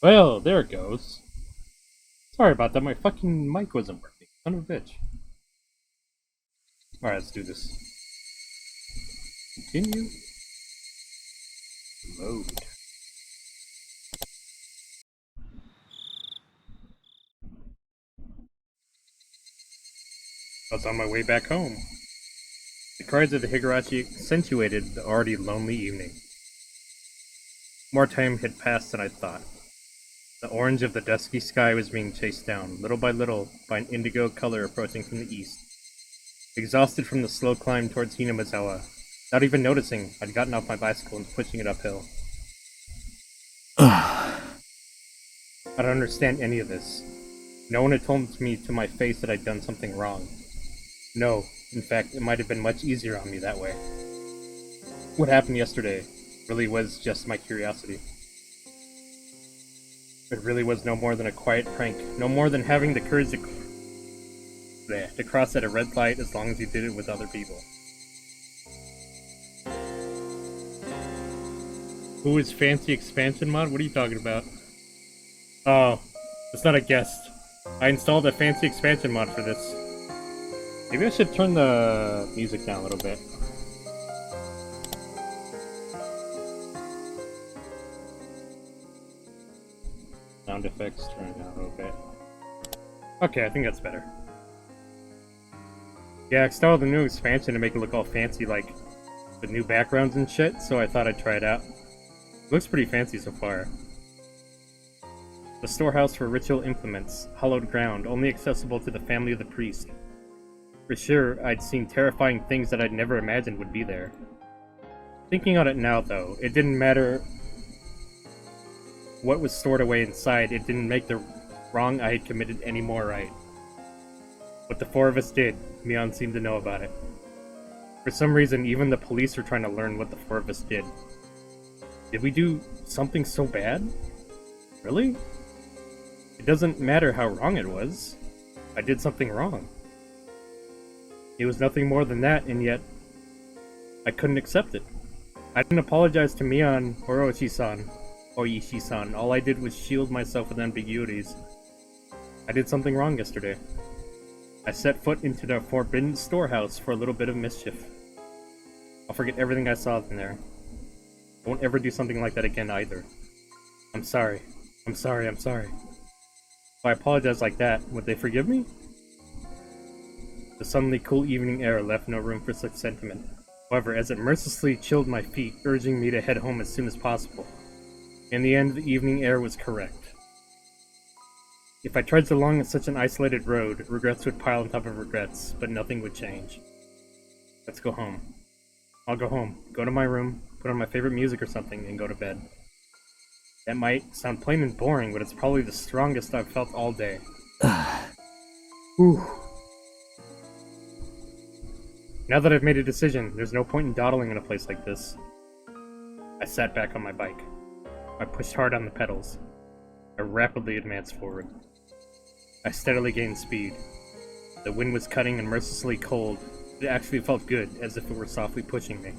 Well, there it goes. Sorry about that, my fucking mic wasn't working. Son of a bitch. Alright, let's do this. Continue. Load. I was on my way back home. The cries of the Higurashi accentuated the already lonely evening. More time had passed than I thought. The orange of the dusky sky was being chased down, little by little, by an indigo color approaching from the east. Exhausted from the slow climb towards Hinamazawa, not even noticing, I'd gotten off my bicycle and pushing it uphill. I don't understand any of this. No one had told me to my face that I'd done something wrong. No, in fact, it might have been much easier on me that way. What happened yesterday really was just my curiosity. It really was no more than a quiet prank, no more than having the courage to cross at a red light as long as you did it with other people. Who is Fancy Expansion Mod? What are you talking about? Oh, it's not a guest. I installed a Fancy Expansion Mod for this. Maybe I should turn the music down a little bit. Sound effects, turn it down a little bit. Okay, I think that's better. Yeah, I installed the new expansion to make it look all fancy, like with new backgrounds and shit, so I thought I'd try it out. It looks pretty fancy so far. The storehouse for ritual implements, hallowed ground, only accessible to the family of the priest. For sure, I'd seen terrifying things that I'd never imagined would be there. Thinking on it now, though, it didn't matter what was stored away inside, it didn't make the wrong I had committed any more right. What the four of us did, Mion seemed to know about it. For some reason, even the police were trying to learn what the four of us did. Did we do something so bad? Really? It doesn't matter how wrong it was. I did something wrong. It was nothing more than that, and yet I couldn't accept it. I didn't apologize to Mion or Oishi-san. All I did was shield myself with ambiguities. I did something wrong yesterday. I set foot into the forbidden storehouse for a little bit of mischief. I'll forget everything I saw in there. I won't ever do something like that again either. I'm sorry. I'm sorry. If I apologize like that, would they forgive me? The suddenly cool evening air left no room for such sentiment. However, as it mercilessly chilled my feet, urging me to head home as soon as possible. In the end, the evening air was correct. If I trudged along in such an isolated road, regrets would pile on top of regrets, but nothing would change. Let's go home. I'll go home, go to my room, put on my favorite music or something, and go to bed. That might sound plain and boring, but it's probably the strongest I've felt all day. Whew. Now that I've made a decision, there's no point in dawdling in a place like this. I sat back on my bike. I pushed hard on the pedals. I rapidly advanced forward. I steadily gained speed. The wind was cutting and mercilessly cold. It actually felt good, as if it were softly pushing me.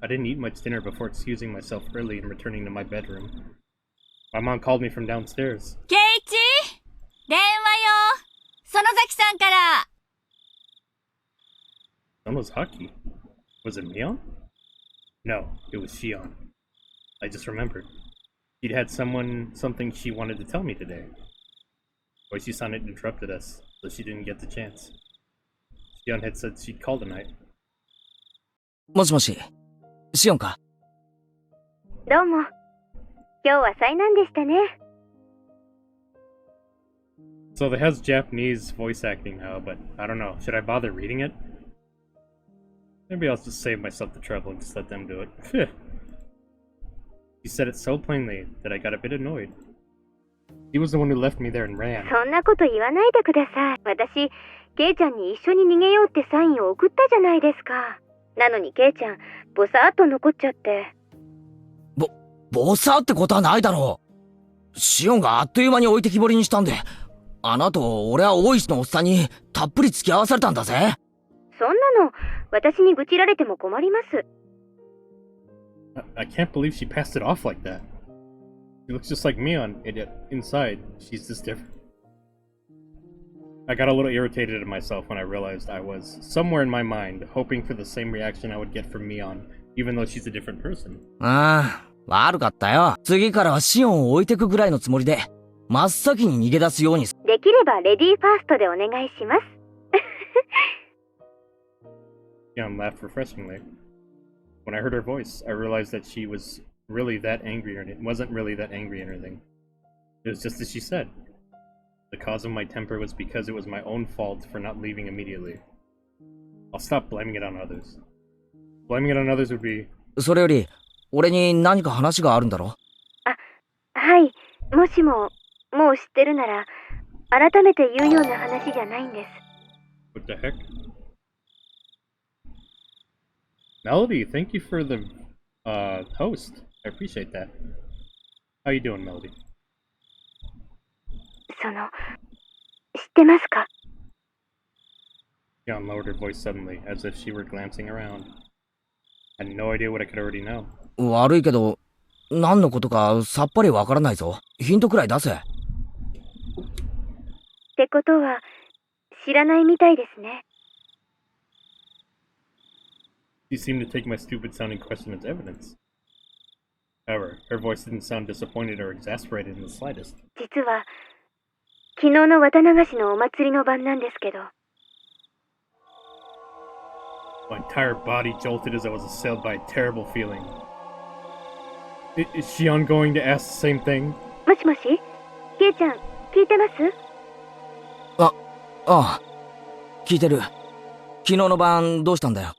I didn't eat much dinner before excusing myself early and returning to my bedroom. My mom called me from downstairs. Keiichi! 電話よ! 園崎さんから! Haki? Was it Mion? No, it was Shion. I just remembered. She'd had something she wanted to tell me today. Oishi-san had interrupted us, so she didn't get the chance. Shion had said she'd call tonight. もしもし、シオンか？どうも。今日は災難でしたね。So it has Japanese voice acting now, but I don't know. Should I bother reading it? Maybe I'll just save myself the trouble and just let them do it. He said it so plainly that I got a bit annoyed. He was the one who left me there and ran. そんなこと言わないでください。私、ケイちゃんに一緒に逃げようってサインを送ったじゃないですか。なのにケイちゃん、ボサーっと残っちゃって。ボサーってことはないだろう。シオンがあっという間に置いてきぼりにしたんで、あの後、俺は大石のおっさんにたっぷり付き合わされたんだぜ。そんなの、私に愚痴られても困ります。I can't believe she passed it off like that. She looks just like me on it, yet inside, she's just different. I got a little irritated at myself when I realized I was, somewhere in my mind, hoping for the same reaction I would get from Mion, even though she's a different person. ああ、悪かったよ。次からはシオンを置いてくぐらいのつもりで、真っ先に逃げ出すように。できればレディーファーストでお願いします。Mion laughed refreshingly. When I heard her voice, I realized that she was really that angry, or it wasn't really that angry or anything. It was just as she said. The cause of my temper was because it was my own fault for not leaving immediately. I'll stop blaming it on others. Blaming it on others would be... それより、俺に何か話があるんだろ？はい。もしも、もう知ってるなら、改めて言うような話じゃないんです。What the heck? Melody, thank you for the host. I appreciate that. How you doing, Melody? その、知ってますか？ Jan lowered her voice suddenly, as if she were glancing around. I had no idea what I could already know. 悪いけど、何のことかさっぱりわからないぞ。ヒントくらい出せ。ってことは、知らないみたいですね。She seemed to take my stupid-sounding question as evidence. However, her voice didn't sound disappointed or exasperated in the slightest. 実は、昨日の綿流しのお祭りの晩なんですけど。My entire body jolted as I was assailed by a terrible feeling. Is Shion going to ask the same thing? もしもし、ケイちゃん、聞いてます？ああ、聞いてる。昨日の晩どうしたんだよ。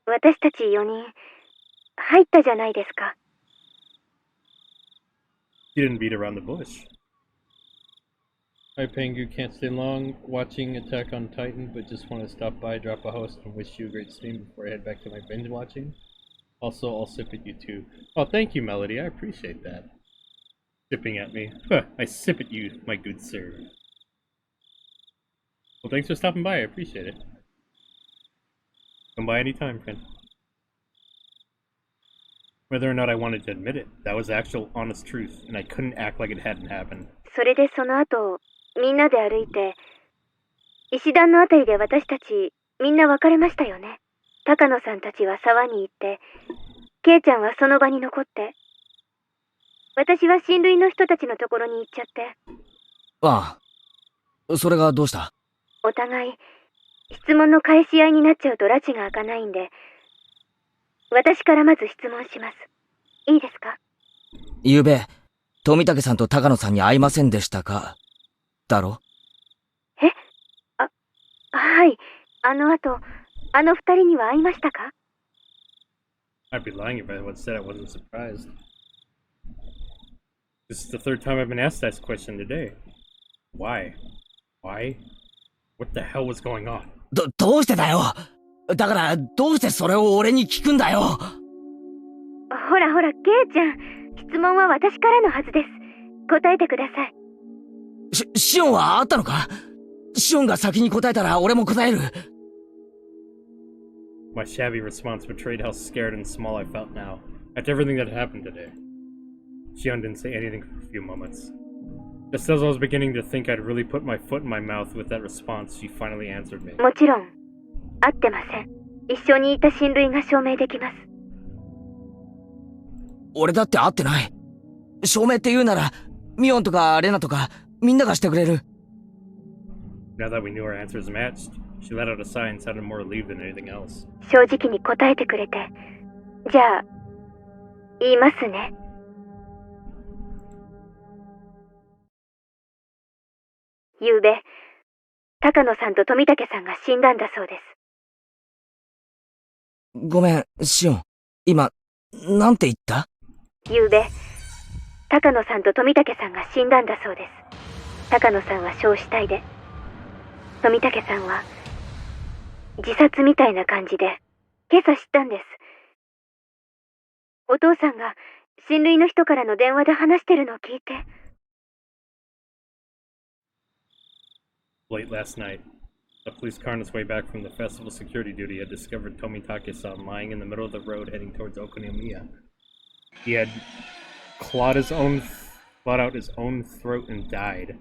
私たち4人、入ったじゃないですか。She didn't beat around the bush. Hi Pengu, can't stay long watching Attack on Titan, but just want to stop by, drop a host, and wish you a great stream before I head back to my binge watching. Also, I'll sip at you too. Oh, thank you, Melody, I appreciate that. Sipping at me. Huh, I sip at you, my good sir. Well, thanks for stopping by, I appreciate it. Come by anytime, friend. Whether or not I wanted to admit it, that was actual honest truth, and I couldn't act like it hadn't happened. それでその後、みんなで歩いて、石段のあたりで私たち、みんな別れましたよね。高野さんたちは沢に行って、ケイちゃんはその場に残って、私は親類の人たちのところに行っちゃって。ああ、それがどうした？お互い、質問の返し合いになっちゃうと拉致が開かないんで、私からまず質問します。いいですか？ゆうべ、富武さんと高野さんに会いませんでしたか？だろ？え？はい。あの後、あの二人には会いましたか？ I'd be lying if I said I wasn't surprised. This is the third time I've been asked that question today. Why? Why? What the hell was going on? どうしてだよ。だから、どうしてそれを俺に聞くんだよ。ほらほら、ケイちゃん。質問は私からのはずです。答えてください。シオンはあったのか？シオンが先に答えたら俺も答える。My shabby response betrayed how scared and small I felt now, after everything that happened today. Shion didn't say anything for a few moments. Just as I was beginning to think I'd really put my foot in my mouth with that response, she finally answered me. もちろん、会ってません。一緒にいた親類が証明できます。俺だって会ってない。証明って言うなら、ミオンとかレナとか、みんながしてくれる。Now that we knew our answers matched, she let out a sigh and sounded more relieved than anything else. 正直に答えてくれて。じゃあ、言いますね。ゆうべ、高野さんと富武さんが死んだんだそうです。ごめん、シオン。今、なんて言った？ゆうべ、高野さんと富武さんが死んだんだそうです。高野さんは焼死体で、富武さんは自殺みたいな感じで、今朝知ったんです。お父さんが親類の人からの電話で話してるのを聞いて。Late last night, a police car on its way back from the festival security duty had discovered Tomitake-san lying in the middle of the road heading towards Okonomiya. He had clawed out his own throat and died.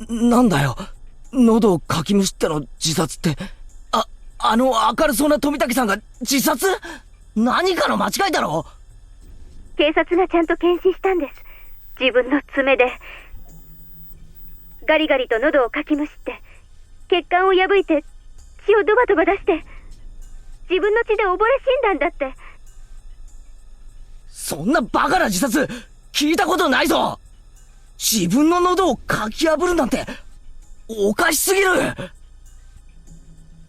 なんだよ。喉をかきむしっての自殺って。あの明るそうな富武さんが自殺？何かの間違いだろ？警察がちゃんと検視したんです。自分の爪で。ガリガリと喉をかきむしって、血管を破いて、血をドバドバ出して、自分の血で溺れ死んだんだって。そんなバカな自殺、聞いたことないぞ！自分の喉をかき破るなんて、おかしすぎる！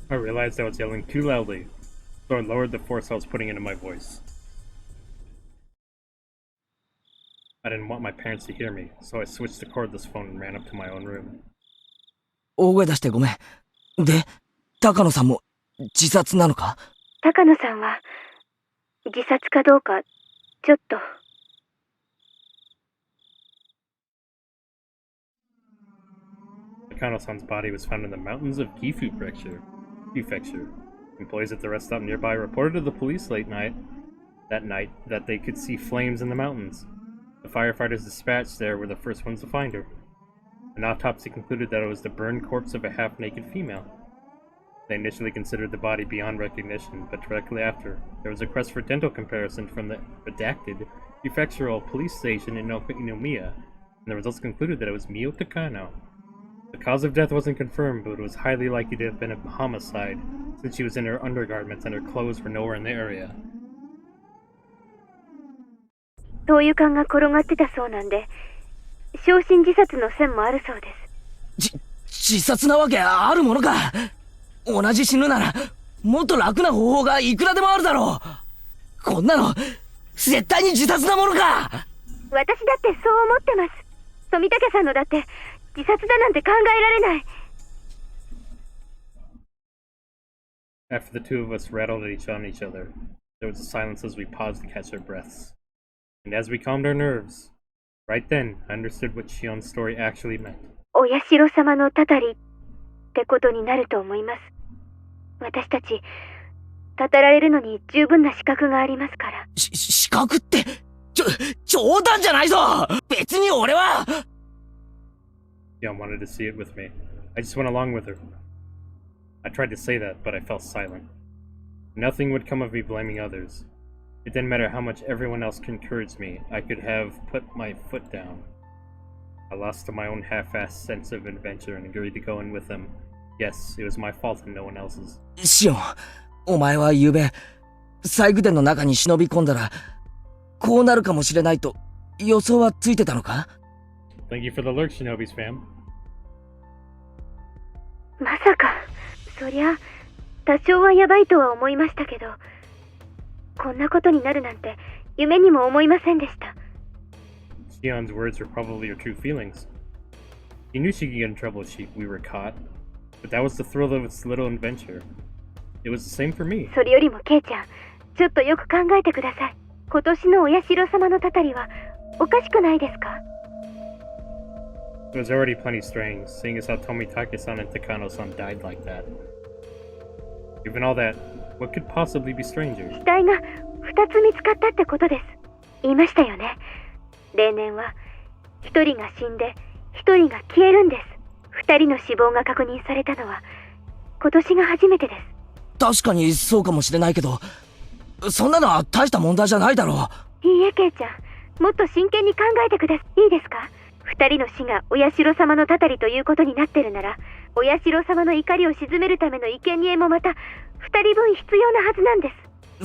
I realized I was yelling too loudly, so I lowered the force I was putting into my voice. I didn't want my parents to hear me, so I switched the cordless phone and ran up to my own room. 大声出してごめん。で、高野さんも自殺なのか？高野さんは自殺かどうかちょっと。Takano-san's body was found in the mountains of Gifu Prefecture. Employees at the rest stop nearby reported to the police that night that they could see flames in the mountains. The firefighters dispatched there were the first ones to find her. An autopsy concluded that it was the burned corpse of a half-naked female. They initially considered the body beyond recognition, but directly after, there was a request for dental comparison from the redacted prefectural police station in Okonomiya, and the results concluded that it was Mio Takano. The cause of death wasn't confirmed, but it was highly likely to have been a homicide, since she was in her undergarments and her clothes were nowhere in the area. 灯油管が転がってたそうなんで、焼身自殺の線もあるそうです。自殺なわけあるものか。同じ死ぬなら、もっと楽な方法がいくらでもあるだろう。こんなの、絶対に自殺なものか。私だってそう思ってます。富武さんのだって、自殺だなんて考えられない。After the two of us rattled on each other, there was a silence as we paused to catch our breaths. And as we calmed our nerves, right then I understood what Shion's story actually meant. お社様のたたりってことになると思います。私たち、たたられるのに十分な資格がありますから。資格って、冗談じゃないぞ！別に俺は！ Shion wanted to see it with me. I just went along with her. I tried to say that, but I fell silent. Nothing would come of me blaming others. It didn't matter how much everyone else encouraged me, I could have put my foot down. I lost to my own half-assed sense of adventure and agreed to go in with them. Yes, it was my fault and no one else's. シオン、お前は昨べ、細工殿の中に忍び込んだら、こうなるかもしれないと予想はついてたのか？ Thank you for the lurk, Shinobi's fam. まさか、そりゃ、多少はやばいとは思いましたけど、こんなことになるなんて夢にも思いませんでした。Shion's words were probably her true feelings. He knew she could get in trouble if we were caught, but that was the thrill of its little adventure. It was the same for me. それよりもケイちゃん、ちょっとよく考えてください。今年のお社様のたたりはおかしくないですか？ It was already plenty strange, seeing as how Tomitake-san and Takano-san died like that. Given all that, what could possibly be stranger? 死体が2つ見つかったってことです。言いましたよね。例年は1人が死んで1人が消えるんです。2人の死亡が確認されたのは今年が初めてです。確かにそうかもしれないけど、そんなのは大した問題じゃないだろう。いいえ、ケイちゃん、もっと真剣に考えてください。いいですか？2人の死がお社様のたたりということになってるなら、お社様の怒りを鎮めるための生贄もまた2人分必要なはずなんで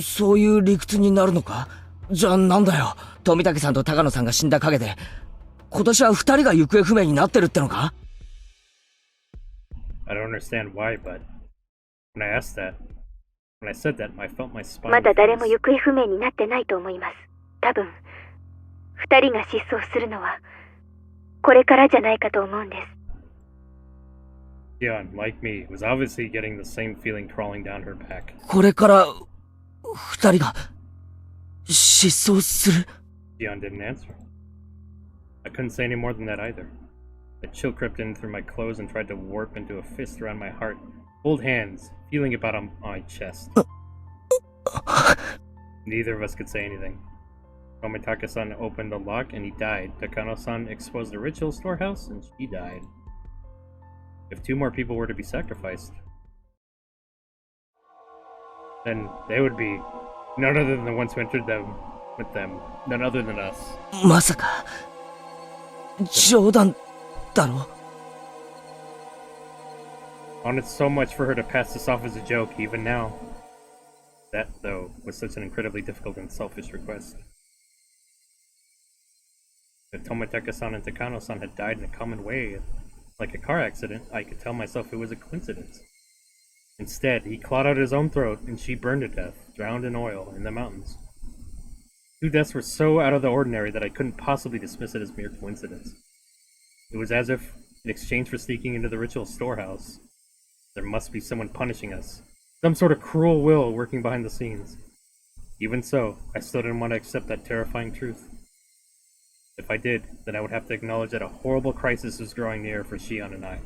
す。そういう理屈になるのか？じゃあなんだよ、富武さんと高野さんが死んだ陰で、今年は2人が行方不明になってるってのか？ I don't understand why, but when I said that, I felt my spine. まだ誰も行方不明になってないと思います。多分、2人が失踪するのはこれからじゃないかと思うんです。Shion, like me, was obviously getting the same feeling crawling down her back. これから2人が失踪する？ Shion didn't answer. I couldn't say any more than that either. A chill crept in through my clothes and tried to warp into a fist around my heart. Cold hands, feeling about on my chest. Neither of us could say anything. Tomitaka-san opened the lock and he died. Takano-san exposed the ritual storehouse and she died. If 2 more people were to be sacrificed, then they would be none other than the ones who entered them with them, none other than us. まさか冗談だろ Wanted so much for her to pass this off as a joke, even now. That, though, was such an incredibly difficult and selfish request. If Tomitaka-san and Takano-san had died in a common way, like a car accident, I could tell myself it was a coincidence. Instead, he clawed out his own throat, and she burned to death, drowned in oil, in the mountains. 2 deaths were so out of the ordinary that I couldn't possibly dismiss it as mere coincidence. It was as if, in exchange for sneaking into the ritual storehouse, there must be someone punishing us. Some sort of cruel will working behind the scenes. Even so, I still didn't want to accept that terrifying truth. If I did, then I would have to acknowledge that a horrible crisis was drawing near for Shion and I.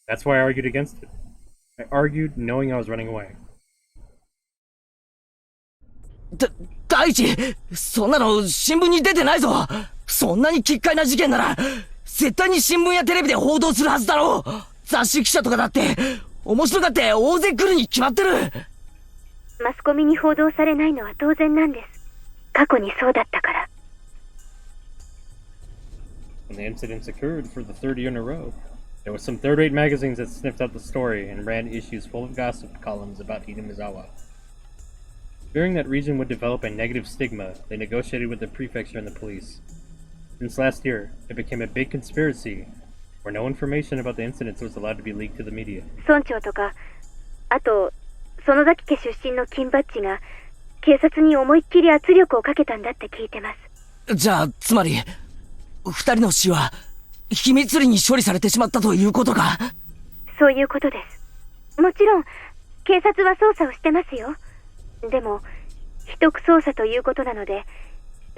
That's why I argued against it. I argued knowing I was running away. 大地そんなの新聞に出てないぞそんなに奇怪な事件なら絶対に新聞やテレビで報道するはずだろ雑誌記者とかだって面白がって大勢来るに決まってるマスコミに報道されないのは当然なんです。過去にそうだったから。When the incidents occurred for the 3rd year in a row, there were some third-rate magazines that sniffed out the story and ran issues full of gossip columns about Hinamizawa. Fearing that region would develop a negative stigma, they negotiated with the prefecture and the police. Since last year, it became a big conspiracy, where no information about the incidents was allowed to be leaked to the media. 村長とか、あと、園崎家出身の金バッジが、警察に思いっきり圧力をかけたんだって聞いてます。じゃあつまり2人の死は秘密裏に処理されてしまったということかそういうことです。もちろん、警察は捜査をしてますよ。でも、秘匿捜査ということなので、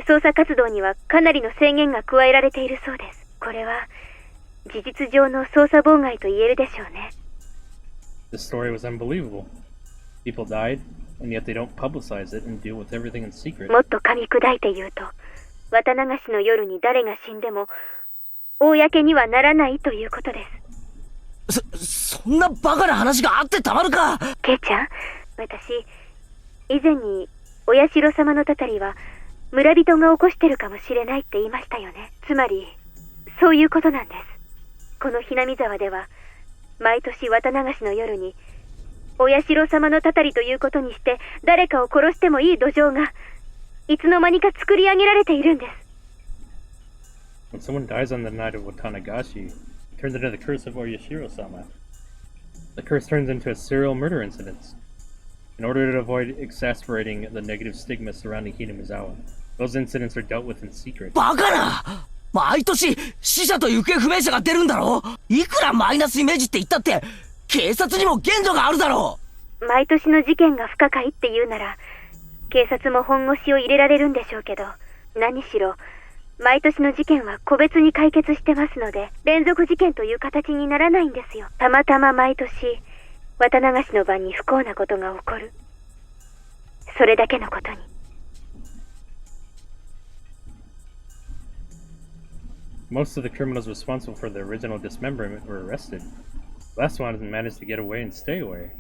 捜査活動にはかなりの制限が加えられているそうです。これは、事実上の捜査妨害と言えるでしょうね。The story was unbelievable. People died, and yet they don't publicize it and deal with everything in secret. もっと噛み砕いて言うと、綿流しの夜に誰が死んでも、公にはならないということです。そんなバカな話があってたまるかケイちゃん、私、以前に、お社様のたたりは、村人が起こしてるかもしれないって言いましたよね。つまり、そういうことなんです。このひなみ沢では、毎年綿流しの夜に、お社様のたたりということにして、誰かを殺してもいい土壌が、いつの間にか作り上げられているんです。When someone dies on the night of Watanagashi, it turns into the curse of Oyashiro-sama. The curse turns into a serial murder incident. In order to avoid exasperating the negative stigma surrounding Hinamizawa, those incidents are dealt with in secret. バカな毎年死者と行方不明者が出るんだろいくらマイナスイメージって言ったって警察にも限度があるだろ毎年の事件が不可解って言うなら警察も本腰を入れられるんでしょうけど何しろ毎年の事件は個別に解決してますので連続事件という形にならないんですよ。たまたま毎年綿流しの晩に不幸なことが起こるそれだけのことに。Most of the criminals responsible for the original dismemberment were arrested. The last one managed to get away and stay away,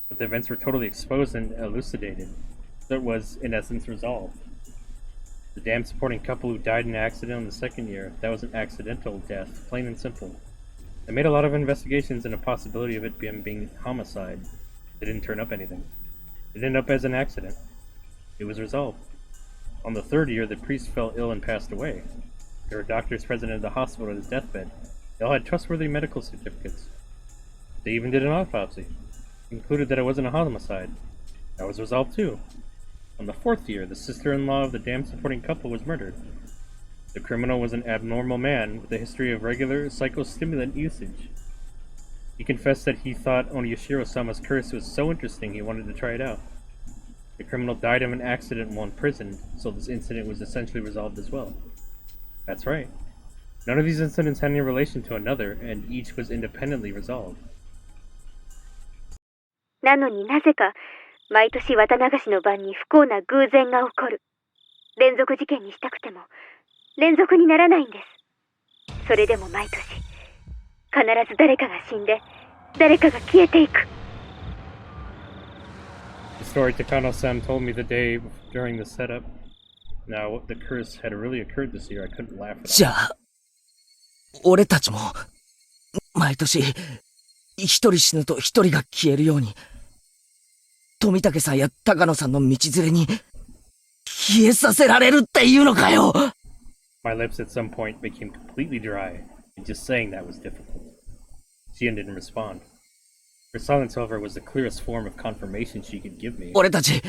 but the events were totally exposed and elucidated, so it was, in essence, resolved. The dam supporting couple who died in an accident in the 2nd year, that was an accidental death, plain and simple. They made a lot of investigations and a possibility of it being homicide. They didn't turn up anything. It ended up as an accident. It was resolved. On the 3rd year, the priest fell ill and passed away. There were doctors present at the hospital at his deathbed. They all had trustworthy medical certificates. They even did an autopsy. Concluded that it wasn't a homicide. That was resolved too. On the 4th year, the sister-in-law of the dam-supporting couple was murdered. The criminal was an abnormal man with a history of regular psychostimulant usage. He confessed that he thought Oniyashiro-sama's curse was so interesting he wanted to try it out. The criminal died of an accident while imprisoned, so this incident was essentially resolved as well. That's right. None of these incidents had any relation to another, and each was independently resolved. なのになぜか、毎年綿流しの晩に不幸な偶然が起こる。連続事件にしたくても、連続にならないんです。それでも毎年、必ず誰かが死んで、誰かが消えていく。The story Takano-san told me the day during the setup. Now, the curse had really occurred this year. I couldn't laugh at it. じゃあ、俺たちも、毎年、一人死ぬと一人が消えるように、富武さんや高野さんの道連れに、消えさせられるっていうのかよ。 My lips at some point became completely dry, and just saying that was difficult. Shion didn't respond. Her silence, however, was the clearest form of confirmation she could give me. 俺たち、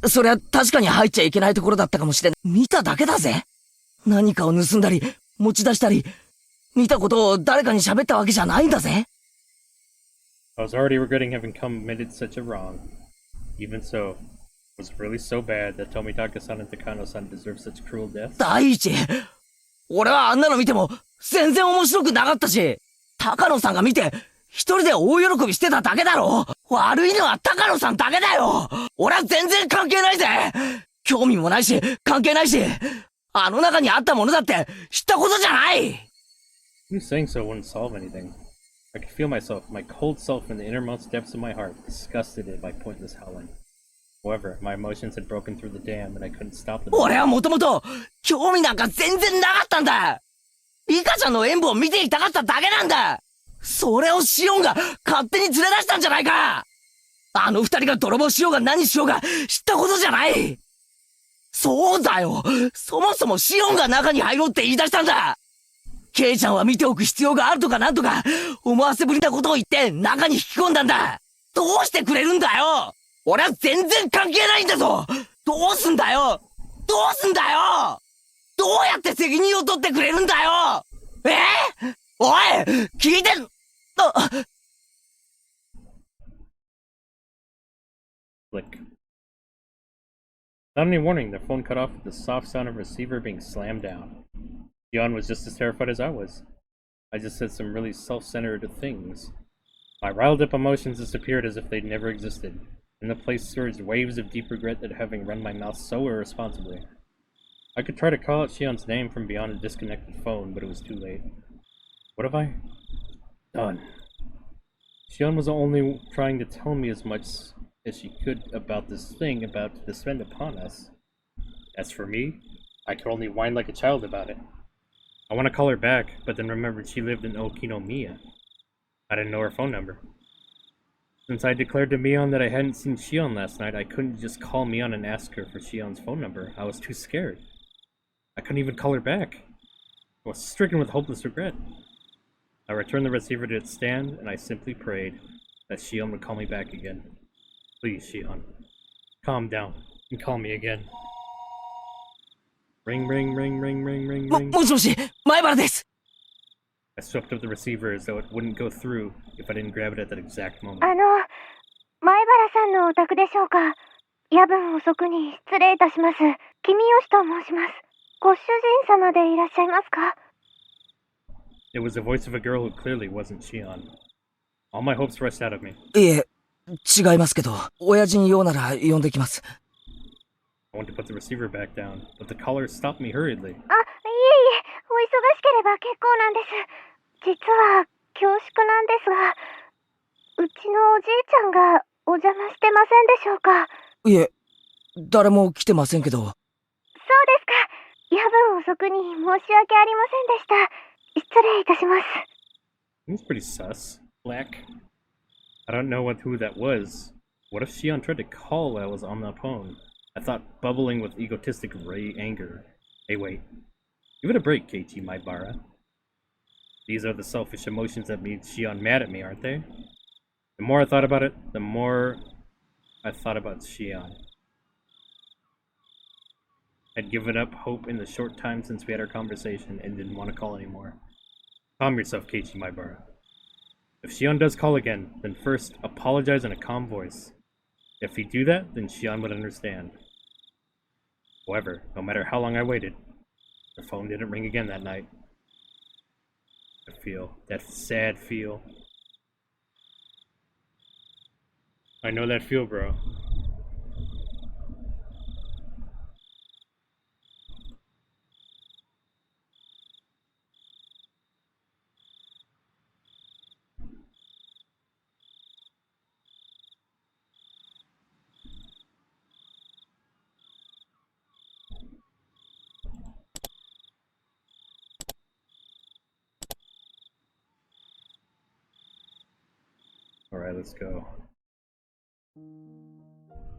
そりゃ確かに入っちゃいけないところだったかもしれない。見ただけだぜ。何かを盗んだり、持ち出したり、見たことを誰かに喋ったわけじゃないんだぜ。I was already regretting having committed such a wrong. Even so, was it really so bad that Tomitaka-san and Takano-san deserve such cruel deaths? 第一、俺はあんなの見ても全然面白くなかったし、高野さんが見て一人で大喜びしてただけだろ。悪いのは高野さんだけだよ。俺は全然関係ないぜ。興味もないし関係ないし、あの中にあったものだって知ったことじゃない。You saying so wouldn't solve anything. I could feel myself, my cold self in the innermost depths of my heart, disgusted at my pointless howling. However, my emotions had broken through the dam and I couldn't stop them. 俺はもともと興味なんか全然なかったんだ。リカちゃんの演舞を見ていたかっただけなんだ。それをシオンが勝手に連れ出したんじゃないか。あの二人が泥棒しようが何しようが知ったことじゃない。そうだよ。そもそもシオンが中に入ろうって言い出したんだ。ケイちゃんは見ておく必要があるとかなんとか思わせぶりなことを言って中に引き込んだんだ。どうしてくれるんだよ。俺は全然関係ないんだぞ。どうすんだよ。どうすんだよ。どうやって責任を取ってくれるんだよ。おい、聞いてん。Click. Without any warning, their phone cut off with the soft sound of a receiver being slammed down. Shion was just as terrified as I was. I just said some really self-centered things. My riled up emotions disappeared as if they'd never existed. In the place surged waves of deep regret at having run my mouth so irresponsibly. I could try to call out Shion's name from beyond a disconnected phone, but it was too late. What have I done? Shion was only trying to tell me as much as she could about this thing about to descend upon us. As for me, I could only whine like a child about it. I want to call her back, but then remembered she lived in Okinomiya. I didn't know her phone number. Since I declared to Mion that I hadn't seen Shion last night, I couldn't just call Mion and ask her for Shion's phone number. I was too scared. I couldn't even call her back. I was stricken with hopeless regret. I returned the receiver to its stand, and I simply prayed that Shion would call me back again. Please, Shion, calm down and call me again. Ring, ring, ring, ring, ring, ring, ring. もしもし、前原です。 I swept up the receiver as though it wouldn't go through if I didn't grab it at that exact moment. 前原さんのお宅でしょうか。夜分遅くに失礼いたします。君吉と申します。ご主人様でいらっしゃいますか？ It was the voice of a girl who clearly wasn't Shion. All my hopes rushed out of me. いえ、違いますけど、親父に用なら呼んできます。 I wanted to put the receiver back down, but the caller stopped me hurriedly. あ、いえいえ、お忙しければ結構なんです。実は恐縮なんですが、うちのおじいちゃんがお邪魔してませんでしょうか？いえ、誰も来てませんけど。そうですか。夜分遅くに申し訳ありませんでした。失礼いたします。It was pretty sus. Black. I don't know who that was. What if Shion tried to call while I was on the phone? I thought, bubbling with egotistic anger. Hey, wait. Give it a break, Keiichi Maibara. These are the selfish emotions that made Shion mad at me, aren't they? The more I thought about it, the more I thought about Shion. I'd given up hope in the short time since we had our conversation and didn't want to call anymore. Calm yourself, Keiichi Maibara. If Shion does call again, then first, apologize in a calm voice. If he do that, then Shion would understand. However, no matter how long I waited, the phone didn't ring again that night. That feel. That sad feel. I know that feel, bro. Alright, let's go.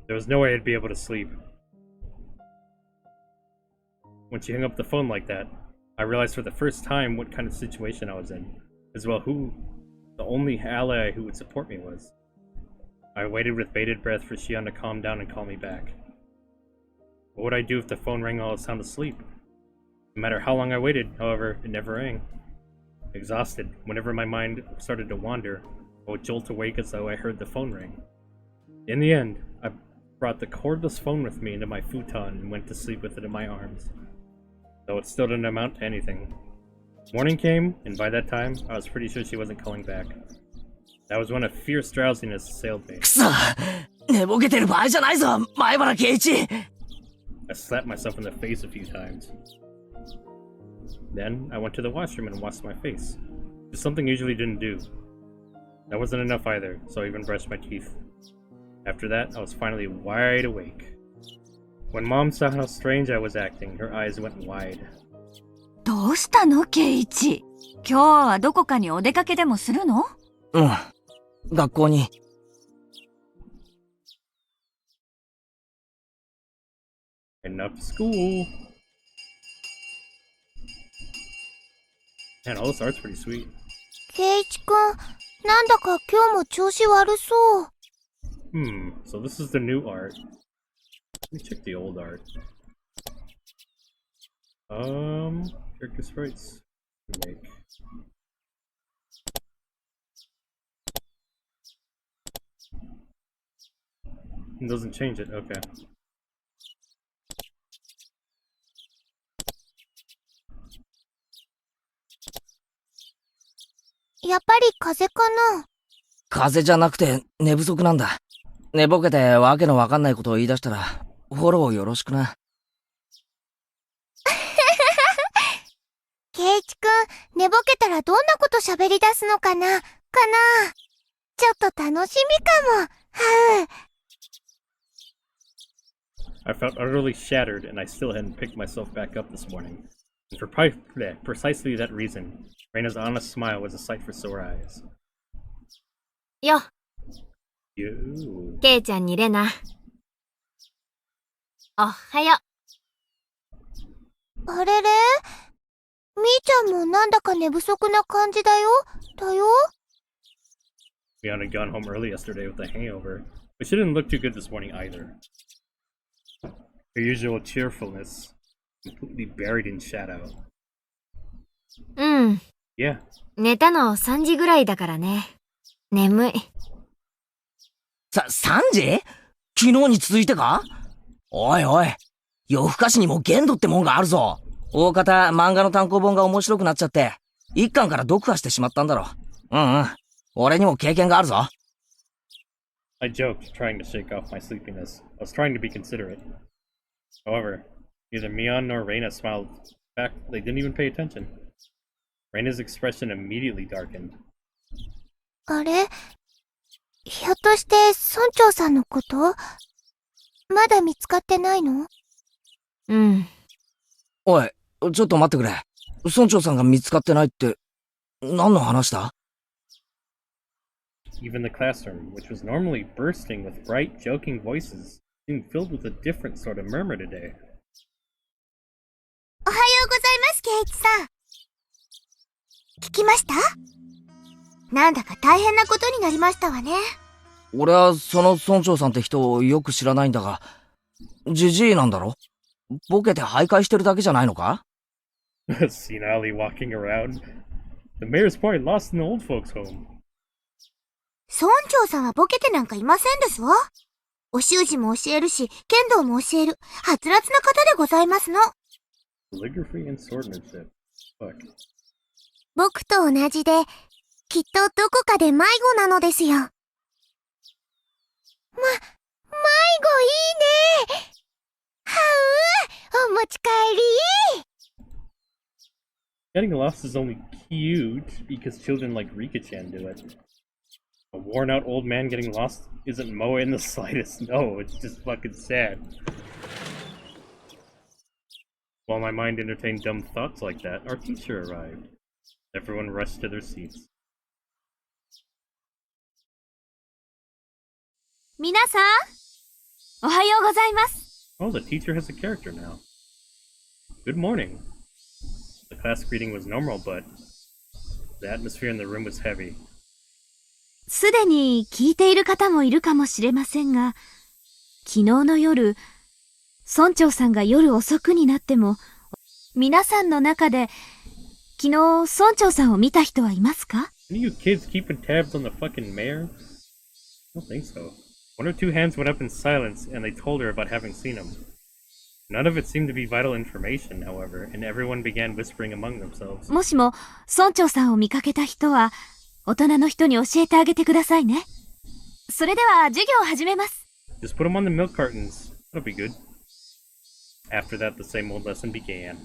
There was no way I'd be able to sleep. When she hung up the phone like that, I realized for the first time what kind of situation I was in, as well who the only ally who would support me was. I waited with bated breath for Shion to calm down and call me back. What would I do if the phone rang while I was sound asleep? No matter how long I waited, however, it never rang. Exhausted, whenever my mind started to wander, I would jolt awake as though I heard the phone ring. In the end, I brought the cordless phone with me into my futon and went to sleep with it in my arms. Though it still didn't amount to anything. Morning came, and by that time, I was pretty sure she wasn't calling back. That was when a fierce drowsiness assailed me. くそ寝ぼけてる場合じゃないぞ前原圭一 I slapped myself in the face a few times. Then, I went to the washroom and washed my face. It's something I usually didn't do. That wasn't enough either, so I even brushed my teeth. After that, I was finally wide awake. When Mom saw how strange I was acting, her eyes went wide. どうしたの圭一。今日はどこかにお出かけでもするの？うん学校に Enough school! Man, all this art's pretty sweet. 圭一くん、なんだか今日も調子悪そう。So this is the new art. Let me check the old art. Character sprites. Make. It doesn't change it, okay. やっぱり風邪かな。風邪じゃなくて寝不足なんだ寝ぼけてわけのわかんないことを言い出したらフォローよろしくな圭一くん、寝ぼけたらどんなこと喋り出すのかなちょっと楽しみかも。はう。I felt utterly shattered, and I still hadn't picked myself back up this morning. And for precisely that reason, Reina's honest smile was a sight for sore eyes. よ、 You. 圭ちゃんにレナ。おはよう。あれれみーちゃんもなんだか寝不足な感じだよ。Leon had gone home early yesterday with a hangover, but she didn't look too good this morning either. Her usual cheerfulness, completely buried in shadow. うん。 Yeah. 寝たの3時ぐらいだからね。眠い。3時昨日に続いてかおいおい夜更かしにも限度ってもんがあるぞ大方漫画の単行本が面白くなっちゃって一巻から読破してしまったんだろ俺にも経験があるぞ I joked, trying to shake off my sleepiness. I was trying to be considerate. However, neither Mion nor Reina smiled. In fact, they didn't even pay attention. Reina's expression immediately darkened. あれひょっとして村長さんのことまだ見つかってないの？うん。おいちょっと待ってくれ村長さんが見つかってないって何の話だ Even the classroom, which was normally bursting with bright, joking voices, seemed filled with a different sort of murmur today. おはようございます、圭一さん。聞きました？なんだか大変なことになりましたわね。俺はその村長さんって人をよく知らないんだが、ジジイなんだろボケて徘徊してるだけじゃないのか Senilely walking around. The mayor's probably lost in the old folks' home. 村長さんはボケてなんかいませんですわ。お習字も教えるし、剣道も教える、はつらつな方でございますの。Calligraphy and swordmanship. Fuck. 僕と同じで、きっとどこかで迷子なのですよ。迷子いいね。はう、お持ち帰り。Getting lost is only cute because children like Rika-chan do it. A worn-out old man getting lost isn't moe in the slightest. No, it's just fucking sad. While my mind entertained dumb thoughts like that, our teacher arrived. Everyone rushed to their seats. 皆さん、おはようございます。Oh, the teacher has a character now. Good morning. The class greeting was normal, but the atmosphere in the room was heavy. すでに聞いている方もいるかもしれませんが、昨日の夜、村長さんが夜遅くになっても、皆さんの中で、昨日村長さんを見た人はいますか？ Any of you kids keeping tabs on the fucking mayor? I don't think so. One or two hands went up in silence, and they told her about having seen him. None of it seemed to be vital information, however, and everyone began whispering among themselves. もしも村長さんを見かけた人は、大人の人に教えてあげてくださいね。それでは授業を始めます。Just put them on the milk cartons. That'll be good. After that, the same old lesson began.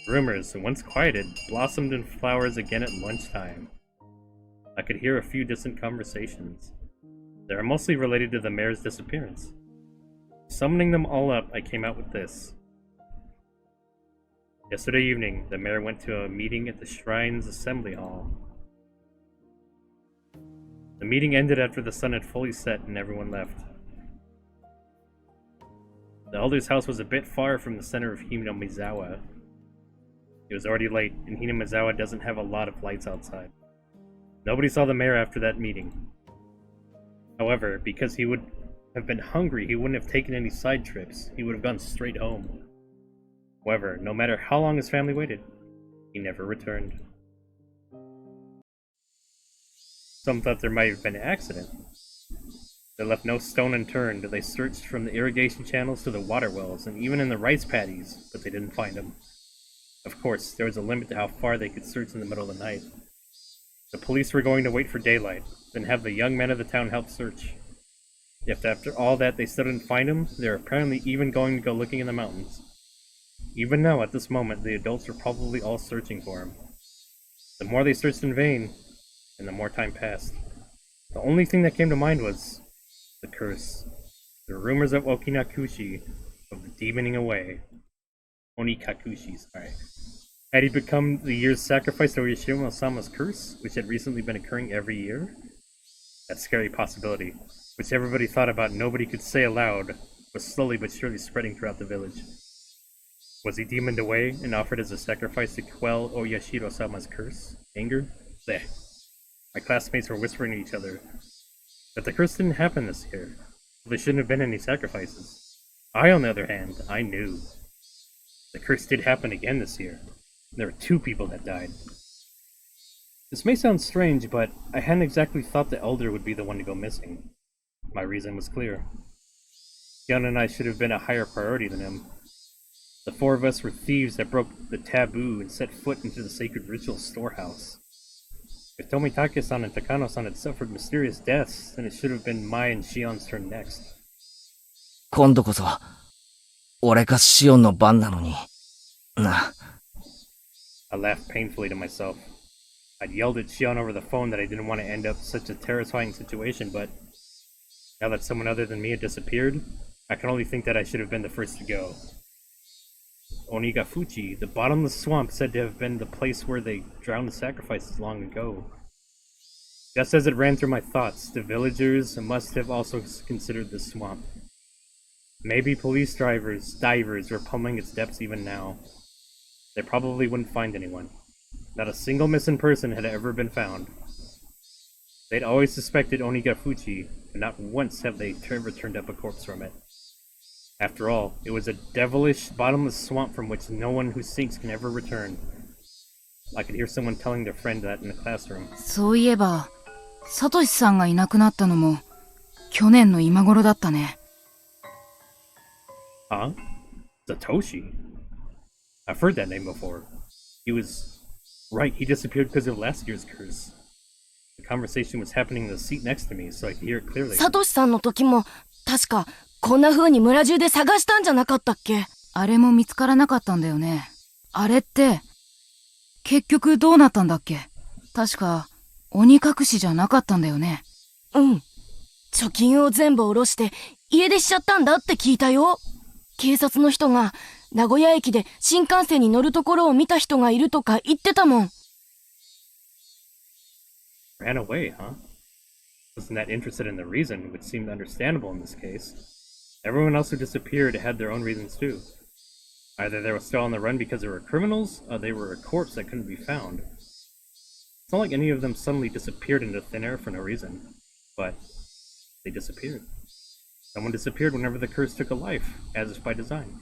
Rumors, once quieted, blossomed in flowers again at lunchtime. I could hear a few distant conversations. They are mostly related to the mayor's disappearance. Summoning them all up, I came out with this. Yesterday evening, the mayor went to a meeting at the Shrine's Assembly Hall. The meeting ended after the sun had fully set and everyone left. The elder's house was a bit far from the center of Hinamizawa. It was already late, and Hinamizawa doesn't have a lot of lights outside. Nobody saw the mayor after that meeting. However, because he would have been hungry, he wouldn't have taken any side trips. He would have gone straight home. However, no matter how long his family waited, he never returned. Some thought there might have been an accident. They left no stone unturned. They searched from the irrigation channels to the water wells, and even in the rice paddies, but they didn't find him. Of course, there was a limit to how far they could search in the middle of the night. The police were going to wait for daylight, then have the young men of the town help search. If after all that they still didn't find him, they were apparently even going to go looking in the mountains. Even now, at this moment, the adults were probably all searching for him. The more they searched in vain, and the more time passed. The only thing that came to mind was the curse. The rumors of Okinakushi, of the demoning away. Onikakushi, sorry. Had he become the year's sacrifice to Yoshimo-sama's curse, which had recently been occurring every year? That scary possibility, which everybody thought about and nobody could say aloud, was slowly but surely spreading throughout the village. Was he demoned away and offered as a sacrifice to quell Oyashiro-sama's curse? Anger? Bleh. My classmates were whispering to each other that the curse didn't happen this year. There shouldn't have been any sacrifices. I, on the other hand, I knew. The curse did happen again this year. There were 2 people that died. This may sound strange, but I hadn't exactly thought the elder would be the one to go missing. My reason was clear. Hyun and I should have been a higher priority than him. The 4 of us were thieves that broke the taboo and set foot into the sacred ritual storehouse. If Tomitake-san and Takano-san had suffered mysterious deaths, then it should have been Mai and Shion's turn next. 今度こそ、俺かシオンの番なのに。な。I laughed painfully to myself. I'd yelled at Shion over the phone that I didn't want to end up such a terrifying situation, but now that someone other than me had disappeared, I can only think that I should have been the first to go. Onigafuchi, the bottomless swamp, said to have been the place where they drowned the sacrifices long ago. Just as it ran through my thoughts, the villagers must have also considered this swamp. Maybe police divers were pummeling its depths even now. They probably wouldn't find anyone. Not a single missing person had ever been found. They'd always suspected Onigafuchi, but not once have they ever turned up a corpse from it. After all, it was a devilish, bottomless swamp from which no one who sinks can ever return. I could hear someone telling their friend that in the classroom. そういえば、サトシさんがいなくなったのも、去年の今頃だったね。Huh? Satoshi? I've heard that name before. He was... Right, he disappeared because of last year's curse. The conversation was happening in the seat next to me, so I could hear it clearly. サトシさんの時も、確か、こんな風に村中で探したんじゃなかったっけ？あれも見つからなかったんだよね。あれって、結局どうなったんだっけ？確か、鬼隠しじゃなかったんだよね。うん。貯金を全部下ろして、家出しちゃったんだって聞いたよ。警察の人が、名古屋駅で新幹線に乗るところを見た人がいるとか言ってたもん。Ran away, huh? Wasn't that interested in the reason, which seemed understandable in this case. Everyone else who disappeared had their own reasons too. Either they were still on the run because they were criminals, or they were a corpse that couldn't be found. It's not like any of them suddenly disappeared into thin air for no reason, but they disappeared. Someone disappeared whenever the curse took a life, as if by design.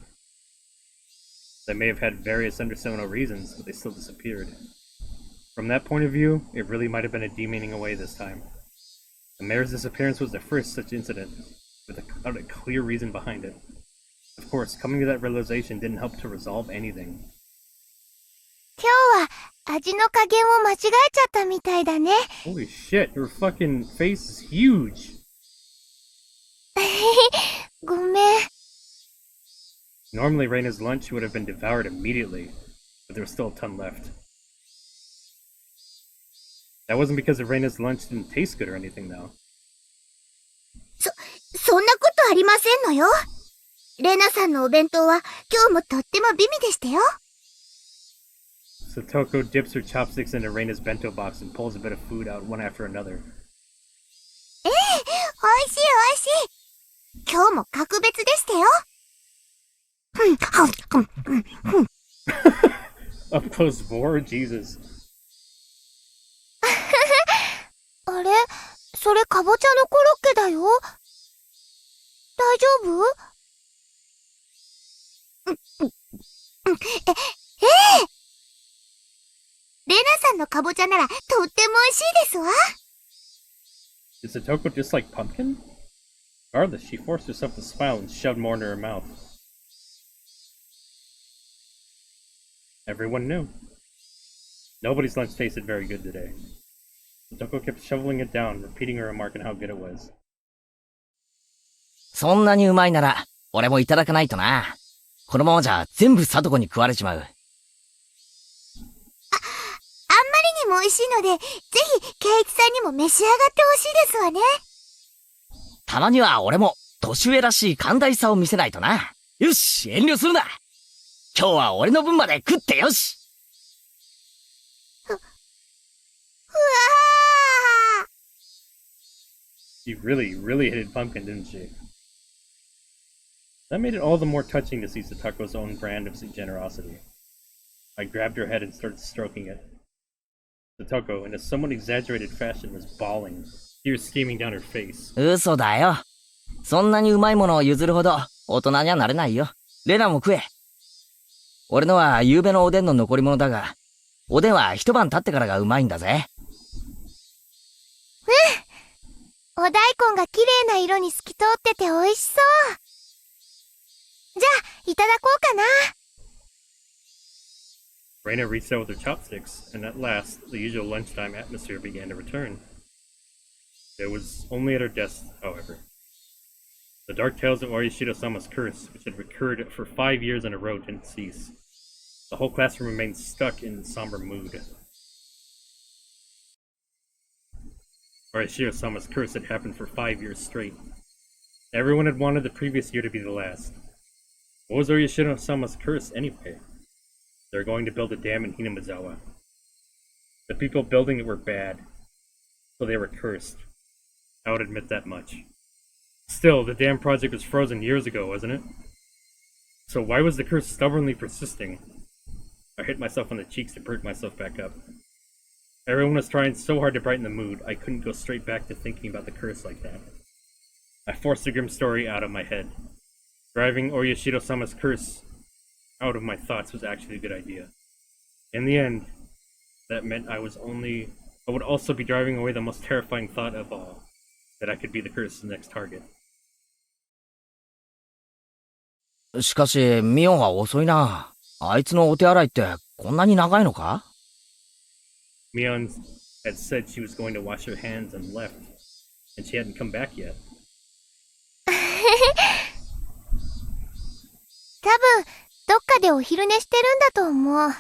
They may have had various understandable reasons, but they still disappeared. From that point of view, it really might have been a demoning away this time. The mayor's disappearance was the first such incident, with a clear reason behind it. Of course, coming to that realization didn't help to resolve anything. 今日は味の加減を間違えちゃったみたいだね。Holy shit, her fucking face is huge! ごめん。Normally, Reina's lunch would have been devoured immediately, but there was still a ton left. That wasn't because of Reina's lunch didn't taste good or anything, though. そんなことありませんのよ。レナさんのお弁当は今日もとっても美味でしたよ。Satoko dips her chopsticks into Reina's bento box and pulls a bit of food out one after another. 美味しい美味しい。今日も格別でしたよ。Up close more? Jesus. あれ？それかぼちゃのコロッケだよ。大丈夫？レナさんのかぼちゃならとっても美味しいですわ。Is Satoko just like pumpkin? Regardless, she forced herself to smile and shoved more into her mouth. Everyone knew. Nobody's lunch tasted very good today. Satoko kept shoveling it down, repeating her remark on how good it was. そんなにうまいなら、俺もいただかないとな。このままじゃ全部サトコに食われちまう。あんまりにも美味しいので、ぜひケイイチさんにも召し上がってほしいですわね。たまには俺も年上らしい寛大さを見せないとな。よし、遠慮するな。今日は俺の分まで食ってよし。うわー。 She really, really hated pumpkin, didn't she? That made it all the more touching to see Satoko's own brand of generosity. I grabbed her head and started stroking it. Satoko, in a somewhat exaggerated fashion, was bawling, tears streaming down her face. 嘘だよ。そんなにうまいものを譲るほど大人にはなれないよ。レナも食え。俺のは夕べのおでんの残り物だが、おでんは一晩経ってからがうまいんだぜ。お大根が綺麗な色に透き通ってて美味しそう。じゃあ、いただこうかな。Reina reached out with her chopsticks, and at last, the usual lunchtime atmosphere began to return. It was only at her desk, however. The dark tales of Orishiro-sama's curse, which had recurred for 5 years in a row, didn't cease. The whole classroom remained stuck in somber mood. Orishiro-sama's curse had happened for 5 years straight. Everyone had wanted the previous year to be the last. What was Orishiro-sama's curse anyway? They were going to build a dam in Hinamizawa. The people building it were bad, so they were cursed. I would admit that much. Still, the dam project was frozen years ago, wasn't it? So why was the curse stubbornly persisting? I hit myself on the cheeks to perk myself back up. Everyone was trying so hard to brighten the mood, I couldn't go straight back to thinking about the curse like that. I forced the grim story out of my head. Driving Orishiro-sama's curse out of my thoughts was actually a good idea. In the end, that meant I would also be driving away the most terrifying thought of all. that I could be the curse's next target. しかし、ミオンは遅いな。あいつのお手洗いってこんなに長いのか？ Mion had said she was going to wash her hands and left, and she hadn't come back yet. 多分、どっかでお昼寝してるんだと思う。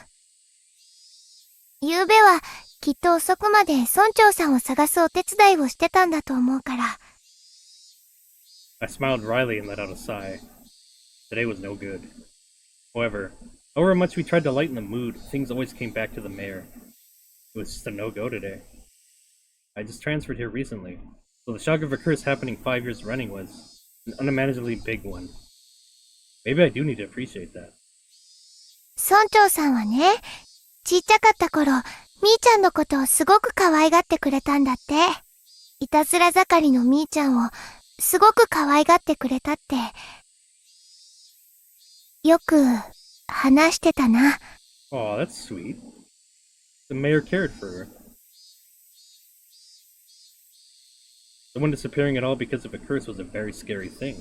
昨べは、きっと遅くまで村長さんを探すお手伝いをしてたんだと思うから。I smiled wryly and let out a sigh. Today was no good. However much we tried to lighten the mood, things always came back to the mayor. It was just a no-go today. I just transferred here recently, so the shock of a curse happening 5 years running was an unimaginably big one. Maybe I do need to appreciate that. 村長さんはね、ちっちゃかった頃、みーちゃんのことをすごく可愛がってくれたんだって。いたずら盛りのみーちゃんをすごく可愛がってくれたって。よく話してたな。Aw, that's sweet. The mayor cared for her. Someone disappearing at all because of a curse was a very scary thing.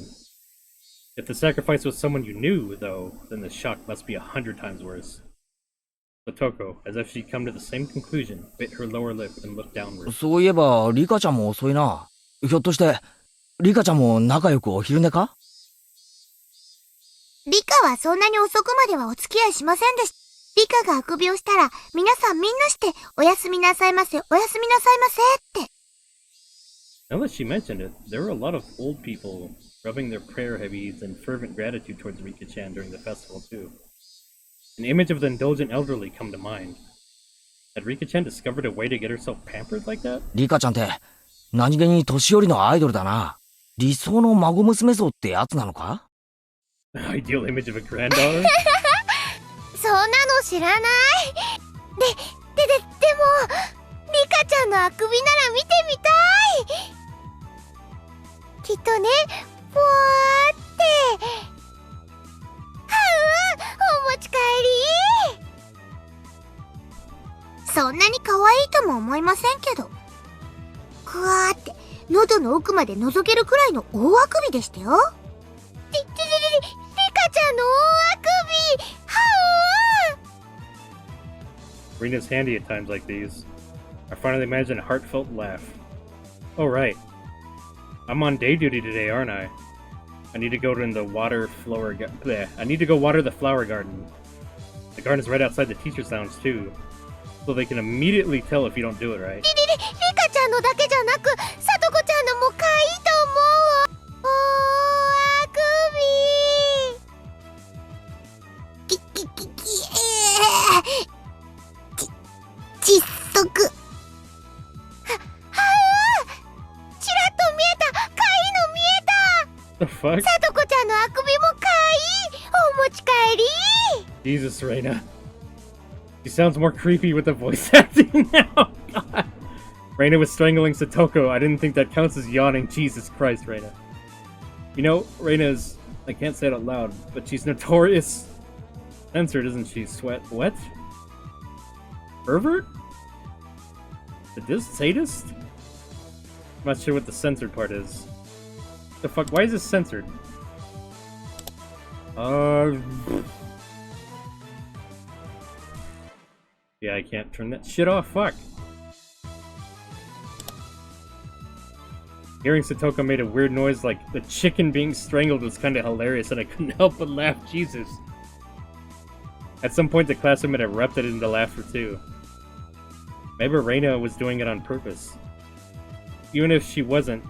If the sacrifice was someone you knew, though, then the shock must be 100 times worse. Satoko, as if she'd come to the same conclusion, bit her lower lip and looked downward. そういえば、リカちゃんも遅いな。ひょっとして、リカちゃんも仲良くお昼寝か？リカはそんなに遅くまではお付き合いしませんでした。リカがあくびをしたら、皆さんみんなして、おやすみなさいませ、おやすみなさいませって。Now that she mentioned it, there were a lot of old people rubbing their prayer heavies in fervent gratitude towards Rika-chan during the festival too. An image of the indulgent elderly come to mind. Had Rika-chan discovered a way to get herself pampered like that? リカちゃんって、何気に年寄りのアイドルだな。理想の孫娘像ってやつなのか？ Ideal image of a granddaughter? そんなの知らない。でも、リカちゃんのあくびなら見てみたい。きっとね、ぽわーって。お持ち帰り。そんなに可愛いとも思いませんけど。くわーって、喉の奥まで覗けるくらいの大あくびでしたよ。リカちゃんの大あくび。Rena's handy at times like these. I finally managed a heartfelt laugh. Oh right. I'm on day duty today, aren't I? I need to go to the water flower I need to go water the flower garden. The garden is right outside the teacher's lounge too. So they can immediately tell if you don't do it right. リカちゃんのだけじゃなく、さとこちゃんのも可愛いと思う。あくび窒息。チラッと見えた。可愛いの見えた。 The fuck? さとこちゃんのあくびも可愛い。お持ち帰り。 Jesus, Reina. She sounds more creepy with the voice acting now. God. Reina was strangling Satoko. I didn't think that counts as yawning. Jesus Christ, Reina. You know, Reina's... I can't say it out loud, but she's notorious... censored, isn't she? What? Pervert? Sadist? I'm not sure what the censored part is. The fuck? Why is this censored? Yeah, I can't turn that shit off. Fuck. Hearing Satoko made a weird noise like the chicken being strangled was kind of hilarious, and I couldn't help but laugh. Jesus. At some point, the classroom had erupted into laughter too. Maybe Reina was doing it on purpose. Even if she wasn't,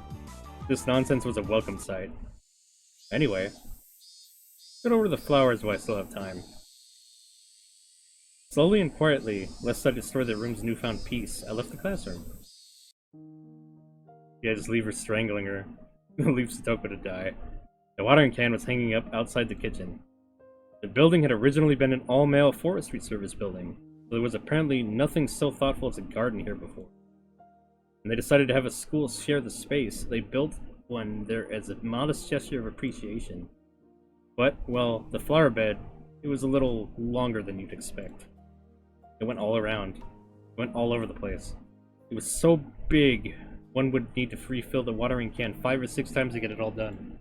this nonsense was a welcome sight. Anyway, get over to the flowers while I still have time. Slowly and quietly, lest I destroy the room's newfound peace, I left the classroom. Yeah, just leave her strangling her. Leave Satoko to die. The watering can was hanging up outside the kitchen. The building had originally been an all-male forestry service building, so there was apparently nothing so thoughtful as a garden here before. When they decided to have a school share the space, they built one there as a modest gesture of appreciation. But, well, the flower bed, it was a little longer than you'd expect. It went all around. It went all over the place. It was so big one would need to refill the watering can 5 or 6 times to get it all done.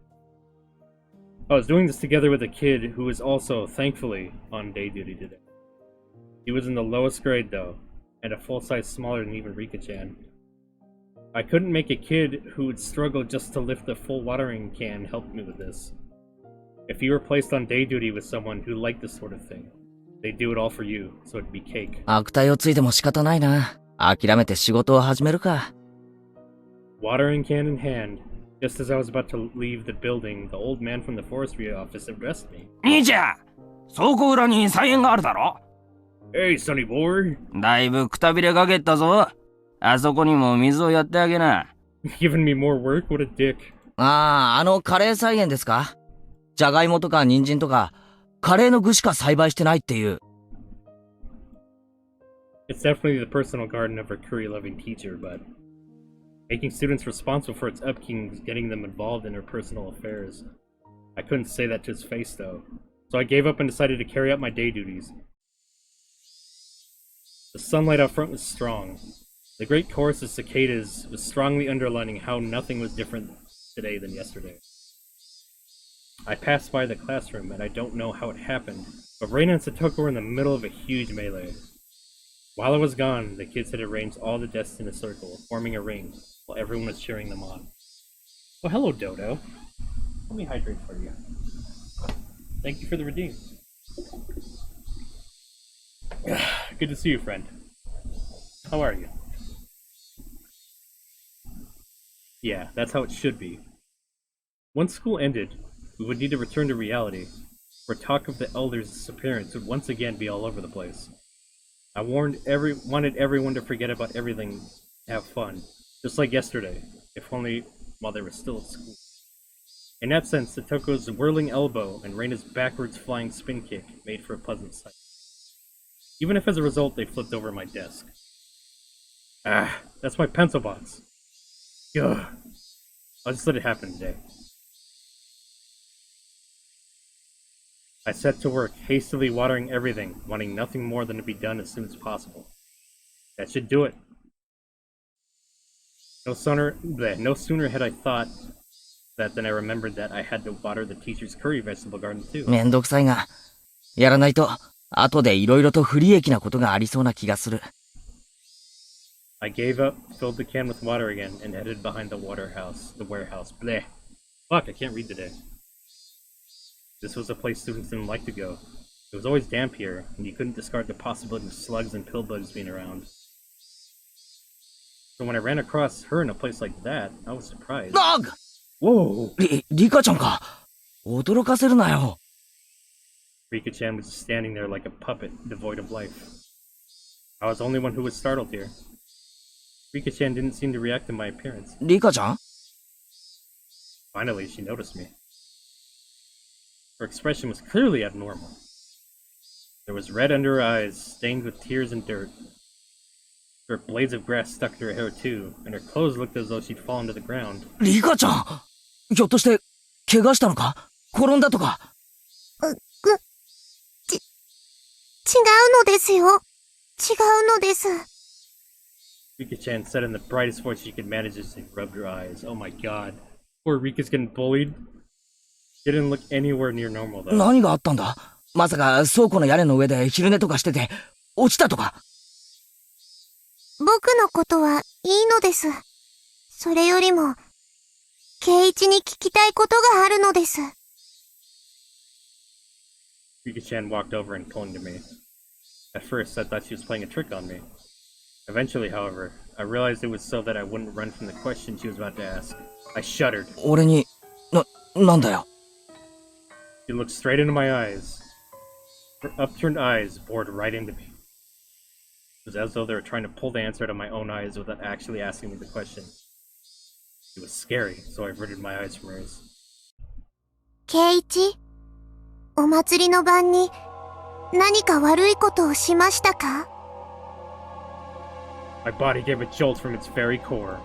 I was doing this together with a kid who was also, thankfully, on day duty today. He was in the lowest grade though, and a full size smaller than even Rika-chan. I couldn't make a kid who would struggle just to lift a full watering can help me with this. If you were placed on day duty with someone who liked this sort of thing, they'd do it all for you, so it'd be cake. 悪態をついても仕方ないな。諦めて仕事を始めるか。Watering can in hand, just as I was about to leave the building, the old man from the forestry office addressed me. 兄ちゃん、倉庫裏に菜園があるだろ。Hey, sonny boy. だいぶくたびれかけったぞ。あそこにも水をやってあげな。Giving me more work? What a dick. ああ、カレー菜園ですか？じゃがいもとか人参とか、カレーの具しか栽培してないっていう。It's definitely the personal garden of a curry-loving teacher, but making students responsible for its upkeep is getting them involved in their personal affairs. I couldn't say that to his face, though, so I gave up and decided to carry out my day duties. The sunlight out front was strong. The great chorus of cicadas was strongly underlining how nothing was different today than yesterday. I passed by the classroom, and I don't know how it happened, but Reina and Satoko were in the middle of a huge melee. While I was gone, the kids had arranged all the desks in a circle, forming a ring, while everyone was cheering them on. Oh, hello, Dodo. Let me hydrate for you. Thank you for the redeem. Good to see you, friend. How are you? Yeah, that's how it should be. Once school ended, we would need to return to reality, where talk of the elders' disappearance would once again be all over the place. I wanted everyone to forget about everything and have fun, just like yesterday, if only while they were still at school. In that sense, Satoko's whirling elbow and Reina's backwards flying spin kick made for a pleasant sight. Even if as a result they flipped over my desk. Ah, that's my pencil box. Ugh. I'll just let it happen today. I set to work, hastily watering everything, wanting nothing more than to be done as soon as possible. That should do it. No sooner had I thought that than I remembered that I had to water the teacher's curry vegetable garden too. めんどくさいが、やらないと、後で色々と不利益なことがありそうな気がする。I gave up, filled the can with water again, and headed behind the warehouse. Bleh. Fuck, I can't read today. This was a place students didn't like to go. It was always damp here, and you couldn't discard the possibility of slugs and pill bugs being around. So when I ran across her in a place like that, I was surprised. Dog! Whoa! リカちゃんか。驚かせるなよ。Rika-chan was just standing there like a puppet, devoid of life. I was the only one who was startled here. Rika-chan didn't seem to react to my appearance. リカちゃん？ Finally, she noticed me. Her expression was clearly abnormal. There was red under her eyes, stained with tears and dirt. There were blades of grass stuck to her hair too, and her clothes looked as though she'd fallen to the ground. リカちゃん！ひょっとして、怪我したのか？転んだとか？違うのですよ。違うのです。Rika-chan said in the brightest voice she could manage as she rubbed her eyes. Oh my god. Poor Rika's getting bullied. She didn't look anywhere near normal though. 何があったんだ？まさか倉庫の屋根の上で昼寝とかしてて、落ちたとか？僕のことはいいのです。それよりも、圭一に聞きたいことがあるのです。Rika-chan walked over and clung to me. At first, I thought she was playing a trick on me. Eventually, however, I realized it was so that I wouldn't run from the question she was about to ask. I shuddered. 俺に、なんだよ。She looked straight into my eyes. Her upturned eyes bored right into me. It was as though they were trying to pull the answer out of my own eyes without actually asking me the question. It was scary, so I averted my eyes from hers. 圭一、お祭りの晩に何か悪いことをしましたか？ My body gave a jolt from its very core.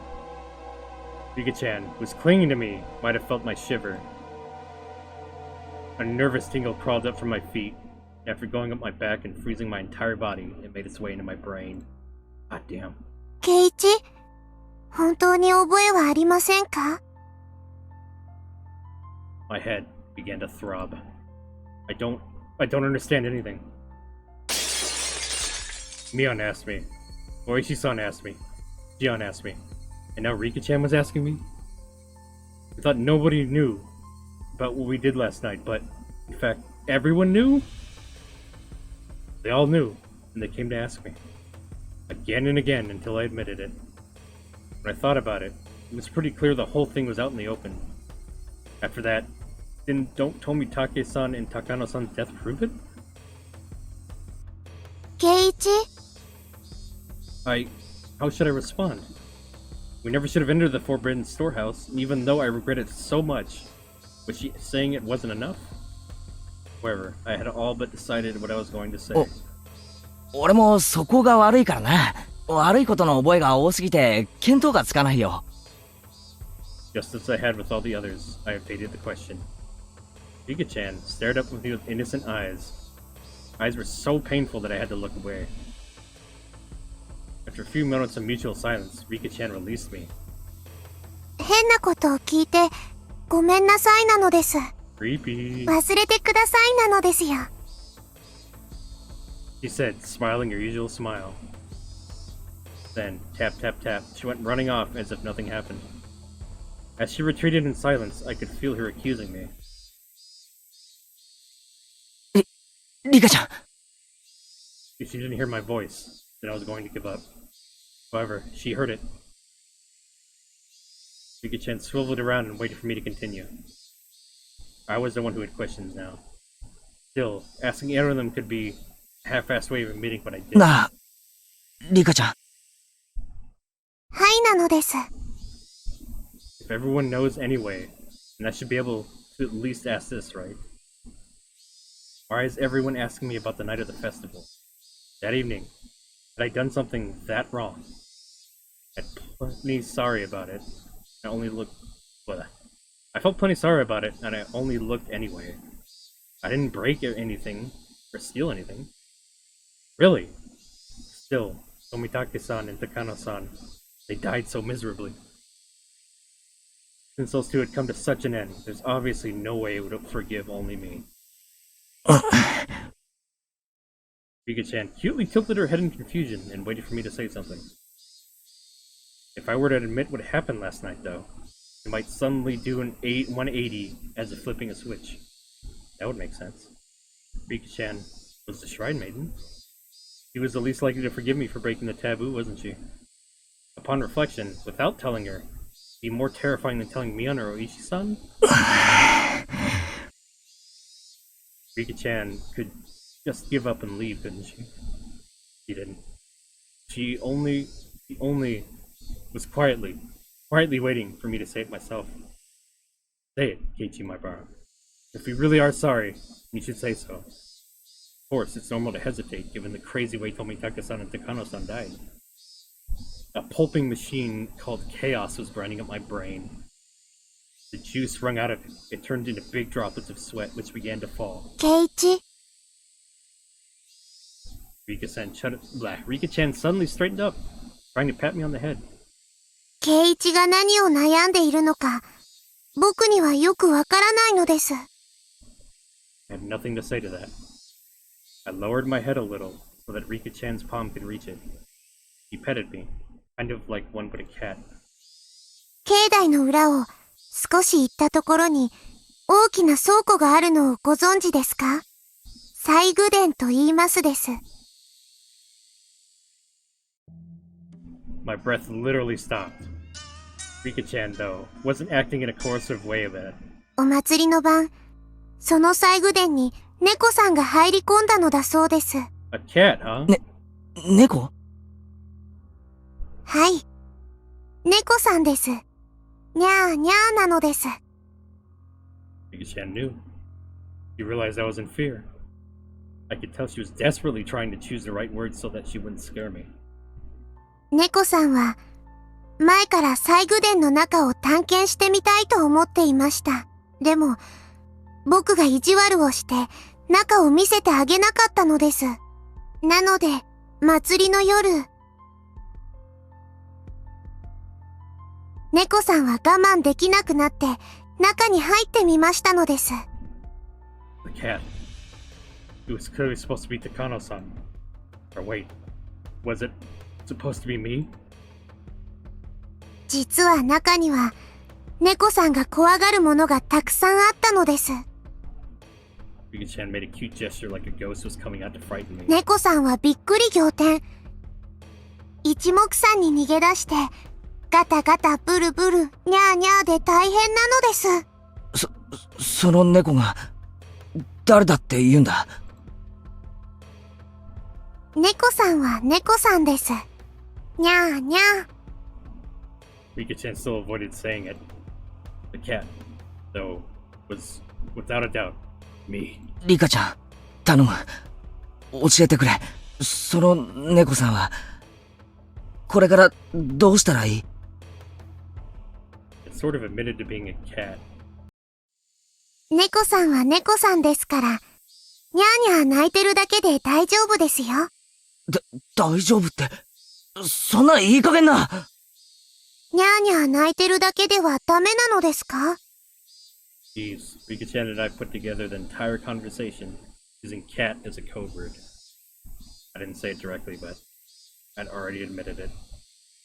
Rika-chan, who was clinging to me, might have felt my shiver. A nervous tingle crawled up from my feet. After going up my back and freezing my entire body, it made its way into my brain. God damn. 圭一、本当に覚えはありませんか？ My head began to throb. I don't understand anything. Mion asked me. Oishi-san asked me. Gion asked me. And now Rika-chan was asking me? I thought nobody knew about what we did last night, but in fact, everyone knew? They all knew, and they came to ask me. Again and again until I admitted it. When I thought about it, it was pretty clear the whole thing was out in the open. After that, don't Tomitake-san and Takano-san's death prove it? 圭一？ How should I respond? We never should have entered the Forbidden Storehouse, even though I regret it so much. Was she saying it wasn't enough? However, I had all but decided what I was going to say. 俺もそこが悪いからな。悪いことの覚えが多すぎて見当がつかないよ。Just as I had with all the others, I evaded the question. Rika-chan stared up at me with innocent eyes. Eyes were so painful that I had to look away. After a few moments of mutual silence, Rika-chan released me. 変なことを聞いてごめんなさいなのです。Creepy. 忘れてくださいなのですよ。She said, smiling her usual smile. Then, tap tap tap, she went running off as if nothing happened. As she retreated in silence, I could feel her accusing me. リカちゃん。 If she didn't hear my voice, then I was going to give up. However, she heard it. Rika-chan swiveled around and waited for me to continue. I was the one who had questions now. Still, asking any of them could be a half-assed way of admitting what I did. なあ、リカちゃん。はいなのです。 If everyone knows anyway, then I should be able to at least ask this, right? Why is everyone asking me about the night of the festival? That evening, had I done something that wrong? I'm plenty sorry about it. I only looked... Well, I felt plenty sorry about it, and I only looked anyway. I didn't break anything, or steal anything. Really? Still, Tomitake-san and Takano-san, they died so miserably. Since those two had come to such an end, there's obviously no way it would forgive only me. Rika-chan cutely tilted her head in confusion and waited for me to say something. If I were to admit what happened last night, though, it might suddenly do an 180 as if flipping a switch. That would make sense. Rika-chan was the Shrine Maiden. She was the least likely to forgive me for breaking the taboo, wasn't she? Upon reflection, without telling her, it'd be more terrifying than telling Mion or Oishi-san? Rika-chan could just give up and leave, couldn't she? She didn't. She only was quietly waiting for me to say it myself. Say it, Keiichi, my bro. If we really are sorry, you should say so. Of course, it's normal to hesitate, given the crazy way Tomitake-san and Takano-san died. A pulping machine called Chaos was grinding up my brain. The juice wrung out of it. It turned into big droplets of sweat, which began to fall. 圭一？ Rika-chan suddenly straightened up, trying to pat me on the head. 圭一が何を悩んでいるのか、僕にはよくわからないのです。I had nothing to say to that. I lowered my head a little so that Rika-chan's palm could reach it. He petted me, kind of like one would a cat. 境内の裏を少し行ったところに大きな倉庫があるのをご存知ですか？西宮殿と言いますです。My breath literally stopped. Rika-chan, though, wasn't acting in a coercive way of it. お祭りの晩、その西宮殿に猫さんが入り込んだのだそうです。A cat, huh? 猫？はい。猫さんです。にゃーにゃーなのです。Rika-chan knew. She realized I was in fear. I could tell she was desperately trying to choose the right words so that she wouldn't scare me. 猫さんは前から西宮殿の中を探検してみたいと思っていました。でも僕が意地悪をして中を見せてあげなかったのです。なので祭りの夜。猫さんは我慢できなくなって、中に入ってみましたのです。The cat. It was clearly supposed to be Takano-san. Or wait, was it supposed to be me? 実は中には、猫さんが怖がるものがたくさんあったのです。Rika-chan made a cute gesture like a ghost was coming out to frighten me. 猫さんはびっくり仰天。一目散に逃げ出して、ガタガタブルブル、ニャーニャーで大変なのです。その猫が、誰だって言うんだ。猫さんは猫さんです。にゃーにゃー。Rika-chan still avoided saying it. The cat, though, was, without a doubt, me. リカちゃん、頼む。教えてくれ。その猫さんは、これからどうしたらいい？ It sort of admitted to being a cat. 猫さんは猫さんですから、にゃーにゃー泣いてるだけで大丈夫ですよ。大丈夫って、そんないい加減な。にゃーにゃー泣いてるだけではダメなのですか？ Jeez, Rika-chan and I put together the entire conversation using cat as a code word. I didn't say it directly, but I'd already admitted it.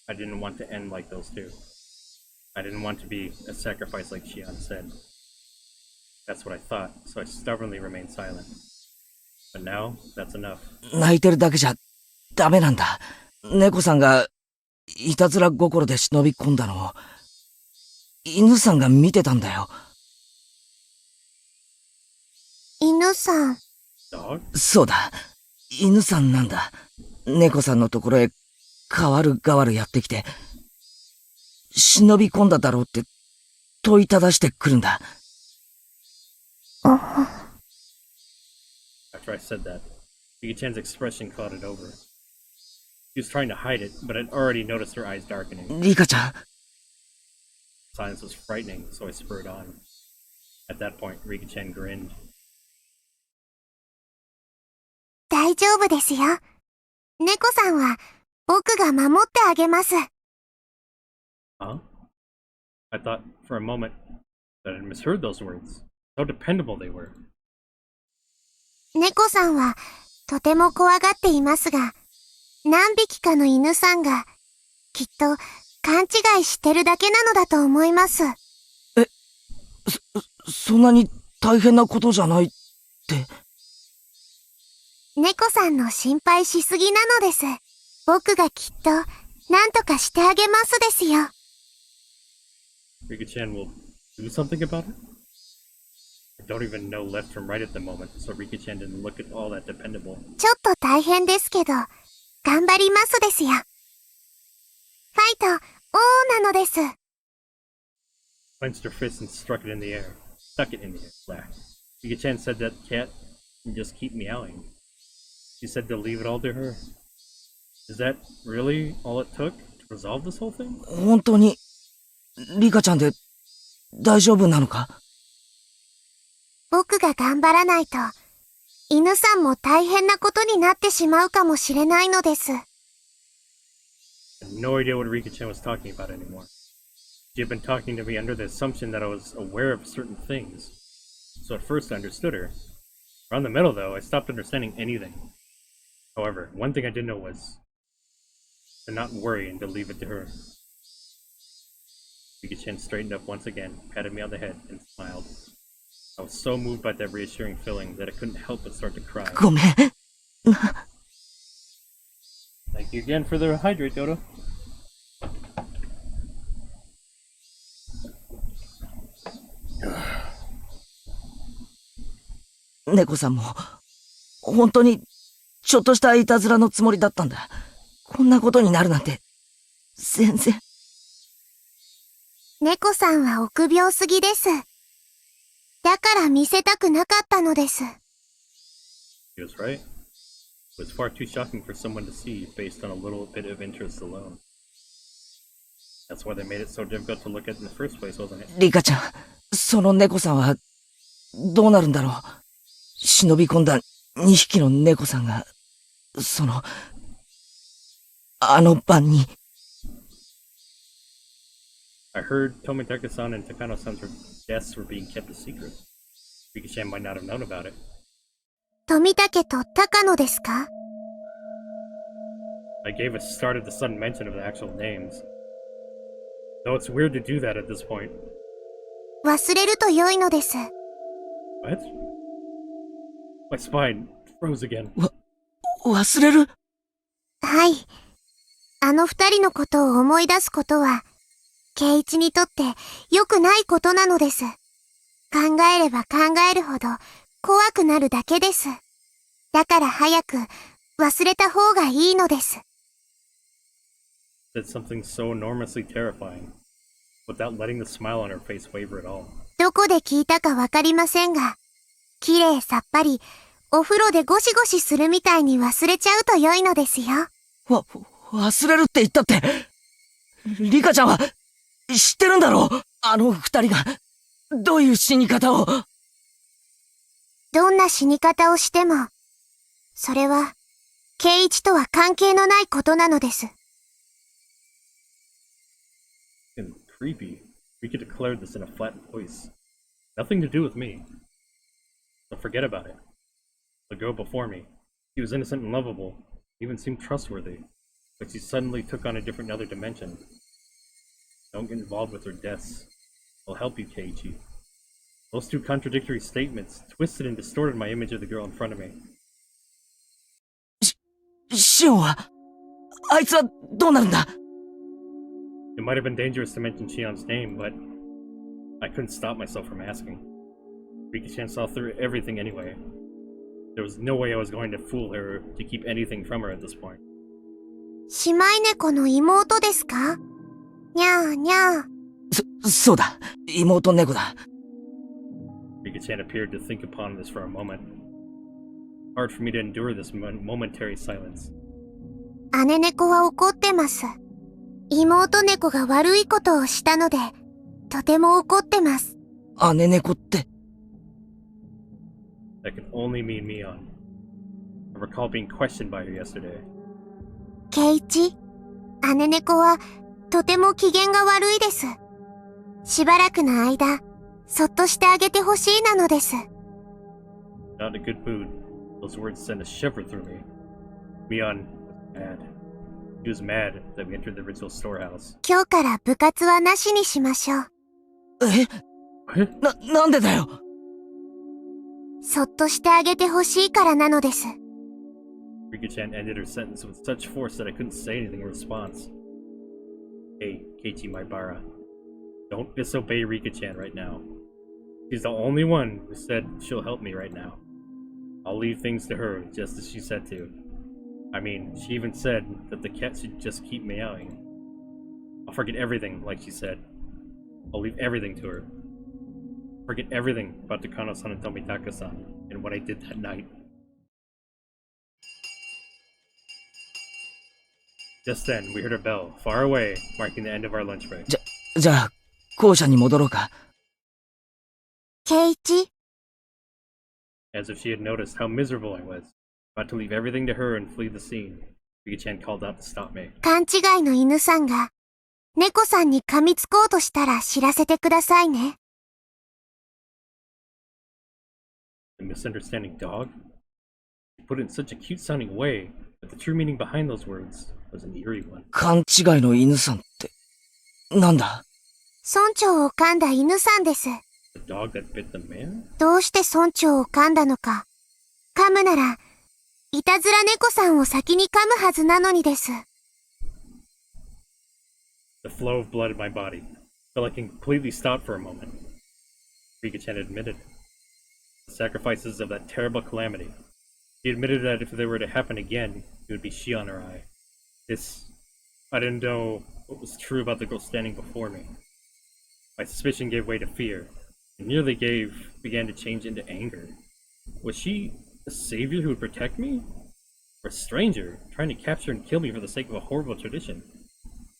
I didn't want to end like those two. I didn't want to be a sacrifice like Shion said. That's what I thought, so I stubbornly remained silent. But now, that's enough. 泣いてるだけじゃダメなんだ。猫さんがいたずら心で忍び込んだのを犬さんが見てたんだよ。犬さん。Dog? そうだ、犬さんなんだ。猫さんのところへ代わる代わるやってきて、忍び込んだだろうって問いただしてくるんだ。After I said that, Rika-chan's expression clouded over. She was trying to hide it, but I'd already noticed her eyes darkening. リカちゃん、 Silence was frightening, so I spurred on. At that point, Rika-chan grinned. 大丈夫ですよ。猫さんは僕が守ってあげます。Huh? I thought for a moment that I'd misheard those words. How dependable they were. 猫さんはとても怖がっていますが、何匹かの犬さんがきっと勘違いしてるだけなのだと思います。そんなに大変なことじゃないって。猫さんの心配しすぎなのです。僕がきっと何とかしてあげますですよ。Rika-chan will do something about it? I don't even know left from right at the moment, so Rika-chan didn't look at all that dependable. ちょっと大変ですけど、頑張りますですよ。ファイト、オーなのです。Clenched her fist and struck it in the air. Stuck it in the air. Black. Rika-chan said that cat can just keep meowing. She said to leave it all to her. Is that really all it took to resolve this whole thing? 本当にリカちゃんで大丈夫なのか？僕が頑張らないと、犬さんも大変なことになってしまうかもしれないのです。I had no idea what Rika-chan was talking about anymore. She had been talking to me under the assumption that I was aware of certain things. So at first I understood her. Around the middle though, I stopped understanding anything. However, one thing I did know was to not worry and to leave it to her. Rika-chan straightened up once again, patted me on the head, and smiled. I was so moved by that reassuring feeling that I couldn't help but start to cry. ごめん。Thank you again for the hydrate, Dodo. 猫さんも本当にちょっとしたいたずらのつもりだったんだ。こんなことになるなんて全然。猫さんは臆病すぎです。だから見せたくなかったのです。He was right. It was far too shocking for someone to see based on a little bit of interest alone. That's why they made it so difficult to look at in the first place, wasn't it? リカちゃん、その猫さんはどうなるんだろう。忍び込んだ2匹の猫さんが、あの晩に。I heard Tomitaka-san and Takano-san's deaths were being kept a secret. Rika-chan might not have known about it. 富武と高野ですか？ I gave a start at the sudden mention of the actual names. Though it's weird to do that at this point. 忘れると良いのです。 What? My spine froze again. 忘れる？はい。あの二人のことを思い出すことは、圭一にとって良くないことなのです。考えれば考えるほど怖くなるだけです。だから早く忘れた方がいいのです。Said something so enormously terrifying, without letting the smile on her face waver at all. どこで聞いたかわかりませんが、綺麗さっぱり、お風呂でゴシゴシするみたいに忘れちゃうと良いのですよ。忘れるって言ったって、リカちゃんは知ってるんだろう？あの二人が、どういう死に方を。どんな死に方をしても、それは、圭一とは関係のないことなのです。And creepy. Rika declared this in a flat voice. Nothing to do with me. So forget about it. The girl before me. She was innocent and lovable, even seemed trustworthy. But she suddenly took on a different other dimension. Don't get involved with her deaths. I'll help you, Keiichi. Those two contradictory statements twisted and distorted my image of the girl in front of me. シオンは、あいつはどうなるんだ？ It might have been dangerous to mention Shion's name, but I couldn't stop myself from asking. Rika-chan saw through everything anyway. There was no way I was going to fool her or to keep anything from her at this point. 姉妹猫の妹ですか？にゃーにゃー。そうだ。妹猫だ。Rika-chan appeared to think upon this for a moment. Hard for me to endure this momentary silence. 姉猫は怒ってます。妹猫が悪いことをしたので、とても怒ってます。姉猫って。That can only mean Mion. I recall being questioned by her yesterday. 圭一、姉猫はとても機嫌が悪いです。しばらくの間、そっとしてあげてほしいなのです。Not in a good mood. Those words sent a shiver through me. Mion was mad. He was mad that we entered the ritual storehouse. 今日から部活はなしにしましょう。なんでだよ。そっとしてあげてほしいからなのです。Rika-chan ended her sentence with such force that I couldn't say anything in response. Hey, Keiichi Maibara. Don't disobey Rika-chan right now. She's the only one who said she'll help me right now. I'll leave things to her, just as she said to. I mean, she even said that the cat should just keep meowing. I'll forget everything, like she said. I'll leave everything to her. Forget everything about Takano-san and Tomitaka-san, and what I did that night. Just then, we heard a bell, far away, marking the end of our lunch break. じゃあ、校舎に戻ろうか。圭一、As if she had noticed how miserable I was, about to leave everything to her and flee the scene, Rika-chan called out to stop me. 勘違いの犬さんが、猫さんに噛みつこうとしたら知らせてくださいね。The misunderstanding dog? She put it in such a cute-sounding way, but the true meaning behind those words was an eerie one. 勘違いの犬さんって、なんだ？村長を噛んだ犬さんです。The dog that bit the man? どうして村長を噛んだのか。噛むなら、いたずら猫さんを先に噛むはずなのにです。The flow of blood in my body felt like it completely stopped for a moment. Rika-chan admitted the sacrifices of that terrible calamity. He admitted that if they were to happen again, it would be Shion or I. I didn't know what was true about the girl standing before me. My suspicion gave way to fear. It nearly began to change into anger. Was she a savior who would protect me? Or a stranger trying to capture and kill me for the sake of a horrible tradition?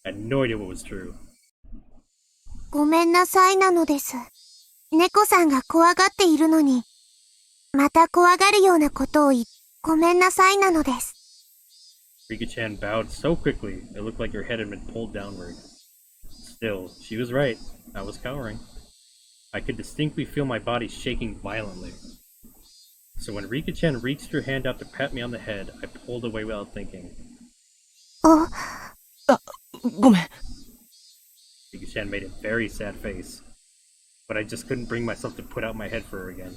I had no idea what was true. ごめんなさいなのです。猫さんが怖がっているのに、また怖がるようなことをごめんなさいなのです。Rika-chan bowed so quickly, it looked like her head had been pulled downward. Still, she was right. I was cowering. I could distinctly feel my body shaking violently. So when Rika-chan reached her hand out to pat me on the head, I pulled away without thinking. あ、ごめん。 Rika-chan made a very sad face, but I just couldn't bring myself to put out my head for her again.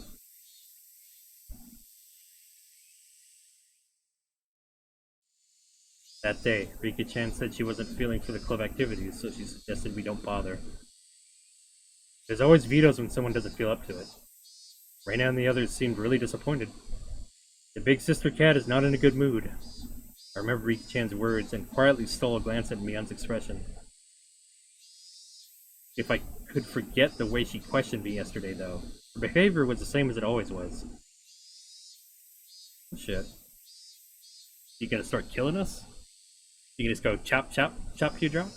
That day, Rika-chan said she wasn't feeling for the club activities, so she suggested we don't bother. There's always vetoes when someone doesn't feel up to it. Reina and the others seemed really disappointed. The big sister cat is not in a good mood. I remember Rika-chan's words and quietly stole a glance at Mion's expression. If I could forget the way she questioned me yesterday, though, her behavior was the same as it always was. Shit. You gonna start killing us? You can just go chop, chop, chop, you drop?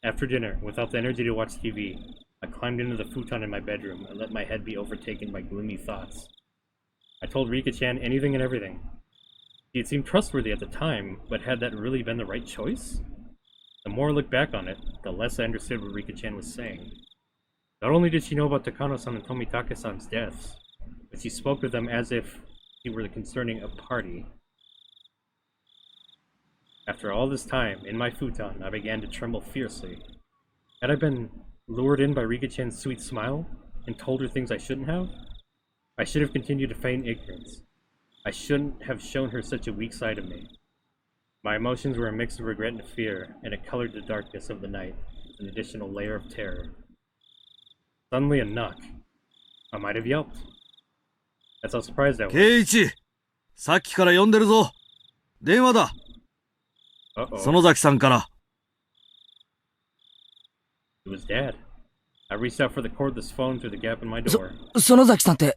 After dinner, without the energy to watch TV, I climbed into the futon in my bedroom and let my head be overtaken by gloomy thoughts. I told Rika-chan anything and everything. He had seemed trustworthy at the time, but had that really been the right choice? The more I look back on it, the less I understood what Rika-chan was saying. Not only did she know about Takano-san and Tomitake-san's deaths, but she spoke of them as if he were concerning a party. After all this time, in my futon, I began to tremble fiercely. Had I been lured in by Rika-chan's sweet smile, and told her things I shouldn't have? I should have continued to feign ignorance. I shouldn't have shown her such a weak side of me. My emotions were a mix of regret and fear, and it colored the darkness of the night with an additional layer of terror. Suddenly a knock. I might have yelped. That's how surprised I was. 圭一、さっきから呼んでるぞ。電話だ。園崎さんから。It was Dad. I reached out for the cordless phone through the gap in my door. 園崎さんって、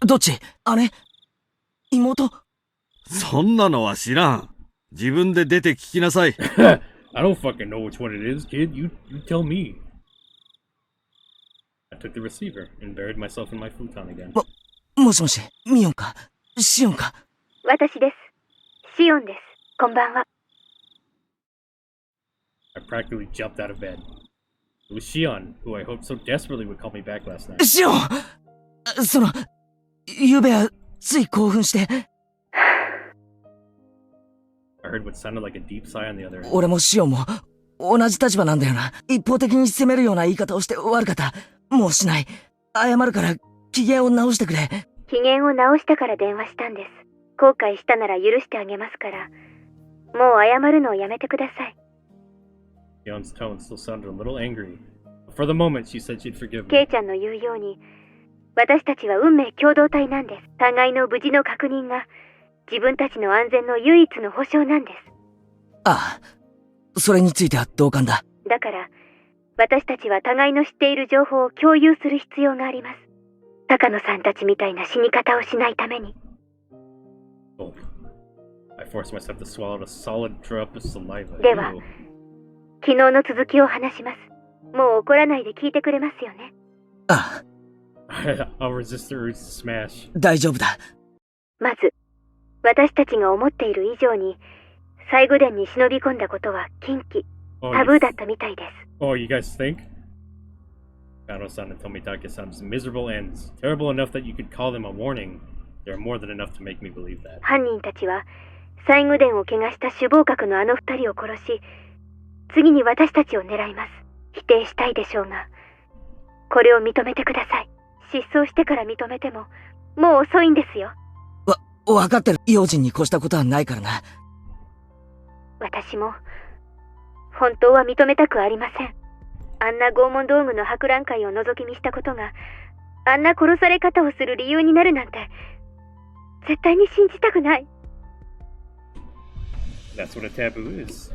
どっち？姉？妹？そんなのは知らん。自分で出て聞きなさい。I don't fucking know which one it is, kid. You tell me. I took the receiver and buried myself in my futon again. もしもし、ミオンか？シオンか？私です。シオンです。こんばんは。I practically jumped out of bed. It was Shion, who I hoped so desperately would call me back last night. シオン！ゆうべはつい興奮して。I heard what sounded like a deep sigh on the other end. 俺もシオンも同じ立場なんだよな。一方的に責めるような言い方をして悪かった。もうしない。謝るから機嫌を直してくれ。機嫌を直したから電話したんです。後悔したなら許してあげますから。もう謝るのをやめてください。Shion's tone still sounded a little angry. But for the moment, she said she'd forgive me. ケイちゃんの言うように、私たちは運命共同体なんです。互いの無事の確認が自分たちの安全の唯一の保証なんです。ああ、それについては同感だ。だから、私たちは互いの知っている情報を共有する必要があります。高野さんたちみたいな死に方をしないために。Oh. I forced myself to swallow a solid drop of saliva. では、昨日の続きを話します。もう怒らないで聞いてくれますよね。ああ。I'll resist the urge to smash. 大丈夫だ。まず、私たちが思っている以上に、西宮殿に忍び込んだことは禁忌、タブーだったみたいです。Oh, you guys think? Kano-san and Tomitake-san's miserable ends, terrible enough that you could call them a warning, they're more than enough to make me believe that. 犯人たちは、西宮殿を怪我した首謀格のあの二人を殺し、次に私たちを狙います。否定したいでしょうが、これを認めてください。失踪してから認めても、もう遅いんですよ。わかってる。用心に越したことはないからな。私も、本当は認めたくありません。あんな拷問道具の博覧会を覗き見したことが、あんな殺され方をする理由になるなんて、絶対に信じたくない。That's what a taboo is.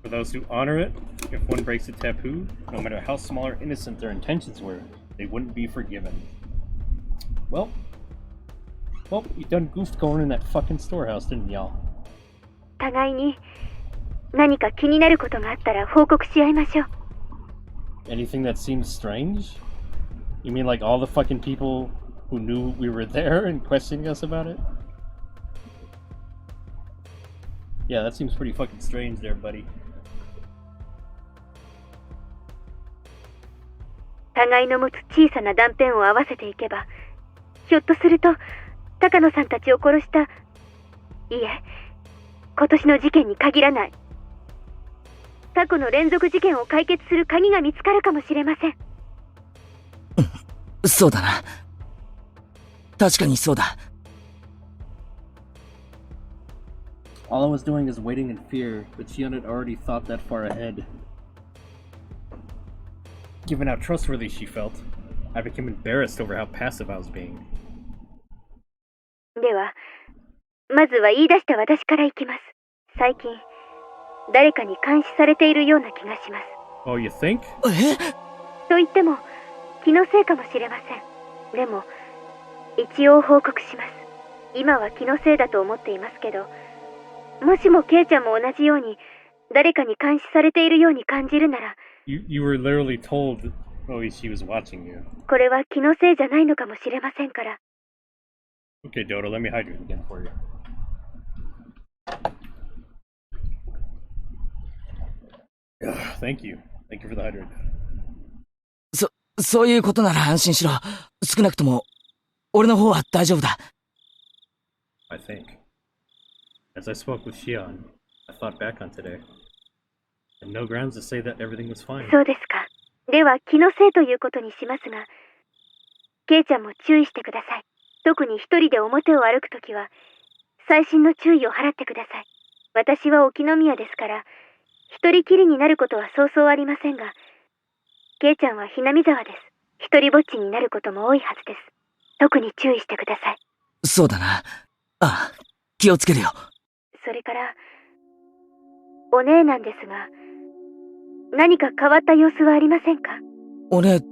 For those who honor it, if one breaks a taboo, no matter how small or innocent their intentions were, they wouldn't be forgiven. Well, you done goofed going in that fucking storehouse, didn't y'all? 互いに何か気になることがあったら報告し合いましょう。Anything that seems strange? You mean like all the fucking people who knew we were there and questioning us about it? Yeah, that seems pretty fucking strange there, buddy. 互いの持つ小さな断片を合わせていけば、ひょっとすると高野さんたちを殺した、いえ、今年の事件に限らない、過去の連続事件を解決する鍵が見つかるかもしれません。そうだな。確かにそうだ。All I was doing is waiting in fear, but Shion had already thought that far ahead. Given how trustworthy she felt, I became embarrassed over how passive I was being. では、まずは言い出した私からいきます。最近、誰かに監視されているような気がします。Oh, you think? え？と言っても、気のせいかもしれません。でも、一応報告します。今は気のせいだと思っていますけど、もしもケイちゃんも同じように誰かに監視されているように感じるなら、You were literally told Oishi was watching you. これは気のせいじゃないのかもしれませんから。Okay, Dodo, let me hydrate again for you. Thank you. Thank you for the hydrate. そういうことなら安心しろ。少なくとも、俺の方は大丈夫だ。I think. As I spoke with Shion, I thought back on today. And no grounds to say that everything was fine. そうですか。では気のせいということにしますが、ケイちゃんも注意してください。特に一人で表を歩くときは、細心の注意を払ってください。私は沖宮ですから、一人きりになることはそうそうありませんが、ケイちゃんはひなみ沢です。一人ぼっちになることも多いはずです。特に注意してください。そうだな。ああ、気をつけるよ。それから、お姉なんですが、何か変わった様子はありませんか？お姉って、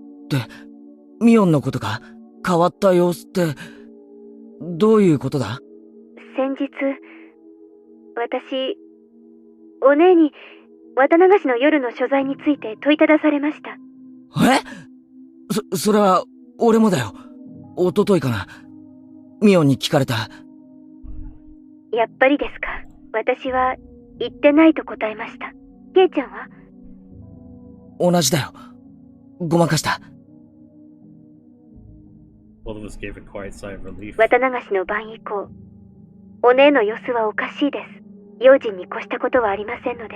ミオンのことか？変わった様子って、どういうことだ？先日、私、お姉に綿流しの夜の所在について問いただされました。え？それは、俺もだよ。一昨日かな。ミオンに聞かれた。やっぱりですか。私は、言ってないと答えました。ケイちゃんは？同じだよ。ごまかした。Both of us gave a quiet sigh of relief. 綿流しの晩以降、お姉の様子はおかしいです。用心に越したことはありませんので、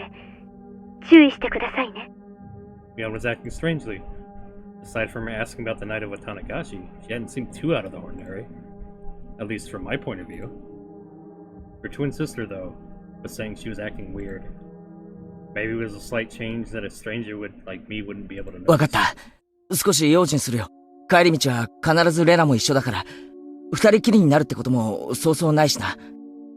注意してくださいね。Mion was acting strangely. Aside from her asking about the night of Watanagashi, she hadn't seemed too out of the ordinary. At least from my point of view. Her twin sister, though, was saying she was acting weird. Maybe it was a slight change that a stranger like me wouldn't be able to notice. わかった。少し用心するよ。帰り道は必ずレナも一緒だから、二人きりになるってこともそうそうないしな。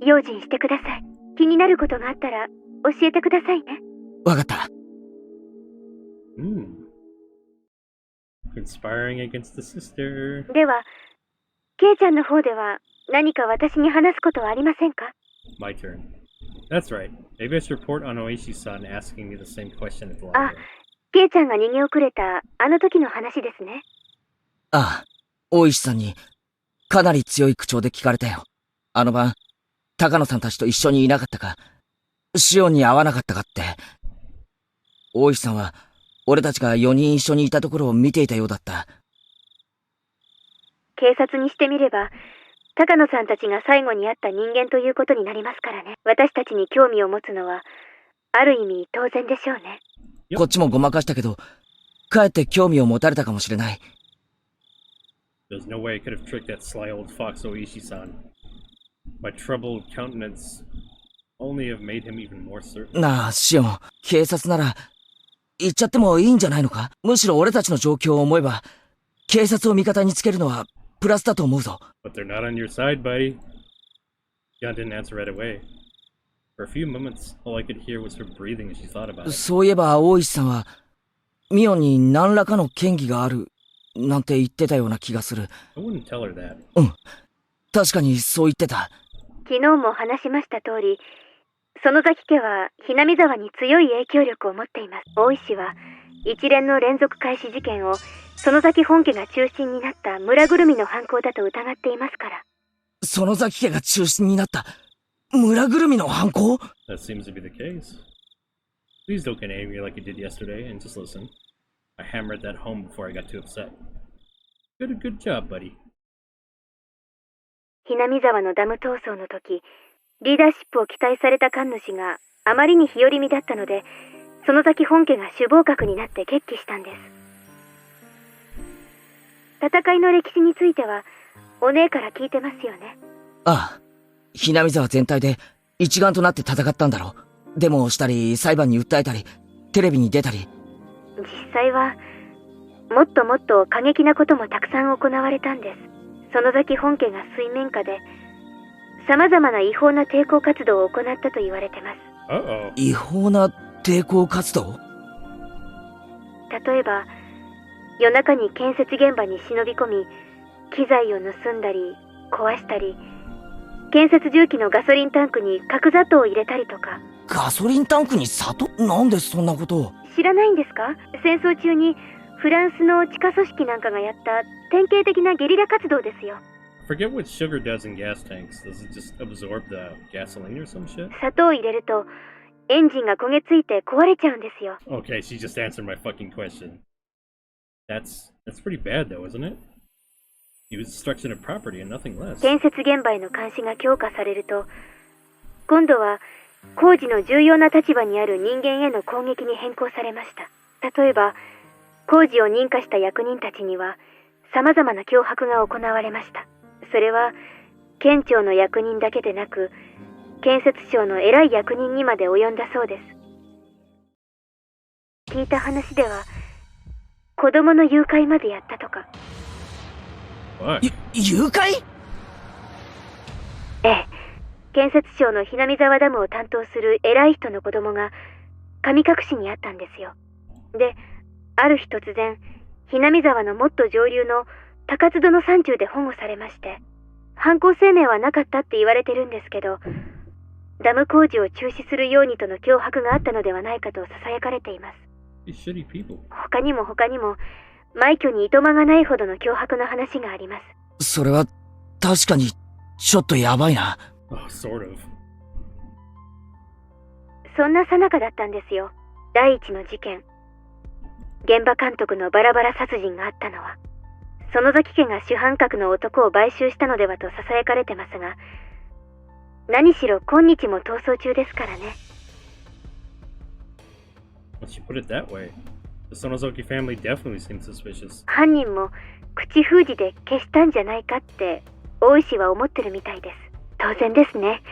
用心してください。気になることがあったら教えてくださいね。わかった。Conspiring against the sister. では、ケイちゃんの方では何か私に話すことはありませんか？ My turn. That's right. Maybe I should report on Oishi-san asking me the same question at the あ、 library. ケイちゃんが逃げ遅れたあの時の話ですね。ああ、大石さんにかなり強い口調で聞かれたよ。あの晩、高野さんたちと一緒にいなかったか、シオンに会わなかったかって。大石さんは、俺たちが4人一緒にいたところを見ていたようだった。警察にしてみれば、高野さんたちが最後に会った人間ということになりますからね。私たちに興味を持つのは、ある意味当然でしょうね。こっちもごまかしたけど、かえって興味を持たれたかもしれない。There's no way I could have tricked that sly old fox Oishi-san. My troubled countenance only have made him even more certain. なあ、シオン、警察なら、言っちゃってもいいんじゃないのか？むしろ俺たちの状況を思えば、警察を味方につけるのはプラスだと思うぞ。But they're not on your side, buddy. Jan didn't answer right away. For a few moments, all I could hear was her breathing as she thought about it. そういえば、大石さんは、ミオンに何らかの嫌疑がある、なんて言ってたような気がする。I wouldn't tell her that. うん。確かにそう言ってた。昨日も話しました通り、園崎家はひなみ沢に強い影響力を持っています。大石は一連の連続開始事件を園崎本家が中心になった村ぐるみの犯行だと疑っていますから。園崎家が中心になった村ぐるみの犯行？ That seems to be the case. Please don't get angry like you did yesterday and just listen. I hammered that home before I got too upset. Good job, buddy. ひなみ沢のダム闘争の時、リーダーシップを期待された神主があまりに日和見だったので、園崎本家が首謀格になって決起したんです。戦いの歴史についてはお姉から聞いてますよね。ああ、ひなみ沢全体で一丸となって戦ったんだろう。デモをしたり、裁判に訴えたり、テレビに出たり。実際はもっともっと過激なこともたくさん行われたんです。園崎本家が水面下で様々な違法な抵抗活動を行ったと言われてます。違法な抵抗活動？例えば夜中に建設現場に忍び込み、機材を盗んだり壊したり、建設重機のガソリンタンクに角砂糖を入れたりとか。ガソリンタンクに砂糖？なんでそんなことを？知らないんですか？戦争中にフランスの地下組織なんかがやった典型的なゲリラ活動ですよ。Forget what sugar does in gas tanks. Does it just absorb the gasoline or some shit? 砂糖を入れるとエンジンが焦げついて壊れちゃうんですよ。Okay, she just answered my fucking question. That's pretty bad though, isn't it? He was destruction of property and nothing less. 建設現場への監視が強化されると、今度は工事の重要な立場にある人間への攻撃に変更されました。例えば工事を認可した役人たちには様々な脅迫が行われました。それは県庁の役人だけでなく、建設省の偉い役人にまで及んだそうです。聞いた話では子供の誘拐までやったとか。誘拐？ええ、建設省のひなみ沢ダムを担当する偉い人の子供が神隠しにあったんですよ。で、ある日突然、ひなみ沢のもっと上流の高津戸の山中で保護されまして、犯行声明はなかったって言われてるんですけど、ダム工事を中止するようにとの脅迫があったのではないかと囁かれています。他にも枚挙にいとまがないほどの脅迫の話があります。それは確かにちょっとやばいな。Sort of. そんな最中だったんですよ、第一の事件。現場監督のバラバラ殺人があったのは、園崎家が主犯格の男を買収したのではと囁かれてますが、何しろ今日も逃走中ですからね。Once you put it that way, the Sonozaki family definitely seems suspicious. 犯人も口封じで消したんじゃないかって大石は思ってるみたいです。当然ですね。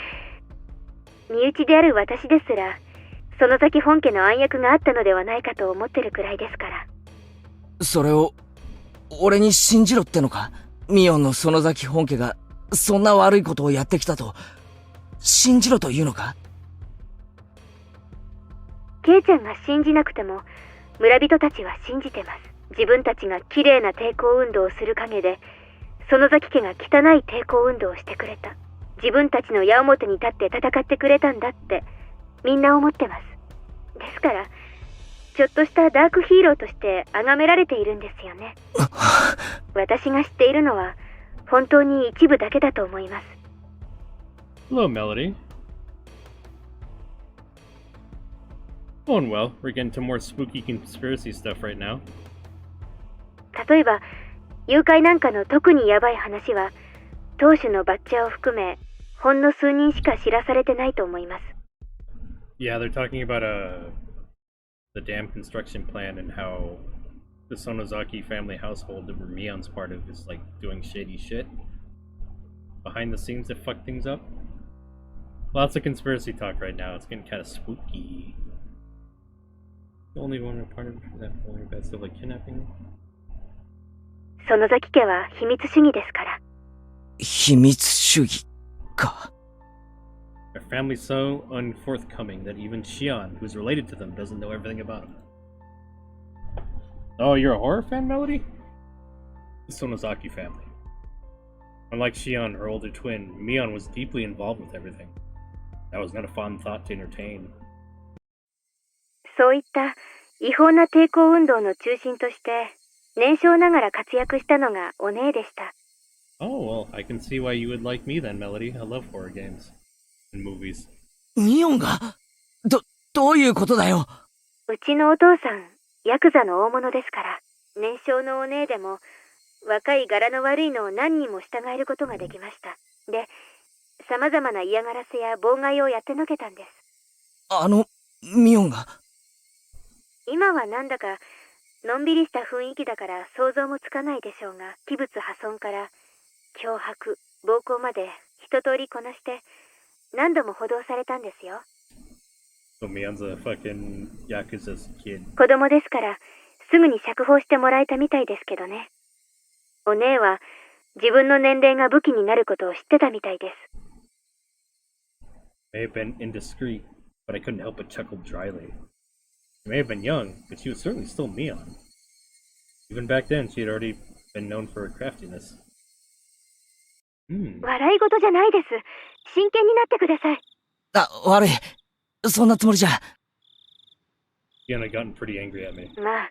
身内である私ですら、園崎本家の暗躍があったのではないかと思ってるくらいですから。それを俺に信じろってのか？ミオンの園崎本家がそんな悪いことをやってきたと信じろというのか？ケイちゃんが信じなくても村人たちは信じてます。自分たちが綺麗な抵抗運動をする陰で、園崎家が汚い抵抗運動をしてくれた。自分たちの矢面に立って戦ってくれたんだってみんな思ってます。ですからちょっとしたダークヒーローとして崇められているんですよね。私が知っているのは本当に一部だけだと思います。 Hello, Melody. Going well. We're getting to more spooky conspiracy stuff right now. 例えば誘拐なんかの特にヤバい話は当主のバッチャーを含めほんの数人しか知らされてないと思います。Yeah, they're talking about the dam construction plan and how the Sonozaki family household that Mion's part of is like doing shady shit behind the scenes that fuck things up. Lots of conspiracy talk right now. It's getting kind of spooky. The only one part of that only bad stuff like kidnapping. 園崎家は秘密主義ですから。秘密主義か。Their family's so unforthcoming that even Shion, who's related to them, doesn't know everything about them. Oh, you're a horror fan, Melody? The Sonozaki family. Unlike Shion, her older twin, Mion was deeply involved with everything. That was not a fun thought to entertain. そういった違法な抵抗運動の中心として、年少ながら活躍したのがお姉でした。Oh, well, I can see why you would like me then, Melody. I love horror games and movies. ミオンがどういうことだよ。うちのお父さん、ヤクザの大物ですから、年少のお姉でも、若い柄の悪いのを何人も従えることができました。で、様々な嫌がらせや妨害をやってのけたんです。ミオンが。今はなんだか、のんびりした雰囲気だから想像もつかないでしょうが、器物破損から、脅迫、暴行まで一通りこなして、何度も補導されたんですよ。So Mion's a fucking Yakuza's kid. 子供ですから、すぐに釈放してもらえたみたいですけどね。お姉は、自分の年齢が武器になることを知ってたみたいです。May have been indiscreet, but I couldn't help but chuckle dryly. She may have been young, but she was certainly still Mion. Even back then, she had already been known for her craftiness. 笑い事じゃないです。真剣になってください。悪い。そんなつもりじゃ。Fiona gotten pretty angry at me. まあ、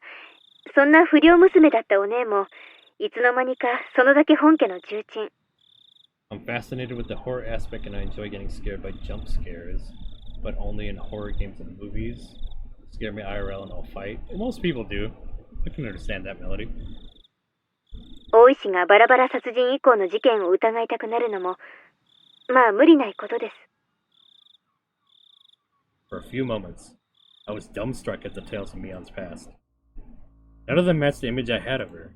そんな不良娘だったお姉も、いつの間にか園崎本家の重鎮。I'm fascinated with the horror aspect and I enjoy getting scared by jump scares, but only in horror games and movies. Scare me IRL and I'll fight. Most people do. I can understand that, Melody. 大石がバラバラ殺人以降の事件を疑いたくなるのも、まあ無理ないことです。For a few moments, I was dumbstruck at the tales of Mion's past. None of them matched the image I had of her.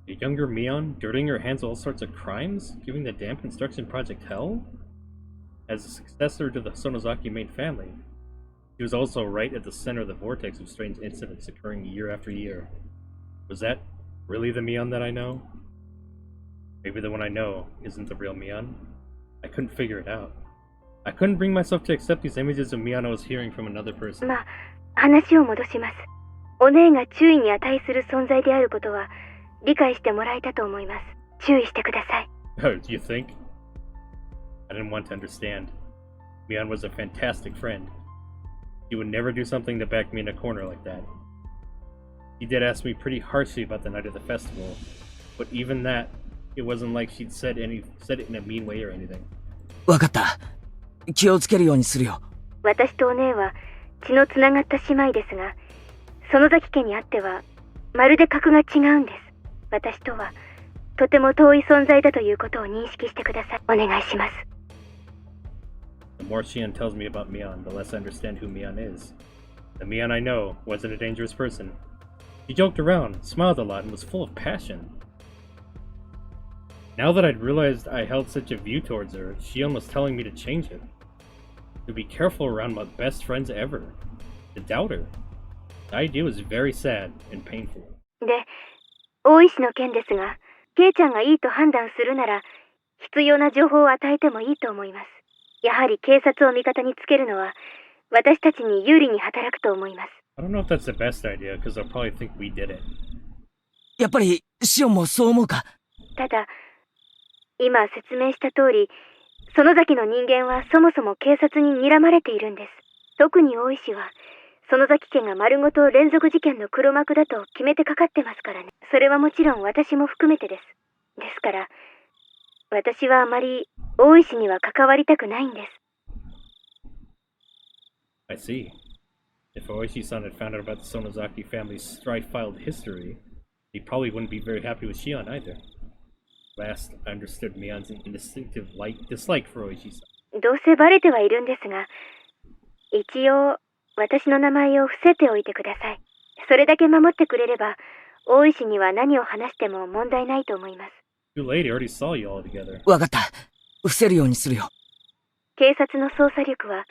A younger Mion, dirtying her hands with all sorts of crimes, giving the damn construction project hell? As a successor to the Sonozaki main family, she was also right at the center of the vortex of strange incidents occurring year after year. Was that really the Mion that I know? Maybe the one I know isn't the real Mion? I couldn't figure it out. I couldn't bring myself to accept these images of Mion I was hearing from another person. まあ、話を戻します。お姉が注意に値する存在であることは理解してもらえたと思います。注意してください。Oh, do you think? I didn't want to understand. Mion was a fantastic friend. He would never do something to back me in a corner like that. He did ask me pretty harshly about the night of the festival, but even that, it wasn't like she'd said it in a mean way or anything. わかった。気をつけるようにするよ。私とお姉は血のつながった姉妹ですが、園崎家にあってはまるで格が違うんです。私とはとても遠い存在だということを認識してください。お願いします。The more Shion tells me about Mion, the less I understand who Mion is. The Mion I know wasn't a dangerous person. He joked around, smiled a lot, and was full of passion. Now that I'd realized I held such a view towards her, Shion was telling me to change it. To be careful around my best friends ever. To doubt her. The idea was very sad and painful. で、大石の件ですが、ケイちゃんがいいと判断するなら、必要な情報を与えてもいいと思います。やはり警察を味方につけるのは、私たちに有利に働くと思います。I don't know if that's the best idea, because they'll probably think we did it. やっぱり、シオンもそう思うか。ただ、今説明した通り、園崎の人間はそもそも警察に睨まれているんです。特に大石は、園崎家が丸ごと連続事件の黒幕だと決めてかかってますからね。それはもちろん私も含めてです。ですから、私はあまり大石には関わりたくないんです。I see. If Oishi-san had found out about the Sonozaki family's strife-filled history, he probably wouldn't be very happy with Shion either. Last, I understood Mion's instinctive dislike for Oishi-san. どうせバレてはいるんですが、一応私の名前を伏せておいてください。それだけ守ってくれれば、大石には何を話しても問題ないと思います。Too late, I already saw you all together. わかった。伏せるようにするよ。警察の捜査力は、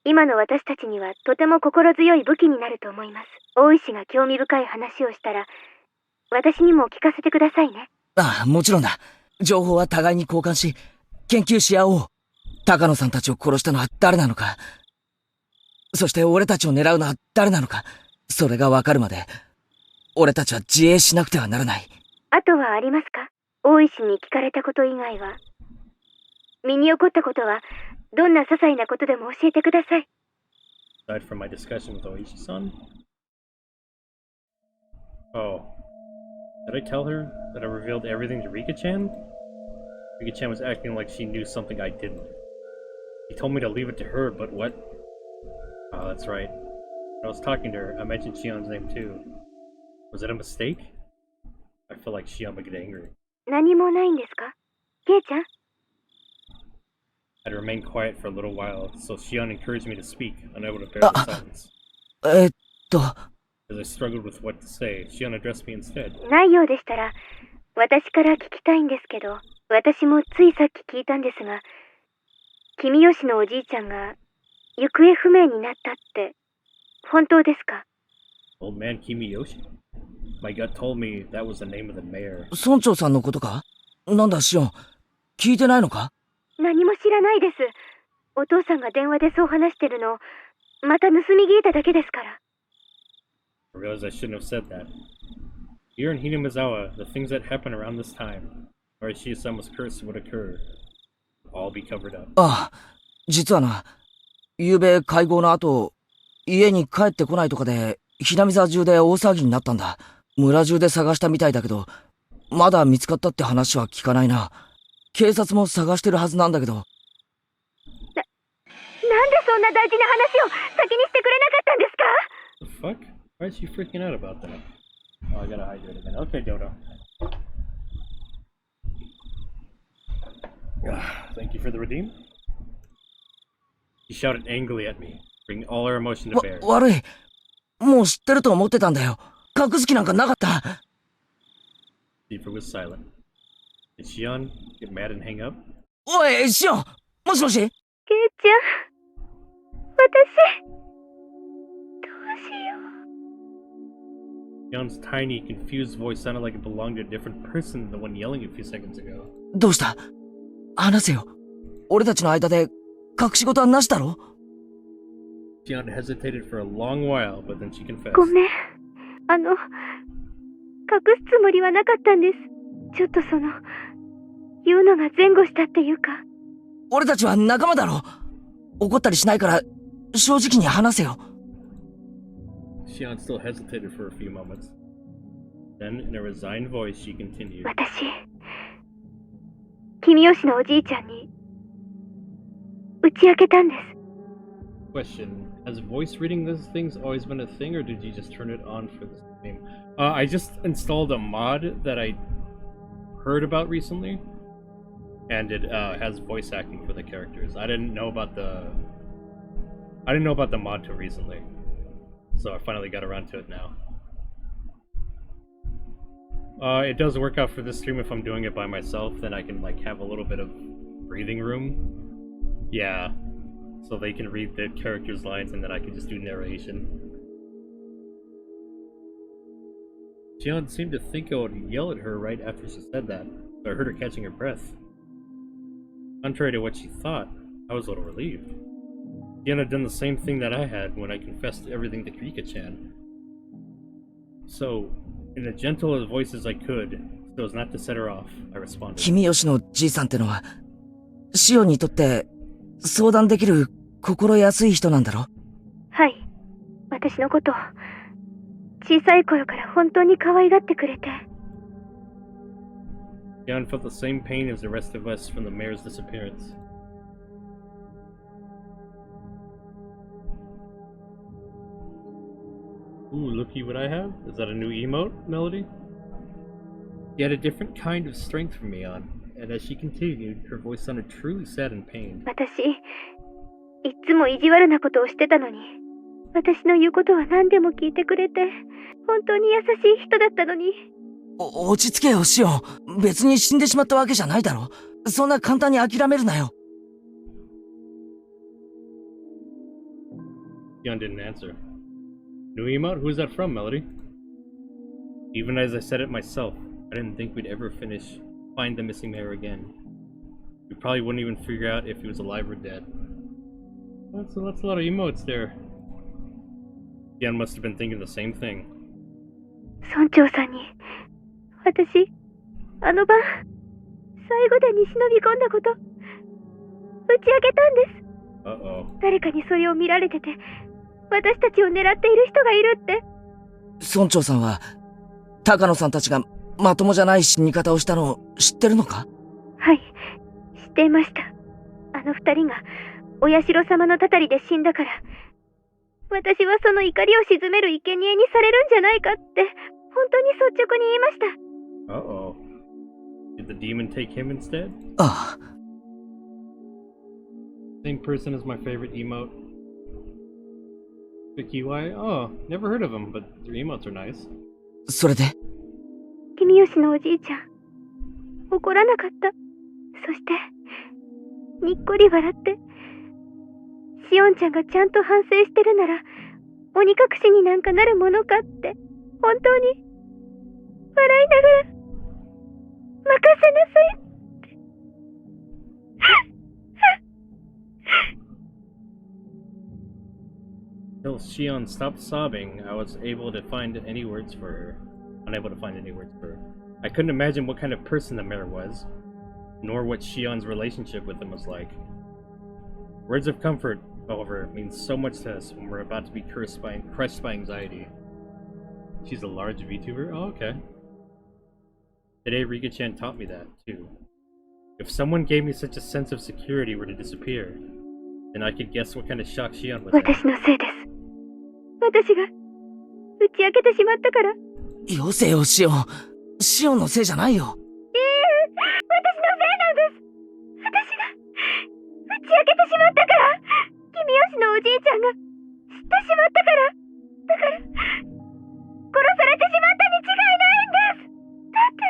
今の私たちにはとても心強い武器になると思います。大石が興味深い話をしたら、私にも聞かせてくださいね。ああ、もちろんだ。情報は互いに交換し、研究し合おう。高野さんたちを殺したのは誰なのか。そして俺たちを狙うのは誰なのか。それがわかるまで、俺たちは自衛しなくてはならない。あとはありますか？大石に聞かれたこと以外は。身に起こったことはどんな些細なことでも教えてください。Aside from my discussion with Oishi-san? Oh. Did I tell her that I revealed everything to Rika-chan? Rika-chan was acting like she knew something I didn't. He told me to leave it to her, but what? Oh, that's right. When I was talking to her, I mentioned Shion's name too. Was it a mistake? I feel like Shion would get angry. 何もないんですか？ケイちゃん？ I'd remained quiet for a little while, so Shion encouraged me to speak, unable to bear the silence. As I struggled with what to say, Shion addressed me instead. ないようでしたら、私から聞きたいんですけど、私もついさっき聞いたんですが、君吉のおじいちゃんが行方不明になったって、本当ですか？ Old man Kimiyoshi? My gut told me that was the name of the mayor. 村長さんのことか？なんだシオン、聞いてないのか？何も知らないです。お父さんが電話でそう話してるの、また盗み聞いただけですから。I realized I shouldn't have said that. Here in Hinamizawa, the things that happen around this time, where Ishii-san was cursed would occur, all be covered up. ああ、実はな、昨夜会合の後、家に帰ってこないとかで、ひなみ沢中で大騒ぎになったんだ。村中で探したみたいだけど、まだ見つかったって話は聞かないな。警察も探してるはずなんだけど。なんでそんな大事な話を先にしてくれなかったんですか？ The fuck? Why is she freaking out about that? Oh, I gotta hydrate again. Okay, Dodo. Thank you for the redeem. She shouted angrily at me, bringing all her emotion to bear. 悪い。もう知ってると思ってたんだよ。隠す気なんかなかった。Deeper was silent. Did Shion get mad and hang up? おい、シオン、もしもし？ケイちゃん、私、どうしよう。Shion's tiny, confused voice sounded like it belonged to a different person than the one yelling a few seconds ago. どうした？話せよ。俺たちの間で隠し事はなしだろ？Shion hesitated for a long while, but then she confessed. ごめん。隠すつもりはなかったんです。ちょっと言うのが前後したっていうか。俺たちは仲間だろ。怒ったりしないから正直に話せよ。Shion still hesitated for a few moments. Then, in a resigned voice, she continued. 私、君吉のおじいちゃんに打ち明けたんです。Question: Has voice reading those things always been a thing, or did you just turn it on for this game? I just installed a mod that I heard about recently, and it has voice acting for the characters. I didn't know about the mod till recently, so I finally got around to it now. It does work out for this stream if I'm doing it by myself. Then I can like have a little bit of breathing room. Yeah. So they can read the characters' lines and then I can just do narration. Shion seemed to think I would yell at her right after she said that, so I heard her catching her breath. Contrary to what she thought, I was a little relieved. Shion had done the same thing that I had when I confessed everything to Rika-chan. So, in as gentle a voice as I could, so as not to set her off, I responded. 君吉のじいさんってのは、シオンにとって相談できる心安い人なんだろ？はい。私のことを小さい頃から本当に可愛がってくれて。Shion felt the same pain as the rest of us from the mayor's disappearance. Ooh, looky what I have. Is that a new emote, Melody? She had a different kind of strength from me on, and as she continued, her voice sounded truly sad and pained. 私、いつも意地悪なことをしてたのに、私の言うことは何でも聞いてくれて、本当に優しい人だったのに。落ち着けよ、シオン。別に死んでしまったわけじゃないだろ。そんな簡単に諦めるなよ。Shion didn't answer. New emote? Who's that from, Melody? Even as I said it myself, I didn't think we'd ever find the missing mayor again. We probably wouldn't even figure out if he was alive or dead. That's a lot of emotes there. Shion must have been thinking the same thing. 村長さんに、私、あの晩、最後でに忍び込んだこと、打ち明けたんです。Uh-oh. 誰かにそれを見られてて、私たちを狙っている人がいるって。村長さんは、高野さんたちがまともじゃない死に方をしたのを知ってるのか？はい、知っていました。あの二人が、お社様のたたりで死んだから、私はその怒りを鎮める生贄にされるんじゃないかって、本当に率直に言いました。Uh-oh. Did the demon take him instead? ああ。Same person as my favorite emote. Vicky Y. Oh, never heard of him, but their emotes are nice. それで？君吉のおじいちゃん、怒らなかった。そして、にっこり笑って、しおんちゃんがちゃんと反省してるなら、鬼隠しになんかなるものかって、本当に、笑いながら、任せなさいって。Until Shion stopped sobbing, I was unable to find any words for her. I couldn't imagine what kind of person the mayor was, nor what Shion's relationship with him was like. Words of comfort, however, mean so much to us when we're about to be crushed by anxiety. She's a large VTuber? Oh, okay. Today, Rika-chan taught me that, too. If someone gave me such a sense of security were to disappear, then I could guess what kind of shock Shion was in. 私のせいです。私が、打ち明けてしまったから。よせよ、シオン。シオンのせいじゃないよ。私のせいなんです。私が、打ち明けてしまったから。君吉のおじいちゃんが、知ってしまったから。だから、殺されてしまったに違いないんです。だって、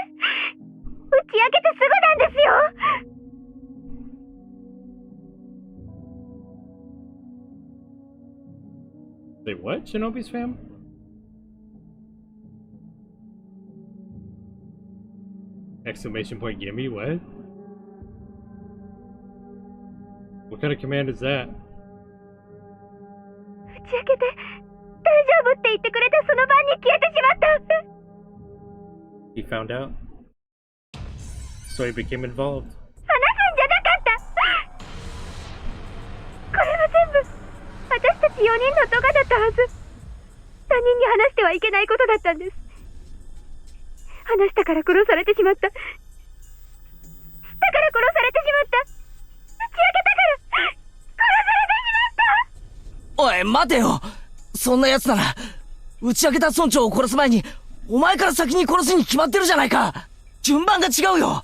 打ち明けてすぐなんですよ。Say what, Shinobi's fam? Exclamation point, gimme, what? What kind of command is that? 打ち明けて、大丈夫って言ってくれてその晩に消えてしまった。He found out. So he became involved. 話すんじゃなかった。これは全部、私たち4人の咎だったはず。他人に話してはいけないことだったんです。話したから殺されてしまった。知ったから殺されてしまった。打ち明けたから殺されてしまった。おい、待てよ。そんな奴なら、打ち明けた村長を殺す前に、お前から先に殺すに決まってるじゃないか。順番が違うよ。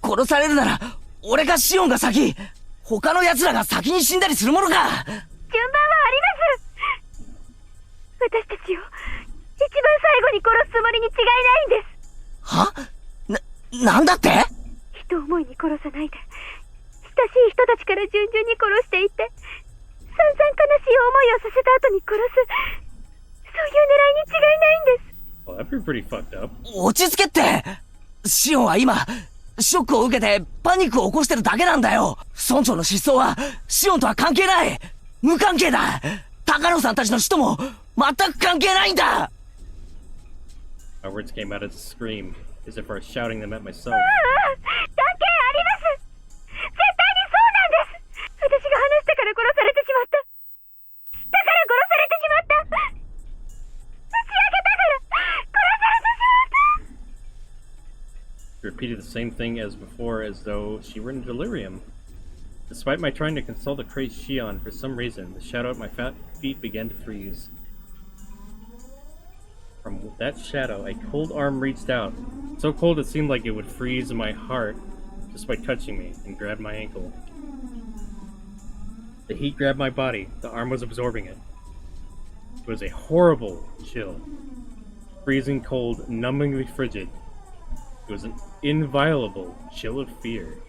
殺されるなら、俺かシオンが先。他の奴らが先に死んだりするものか。順番はあります。私たちを、一番最後に殺すつもりに違いないんです。は？なんだって？人思いに殺さないで、親しい人たちから順々に殺していって、散々悲しい思いをさせた後に殺す、そういう狙いに違いないんです。Well, that'd be pretty fucked up. 落ち着けって。シオンは今、ショックを受けてパニックを起こしてるだけなんだよ。村長の失踪は、シオンとは関係ない。無関係だ。高野さんたちの死とも、全く関係ないんだ。My words came out as a scream, as if I was shouting them at myself. 関係あります。絶対にそうなんです。私が話したから殺されてしまった。だから殺されてしまった。打ち明けたから殺されてしまった。She repeated the same thing as before, as though she were in delirium. Despite my trying to console the crazed Shion, for some reason, the shadow at my feet began to freeze. From that shadow, a cold arm reached out, so cold it seemed like it would freeze my heart just by touching me, and grabbed my ankle. The heat grabbed my body, the arm was absorbing it. It was a horrible chill. Freezing cold, numbingly frigid. It was an inviolable chill of fear.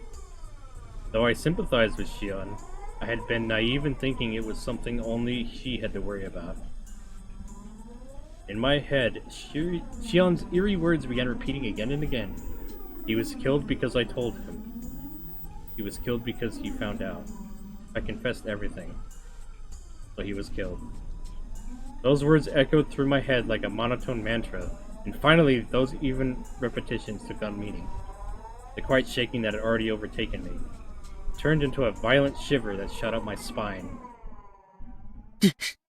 Though I sympathized with Shion, I had been naive in thinking it was something only she had to worry about. In my head, Shion's eerie words began repeating again and again. He was killed because I told him. He was killed because he found out. I confessed everything. So he was killed. Those words echoed through my head like a monotone mantra, and finally those even repetitions took on meaning. The quiet shaking that had already overtaken me. turned into a violent shiver that shot up my spine.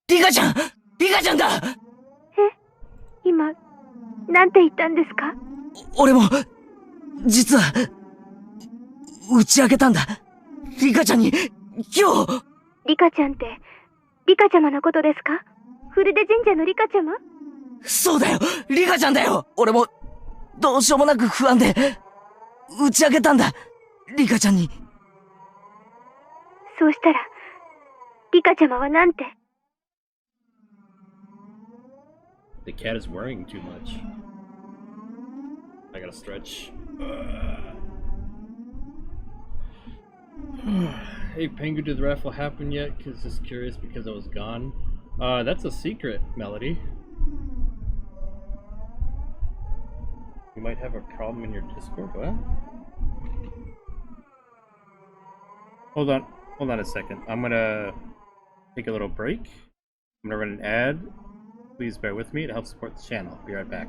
リカちゃんだ。今、なんて言ったんですか？俺も、実は、打ち明けたんだ。リカちゃんに、今日。リカちゃんって、リカちゃまのことですか？古出神社のリカちゃま？そうだよ、リカちゃんだよ。俺も、どうしようもなく不安で、打ち明けたんだ。リカちゃんに。そうしたら、リカちゃまはなんて？ The cat is worrying too much. I gotta stretch. Hey, Pengu, did the raffle happen yet? Cause just curious because I was gone. That's a secret, Melody. You might have a problem in your Discord. What? Hold on a second. I'm gonna take a little break. I'm gonna run an ad. Please bear with me to help support the channel. Be right back.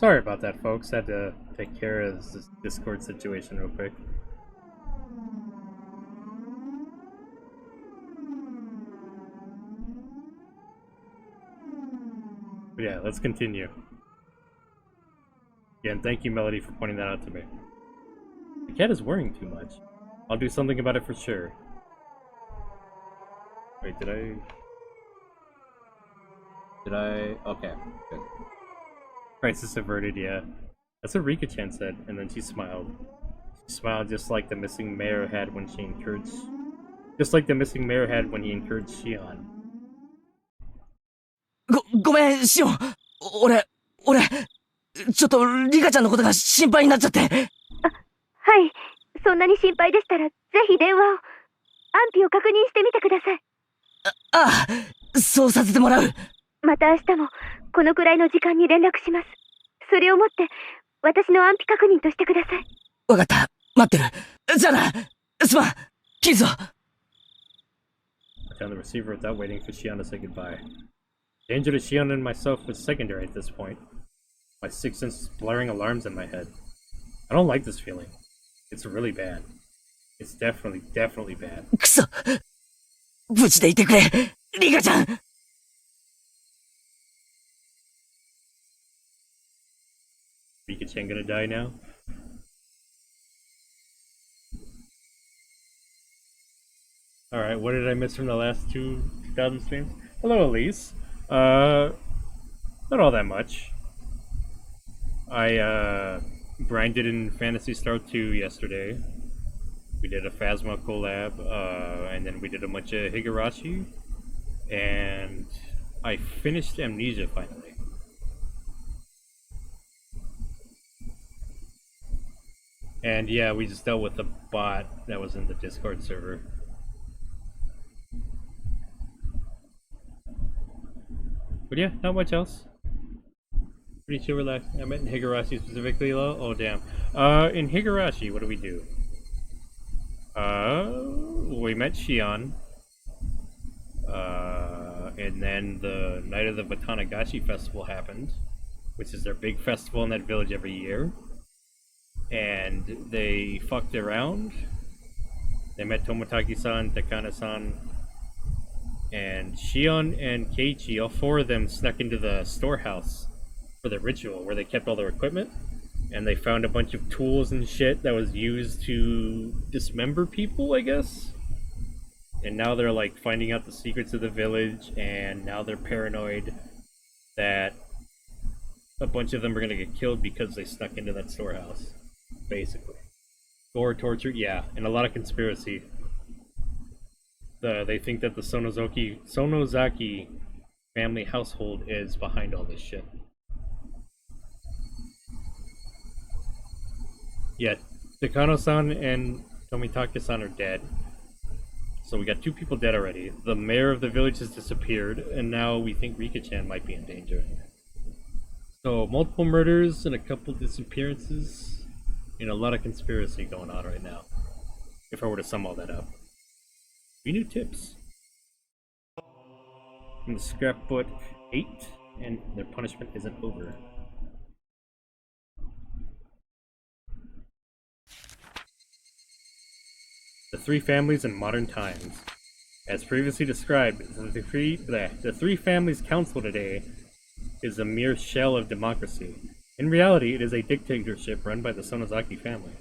Sorry about that, folks. Had to take care of this Discord situation real quick. But yeah, let's continue. Again, thank you, Melody, for pointing that out to me. The cat is worrying too much. I'll do something about it for sure. Wait, did I... Okay, good. Crisis averted, yeah. That's what Rika-chan said, and then she smiled. She smiled just like the missing mayor had when she encouraged... Just like the missing mayor had when he encouraged Shion. ごめん、シオン。俺、ちょっとリカちゃんのことが心配になっちゃって。はい。そんなに心配でしたら、ぜひ電話を。安否を確認してみてください。ああ、そうさせてもらう。また明日も、このくらいの時間に連絡します。それをもって、私の安否確認としてください。わかった。待ってる。じゃあな。すまん。切るぞ。I found the receiver without waiting for Shion to say goodbye. Danger to Shion and myself was secondary at this point. My sixth sense is blaring alarms in my head. I don't like this feeling. It's really bad. It's definitely bad. くそ。無事でいてくれ。リカちゃん。Rika-chan gonna die now? Alright, what did I miss from the last 2,000 streams? Hello, Elise. Not all that much. I grinded in Phantasy Star 2 yesterday. We did a Phasma collab, and then we did a bunch of Higurashi. And I finished Amnesia finally. And yeah, we just dealt with the bot that was in the Discord server. But yeah, not much else. Pretty chill, relaxing. I met in Higurashi specifically, though. Oh damn. In Higurashi, what do we do? We met Shion. And then the night of the Watanagashi festival happened, which is their big festival in that village every year. And they fucked around. They met Tomotaki-san, Takana-san, and Shion and Keiichi, all four of them snuck into the storehouse for the ritual where they kept all their equipment, and they found a bunch of tools and shit that was used to dismember people, I guess. And now they're like finding out the secrets of the village, and now they're paranoid that a bunch of them are gonna get killed because they snuck into that storehouse, basically. Gore, torture, yeah, and a lot of conspiracy. They think that the Sonozaki family household is behind all this shit. Yeah, Takano-san and Tomitake-san are dead. So we got 2 people dead already. The mayor of the village has disappeared, and now we think Rika-chan might be in danger. So multiple murders and a couple disappearances, and a lot of conspiracy going on right now, if I were to sum all that up. We new tips. From the scrapbook 8, and their punishment isn't over. The 3 families in modern times. As previously described, the 3 families council today is a mere shell of democracy. In reality, it is a dictatorship run by the Sonozaki family.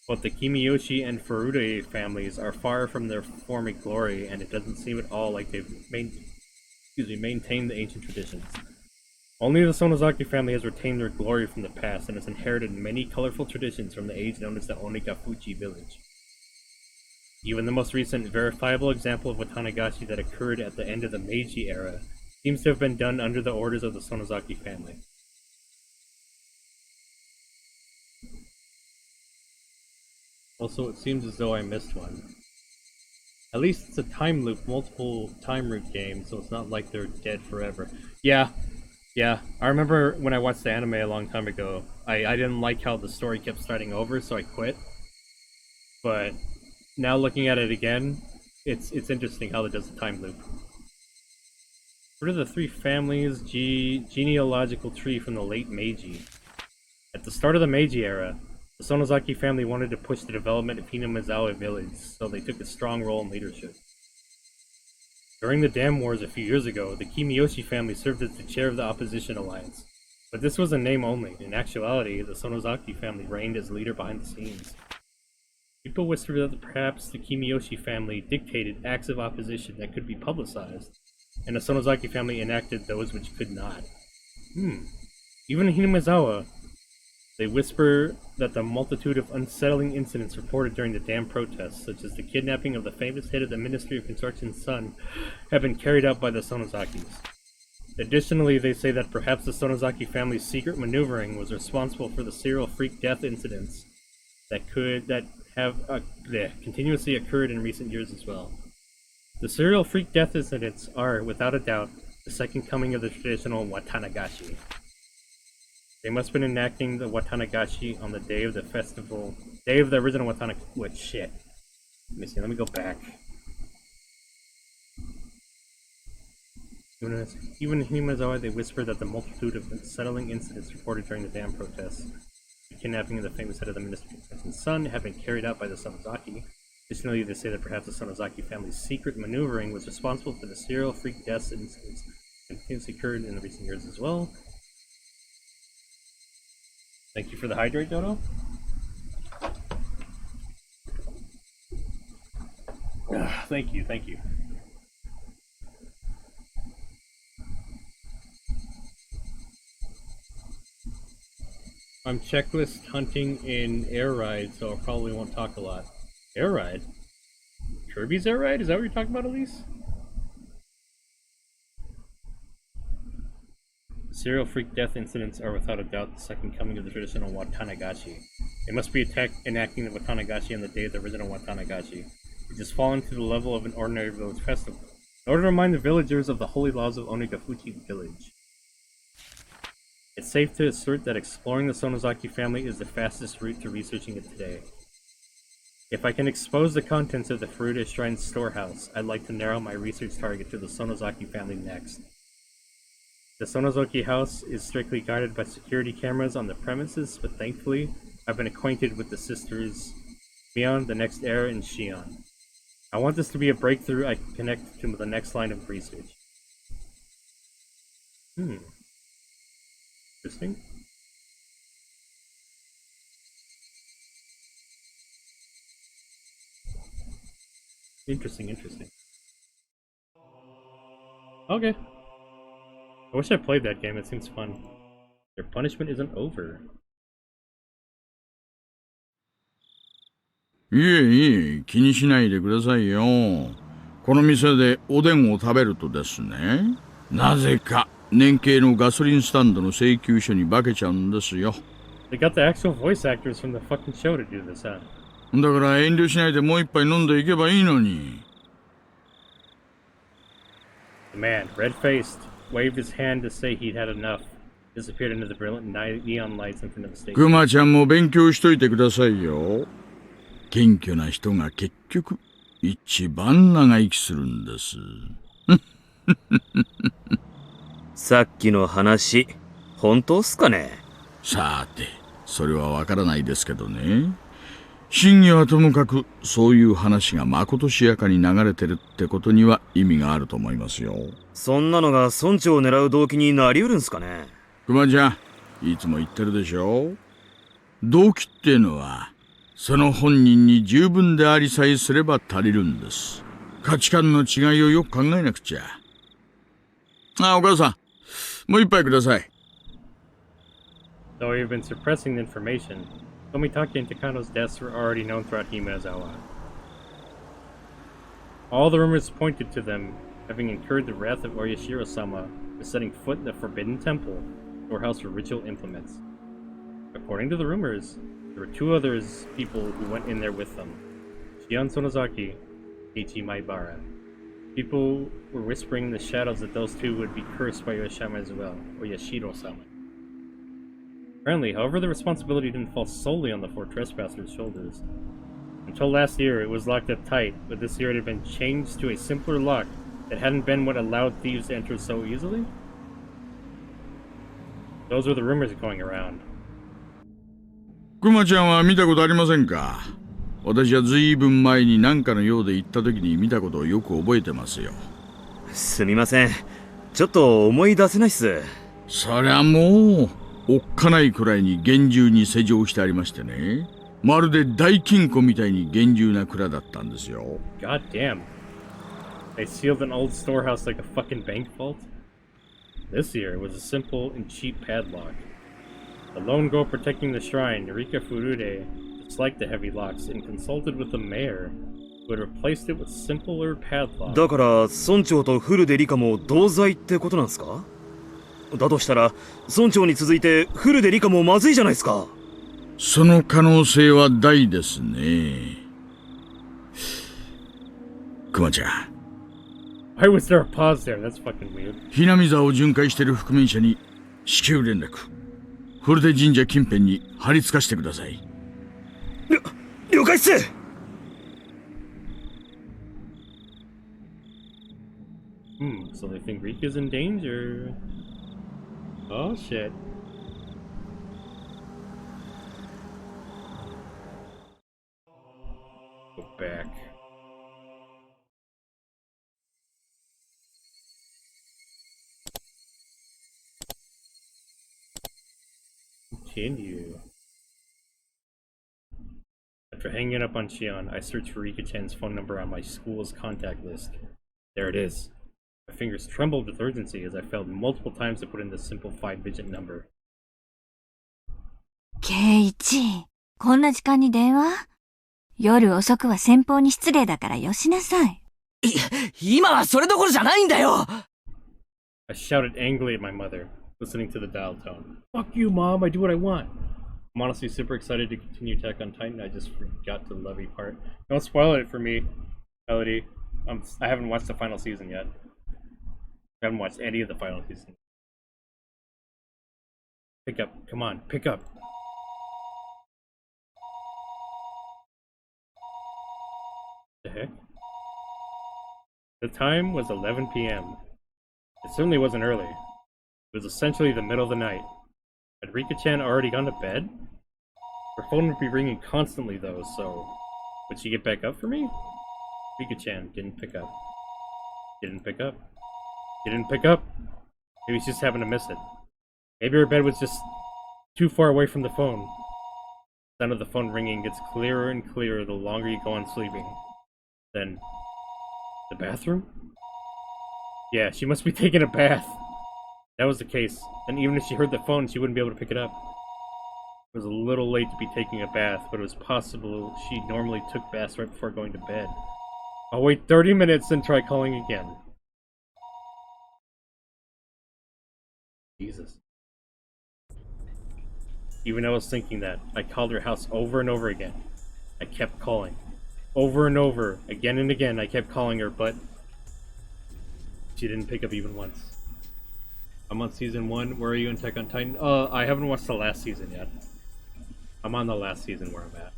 Both the Kimiyoshi and Furude families are far from their former glory, and it doesn't seem at all like they've maintained the ancient traditions. Only the Sonozaki family has retained their glory from the past and has inherited many colorful traditions from the age known as the Onigafuchi village. Even the most recent verifiable example of Watanagashi that occurred at the end of the Meiji era seems to have been done under the orders of the Sonozaki family. Also, it seems as though I missed one. At least it's a time loop, multiple time root game, so it's not like they're dead forever. Yeah. I remember when I watched the anime a long time ago, I didn't like how the story kept starting over, so I quit. But now looking at it again, it's interesting how it does the time loop. What are the three families' genealogical tree from the late Meiji? At the start of the Meiji era, the Sonozaki family wanted to push the development of Hinamizawa village, so they took a strong role in leadership. During the Dam Wars a few years ago, the Kimiyoshi family served as the chair of the opposition alliance. But this was a name only. In actuality, the Sonozaki family reigned as leader behind the scenes. People whispered that perhaps the Kimiyoshi family dictated acts of opposition that could be publicized, and the Sonozaki family enacted those which could not. Even in Hinamizawa, they whisper that the multitude of unsettling incidents reported during the dam protests, such as the kidnapping of the famous head of the Ministry of Construction's son, have been carried out by the Sonozakis. Additionally, they say that perhaps the Sonozaki family's secret maneuvering was responsible for the serial freak death incidents that have continuously occurred in recent years as well. The serial freak death incidents are, without a doubt, the second coming of the traditional Watanagashi. They must have been enacting the Watanagashi on the day of the original Watanagashi. What shit? Let me see, let me go back. Even in Hinamizawa, they whisper that the multitude of unsettling incidents reported during the dam protests, the kidnapping of the famous head of the Ministry of Construction's son, have been carried out by the Sonozaki. Additionally, they say that perhaps the Sonozaki family's secret maneuvering was responsible for the serial freak deaths incidents that continuously occurred in the recent years as well. Thank you for the hydrate, Dodo. Thank you. I'm checklist hunting in Air Ride, so I probably won't talk a lot. Air Ride? Kirby's Air Ride? Is that what you're talking about, Elise? Serial freak death incidents are without a doubt the second coming of the traditional Watanagashi. They must be enacting the Watanagashi on the day of the original Watanagashi, which has fallen to the level of an ordinary village festival, in order to remind the villagers of the holy laws of Onigafuchi village. It's safe to assert that exploring the Sonozaki family is the fastest route to researching it today. If I can expose the contents of the Furuta Shrine storehouse, I'd like to narrow my research target to the Sonozaki family next. The Sonozaki house is strictly guarded by security cameras on the premises, but thankfully, I've been acquainted with the sisters Mion, the next heir, and Shion. I want this to be a breakthrough I can connect to the next line of research. Interesting. Interesting. Okay. I wish I played that game, it seems fun. Their punishment isn't over. いえ、気にしないでくださいよ。この店でおでんを食べるとですね、なぜか年計のガソリンスタンドの請求書に化けちゃうんですよ。They got the actual voice actors from the fucking show to do this, huh? だから遠慮しないでもう一杯飲んでいけばいいのに。The man, red-faced, waved his hand to say he'd had enough, disappeared into the brilliant neon lights in front of the station. クマちゃんも勉強しといてくださいよ。謙虚な人が結局一番長生きするんです。さっきの話、本当っすかね？さて、それはわからないですけどね。真偽はともかく、そういう話がまことしやかに流れてるってことには意味があると思いますよ。そんなのが村長を狙う動機になりうるんすかね？クマちゃん、いつも言ってるでしょ。動機っていうのは、その本人に十分でありさえすれば足りるんです。価値観の違いをよく考えなくちゃ。あ、お母さん、もう一杯ください。Though we've been suppressing the information, Tomitake and Takano's deaths were already known throughout Hinamizawa. All the rumors pointed to them having incurred the wrath of Oyashiro-sama for setting foot in the Forbidden Temple, storehouse for ritual implements. According to the rumors, there were two others people who went in there with them, Shion Sonozaki, Eiichi Maibara. People were whispering in the shadows that those two would be cursed by Yoshima as well, or Yashiro-sama. Apparently, however, the responsibility didn't fall solely on the four trespassers' shoulders. Until last year, it was locked up tight, but this year it had been changed to a simpler lock It hadn't been what allowed thieves to enter so easily? Those were the rumors going around. クマちゃんは見たことありませんか？私はずいぶん前に何かのようで行った時に見たことをよく覚えてますよ。すみません。ちょっと思い出せないっす。そりゃもう、おっかないくらいに厳重に施錠してありましてね。まるで大金庫みたいに厳重な蔵だったんですよ。God damn. They sealed an old storehouse like a fucking bank vault? This year was a simple and cheap padlock. The lone girl protecting the shrine, Rika Furude, disliked the heavy locks and consulted with the mayor, who had replaced it with simpler padlocks. だから村長とフルデリカも同罪ってことなんすか？だとしたら村長に続いてフルデリカもまずいじゃないですか。その可能性は大ですね。クマちゃん。Why was there a pause there? That's fucking weird. ひなみ座を巡回している覆面者に至急連絡。フルデ神社近辺に張り付かしてください。了解っす。So they think Rika's in danger. Oh shit. Go back. Continue. After hanging up on Shion, I searched for Rika-chan's phone number on my school's contact list. There it is. My fingers trembled with urgency as I failed multiple times to put in this simple 5-digit number. ケイチ、こんな時間に電話？夜遅くは先方に失礼だからよしなさい。今はそれどころじゃないんだよ！ I shouted angrily at my mother, listening to the dial tone. Fuck you, Mom, I do what I want. I'm honestly super excited to continue Attack on Titan. I just forgot the Levy part. Don't spoil it for me, Melody. I haven't watched the final season yet. I haven't watched any of the final season. Pick up. Come on, pick up. The heck? The time was 11 p.m. It certainly wasn't early. It was essentially the middle of the night. Had Rika-chan already gone to bed? Her phone would be ringing constantly though, so... Would she get back up for me? Rika-chan didn't pick up. Didn't pick up. Didn't pick up. Maybe she just happened to miss it. Maybe her bed was just too far away from the phone. The sound of the phone ringing gets clearer and clearer the longer you go on sleeping. Then... the bathroom? Yeah, she must be taking a bath. If that was the case, then even if she heard the phone, she wouldn't be able to pick it up. It was a little late to be taking a bath, but it was possible she normally took baths right before going to bed. I'll wait 30 minutes and try calling again. Jesus. Even I was thinking that, I called her house over and over again. I kept calling. Over and over, again and again, I kept calling her, but she didn't pick up even once. I'm on season 1. Where are you in Attack on Titan? I haven't watched the last season yet. I'm on the last season where I'm at.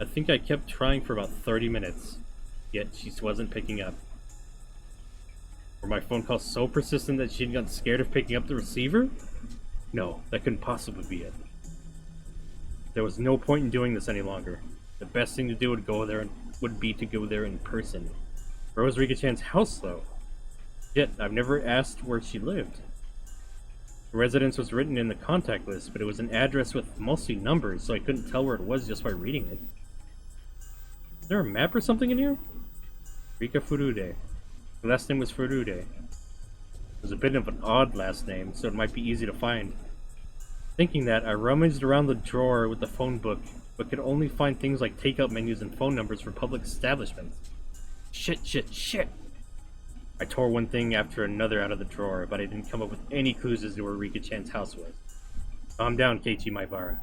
I think I kept trying for about 30 minutes, yet she wasn't picking up. Were my phone calls so persistent that she'd gotten scared of picking up the receiver? No, that couldn't possibly be it. There was no point in doing this any longer. The best thing to do would be to go there in person. Where was Rika-chan's house, though? Shit, I've never asked where she lived. The residence was written in the contact list, but it was an address with mostly numbers, so I couldn't tell where it was just by reading it. Is there a map or something in here? Rika Furude. Her last name was Furude. It was a bit of an odd last name, so it might be easy to find. Thinking that, I rummaged around the drawer with the phone book, but could only find things like takeout menus and phone numbers for public establishments. Shit. I tore one thing after another out of the drawer, but I didn't come up with any clues as to where Rika-chan's house was. Calm down, Keiichi Maibara.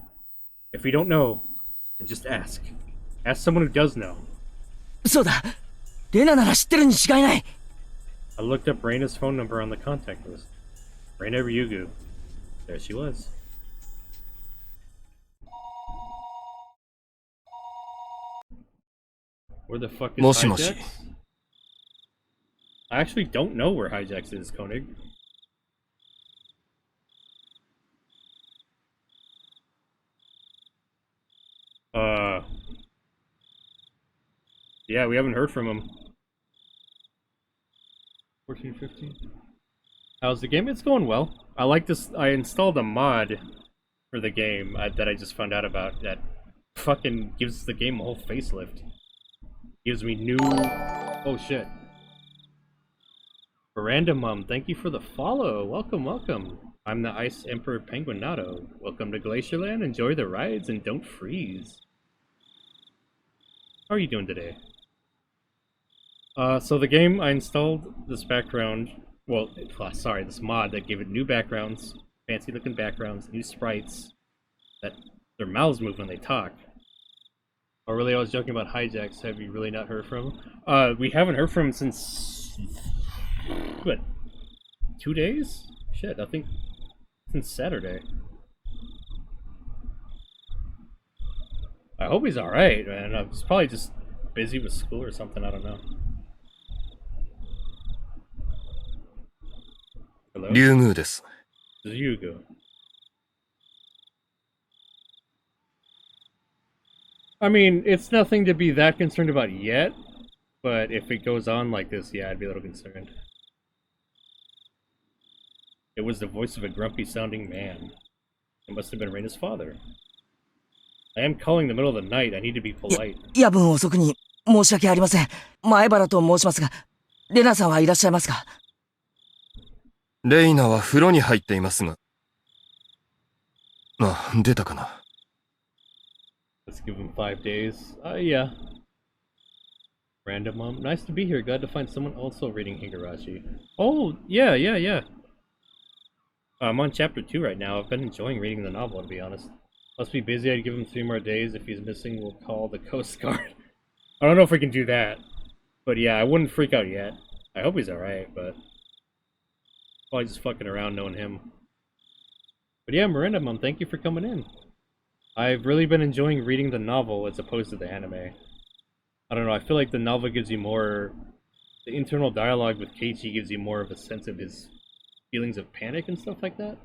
If you don't know, then just ask. Ask someone who does know. そうだ。レナなら知ってるに違いない。I looked up Reina's phone number on the contact list. Reina Ryugu. There she was. Where the fuck is もしもし。 Hijax? I actually don't know where Hijax is, Koenig. Yeah, we haven't heard from him. 14, 15. How's the game? It's going well. I like this. I installed a mod for the game that I just found out about that fucking gives the game a whole facelift. Gives me new... Oh shit. Miranda Mum, thank you for the follow. Welcome, welcome. I'm the Ice Emperor Penguinato. Welcome to Glacierland. Enjoy the rides and don't freeze. How are you doing today? So the game, I installed this background, well, sorry, this mod that gave it new backgrounds, fancy looking backgrounds, new sprites, that their mouths move when they talk. Oh really, I was joking about Hijax. Have you really not heard from him? We haven't heard from him since, what, 2 days? Shit, I think since Saturday. I hope he's alright, man. I was probably just busy with school or something, I don't know. Hello? 竜宮です。 Zyugo. I mean, it's nothing to be that concerned about yet, but if it goes on like this, yeah, I'd be a little concerned. It was the voice of a grumpy-sounding man. It must have been Reina's father. I am calling in the middle of the night. I need to be polite. 夜分遅くに申し訳ありません。前原と申しますが、レナさんはいらっしゃいますか？レイナは風呂に入っていますが。あ、出たかな。Let's give him 5 days. Yeah. Random mom. Nice to be here. Glad to find someone also reading Higurashi. Oh, yeah. I'm on chapter 2 right now. I've been enjoying reading the novel, to be honest. Must be busy. I'd give him 3 more days. If he's missing, we'll call the Coast Guard. I don't know if we can do that. But yeah, I wouldn't freak out yet. I hope he's alright, but... probably just fucking around knowing him. But yeah, Miranda Mom, thank you for coming in. I've really been enjoying reading the novel as opposed to the anime. I don't know, I feel like the novel gives you more... the internal dialogue with Keiichi gives you more of a sense of his feelings of panic and stuff like that.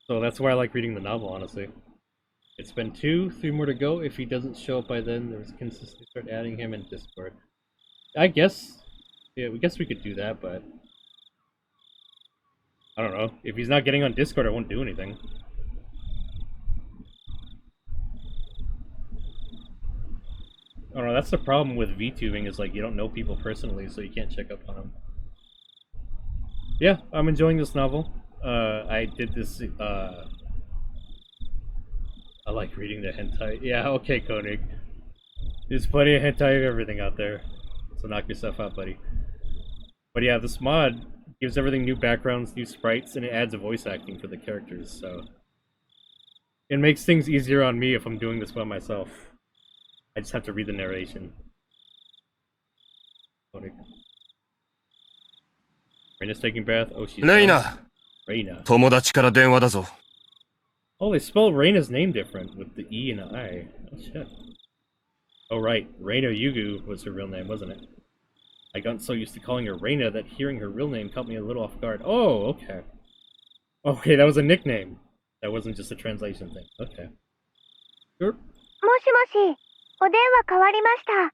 So that's why I like reading the novel, honestly. It's been 2, 3 more to go. If he doesn't show up by then, there's consistently start adding him in Discord. I guess... yeah, we guess we could do that, but... I don't know. If he's not getting on Discord, I won't do anything. I don't know, that's the problem with VTubing, is like, you don't know people personally, so you can't check up on them. Yeah, I'm enjoying this novel. I did this, I like reading the hentai. Yeah, okay, Koenig. There's plenty of hentai of everything out there. So knock yourself out, buddy. But yeah, this mod gives everything new backgrounds, new sprites, and it adds a voice acting for the characters, so... it makes things easier on me if I'm doing this by myself. I just have to read the narration. Reina's taking a bath. Oh, she's... Reina! Reina. 友達から電話だぞ。 Oh, they spell Reina's name different, with the E and an I. Oh, shit. Oh, right. Reina Yugu was her real name, wasn't it? I got so used to calling her Reina that hearing her real name caught me a little off guard. Oh, okay. Okay, that was a nickname. That wasn't just a translation thing. Okay. Sure. もしもし、お電話変わりました。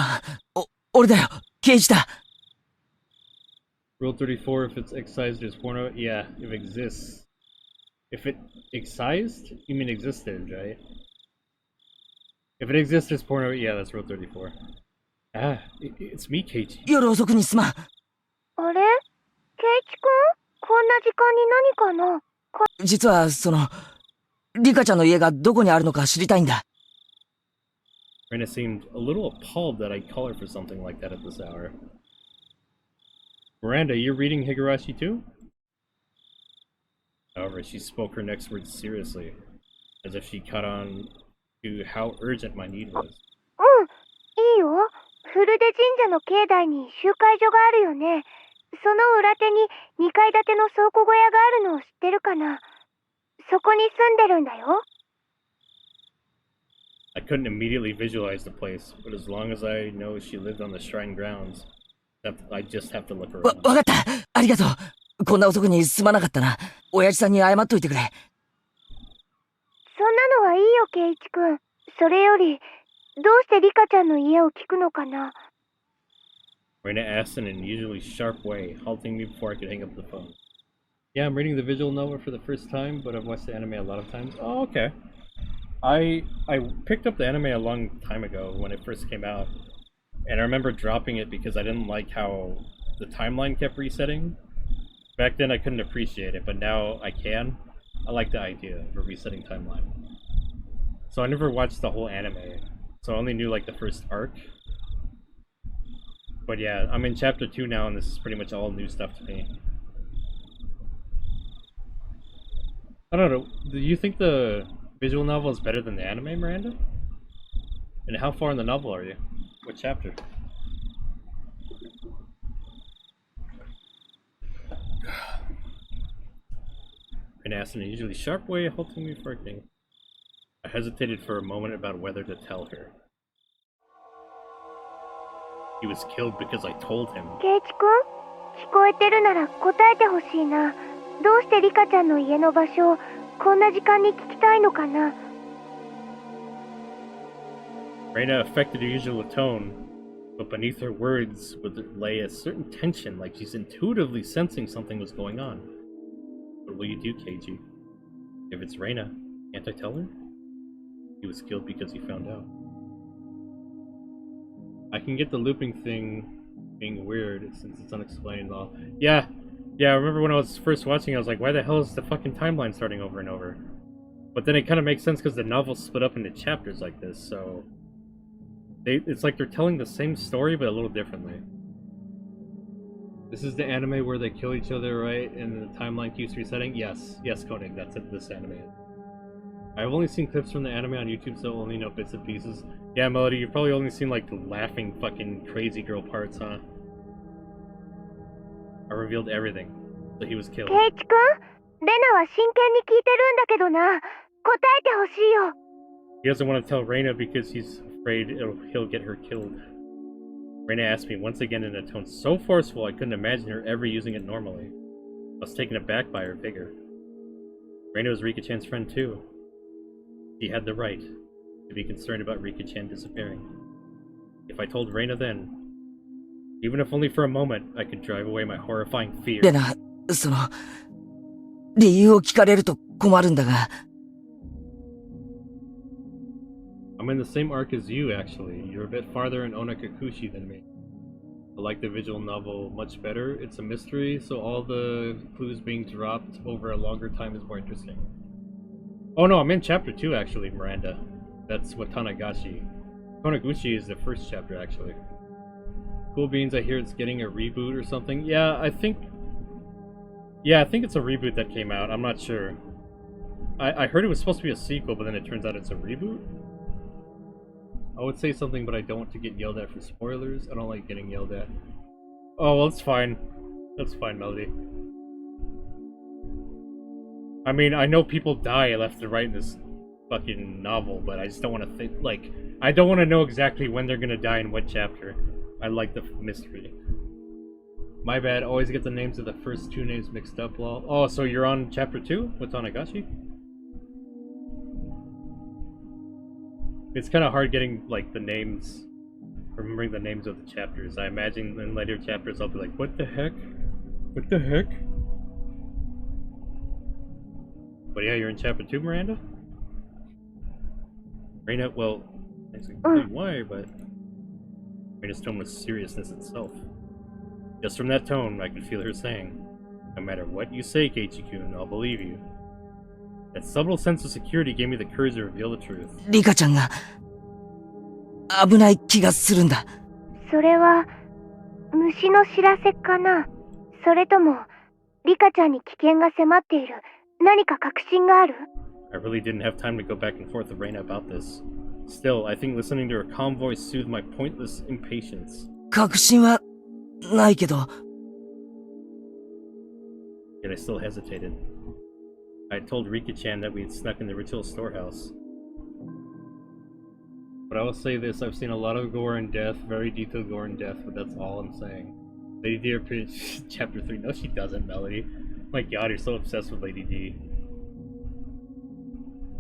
あ、俺だよ。刑事だ。Rule 34, if it's excised as porno, yeah, if it exists. If it excised? You mean existed, right? If it exists as porno, yeah, that's Rule 34. Ah, it's me, Keiichi. 夜遅くにすまん。あれ？ケイチくん？こんな時間に何かな？実は、リカちゃんの家がどこにあるのか知りたいんだ。Reina seemed a little appalled that I'd call her for something like that at this hour. Miranda, you're reading Higurashi too? However, she spoke her next words seriously, as if she caught on to how urgent my need was. うん、いいよ。フルデ神社の境内に集会所があるよね。その裏手に2階建ての倉庫小屋があるのを知ってるかな？そこに住んでるんだよ。I couldn't immediately visualize the place, but as long as I know she lived on the shrine grounds, I just have to look わ around. かった。ありがとう。こんな遅くにすまなかったな。親父さんに謝っといてくれ。そんなのはいいよ、ケイイチくん。それより、どうしてリカちゃんの家を聞くのかな？ Reina asked in an unusually sharp way, halting me before I could hang up the phone. Yeah, I'm reading the visual novel for the first time, but I've watched the anime a lot of times. Oh, okay. I picked up the anime a long time ago when it first came out, and I remember dropping it because I didn't like how the timeline kept resetting. Back then I couldn't appreciate it, but now I can. I like the idea of a resetting timeline. So I never watched the whole anime, so I only knew like the first arc. But yeah, I'm in chapter 2 now, and this is pretty much all new stuff to me. I don't know, do you think the visual novel is better than the anime, Miranda? And how far in the novel are you? What chapter? And asked in a usually sharp way, halting me for a king. I hesitated for a moment about whether to tell her. He was killed because I told him. ケイイチくん、聞こえてるなら答えてほしいな。どうしてリカちゃんの家の場所をこんな時間に聞きたいのかな？ Reina affected her usual tone, but beneath her words lay a certain tension, like she's intuitively sensing something was going on. What will you do, Keiji? If it's Reina, can't I tell her? He was killed because he found out. I can get the looping thing being weird since it's unexplained all. Yeah, I remember when I was first watching, I was like, why the hell is the fucking timeline starting over and over? But then it kind of makes sense because the novel's split up into chapters like this, so... it's like they're telling the same story, but a little differently. This is the anime where they kill each other, right? And the timeline keeps resetting? Yes, Koenig, that's it, this anime. I've only seen clips from the anime on YouTube, so only know bits and pieces. Yeah, Melody, you've probably only seen like the laughing fucking crazy girl parts, huh? I revealed everything. So he was killed. ケイイチくん、レナは真剣に聞いてるんだけどな。答えてほしいよ。 He doesn't want to tell Reina because he's afraid he'll get her killed. Reina asked me once again in a tone so forceful I couldn't imagine her ever using it normally. I was taken aback by her vigor. Reina was Rika-chan's friend too. She had the right to be concerned about Rika-chan disappearing. If I told Reina then, even if only for a moment, I could drive away my horrifying fear. でな、理由を聞かれると困るんだが。I'm in the same arc as you, actually. You're a bit farther in Onakakushi than me. I like the visual novel much better. It's a mystery, so all the clues being dropped over a longer time is more interesting. Oh no, I'm in chapter 2 actually, Miranda. That's Watanagashi. Konaguchi is the first chapter actually. Cool beans, I hear it's getting a reboot or something. Yeah, I think it's a reboot that came out. I'm not sure. I heard it was supposed to be a sequel, but then it turns out it's a reboot. I would say something, but I don't want to get yelled at for spoilers. I don't like getting yelled at. Oh, well, it's fine. That's fine, Melody. I mean, I know people die left and right in this fucking novel, but I just don't want to think, like, I don't want to know exactly when they're gonna die in what chapter. I like the mystery. My bad, always get the names of the first two names mixed up, lol. Oh, so you're on chapter 2 with Tanagashi? It's kind of hard getting, like, the names, remembering the names of the chapters. I imagine in later chapters I'll be like, what the heck? What the heck? But yeah, you're in chapter 2, Miranda? Reina, well, I can't tell you why, but Reina's tone was seriousness itself. Just from that tone, I could feel her saying, no matter what you say, Keiichi-kun, I'll believe you. That subtle sense of security gave me the courage to reveal the truth. リカちゃんが危ない気がするんだ。それは虫の知らせかな。それともリカちゃんに危険が迫っている何か確信がある？ I really didn't have time to go back and forth with Reina about this. Still, I think listening to her calm voice soothed my pointless impatience. 確信はないけど。 Yet I still hesitated. I had told Rika-chan that we had snuck in the ritual storehouse. But I will say this, I've seen a lot of gore and death, very detailed gore and death, but that's all I'm saying. Lady D appears chapter 3. No, she doesn't, Melody. My god, you're so obsessed with Lady D.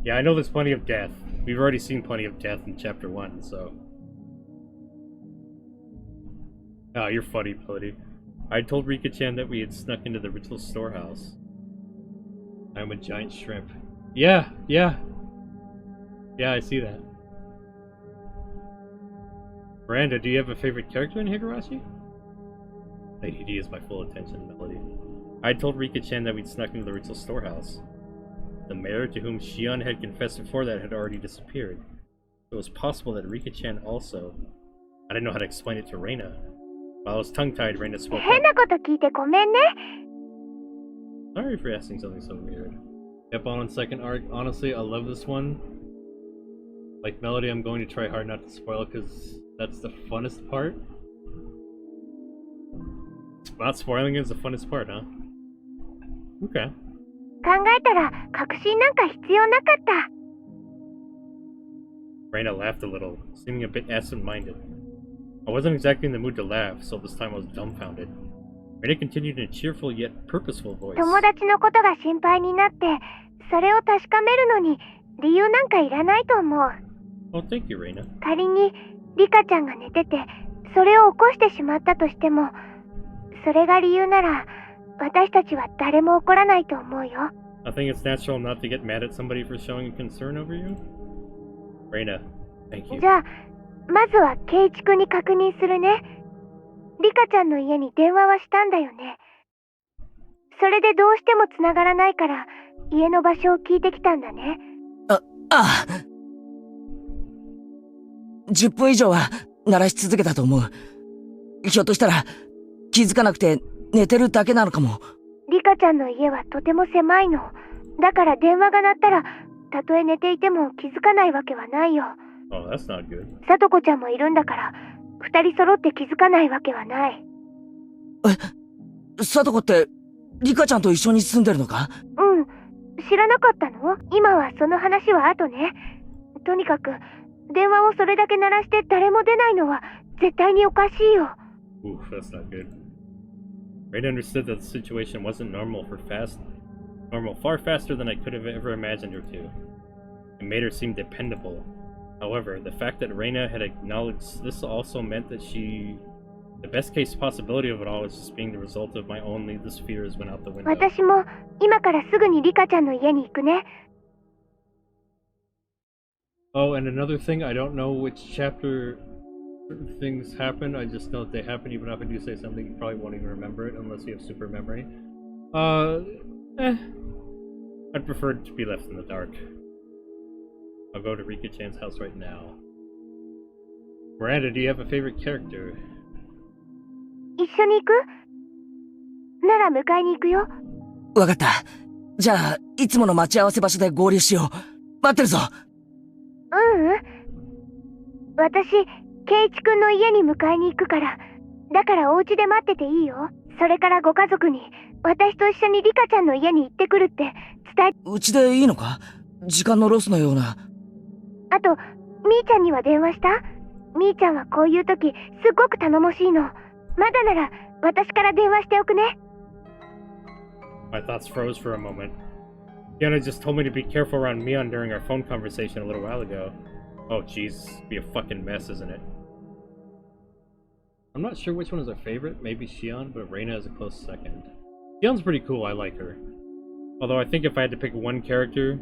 Yeah, I know there's plenty of death. We've already seen plenty of death in chapter 1, so... Oh, you're funny, Melody. I told Rika-chan that we had snuck into the ritual storehouse. I'm a giant shrimp. Yeah, yeah. Yeah, I see that. Miranda, do you have a favorite character in Higurashi? Lady D is my full attention, Melody. I told Rika-chan that we'd snuck into the ritual storehouse. The mayor, to whom Shion had confessed before that, had already disappeared. It was possible that Rika-chan also... I didn't know how to explain it to Reina. While I was tongue-tied, Reina spoke up. Sorry for asking something so weird. Yep, on second arc. Honestly, I love this one. Like Melody, I'm going to try hard not to spoil it because that's the funnest part. Not spoiling is the funnest part, huh? Okay. Reina laughed a little, seeming a bit absent-minded. I wasn't exactly in the mood to laugh, so this time I was dumbfounded. Reina continued in a cheerful yet purposeful voice. Oh, thank you, Reina. I think it's natural not to get mad at somebody for showing a concern over you. Reina, thank you.ああ。10分以上は鳴らし続けたと思う。ひょっとしたら気づかなくて寝てるだけなのかも。リカちゃんの家はとても狭いの。だから電話が鳴ったら、たとえ寝ていても気づかないわけはないよ。Oh, that's not good. さとこちゃんもいるんだから、二人揃って気づかないわけはない。え、さとこってリカちゃんと一緒に住んでるのか？うん。知らなかったの？今はその話は後ね。とにかく電話をそれだけ鳴らして誰も出ないのは絶対におかしいよ。Oof, that's not good. Reina understood that the situation wasn't normal, far faster than I could have ever imagined her to. It made her seem dependable. However, the fact that Reina had acknowledged this also meant that the best case possibility of it all was just being the result of my own needless fears went out the window. 私も今からすぐにリカちゃんの家に行くね。Oh, and another thing, I don't know which chapter certain things happen, I just know that they happen. Even if I do say something, you probably won't even remember it unless you have super memory. I'd prefer it to be left in the dark. I'll go to Rika-chan's house right now. Miranda, do you have a favorite character? 一緒に行く？なら迎えに行くよ。わかった。じゃあ、いつもの待ち合わせ場所で合流しよう。待ってるぞ。私、ケイチ君の家に迎えに行くから。だからお家で待ってていいよ。それからご家族に、私と一緒にリカちゃんの家に行ってくるって伝え。うちでいいのか？時間のロスのような。あと、みーちゃんには電話した？みーちゃんはこういう時、すっごく頼もしいの。まだなら、私から電話しておくね。My thoughts froze for a moment. Fiona just told me to be careful around Mion during our phone conversation a little while ago. Oh jeez, be a fucking mess, isn't it? I'm not sure which one is our favorite, maybe Shion, but Reina is a close second. Shion's pretty cool, I like her. Although I think if I had to pick one character,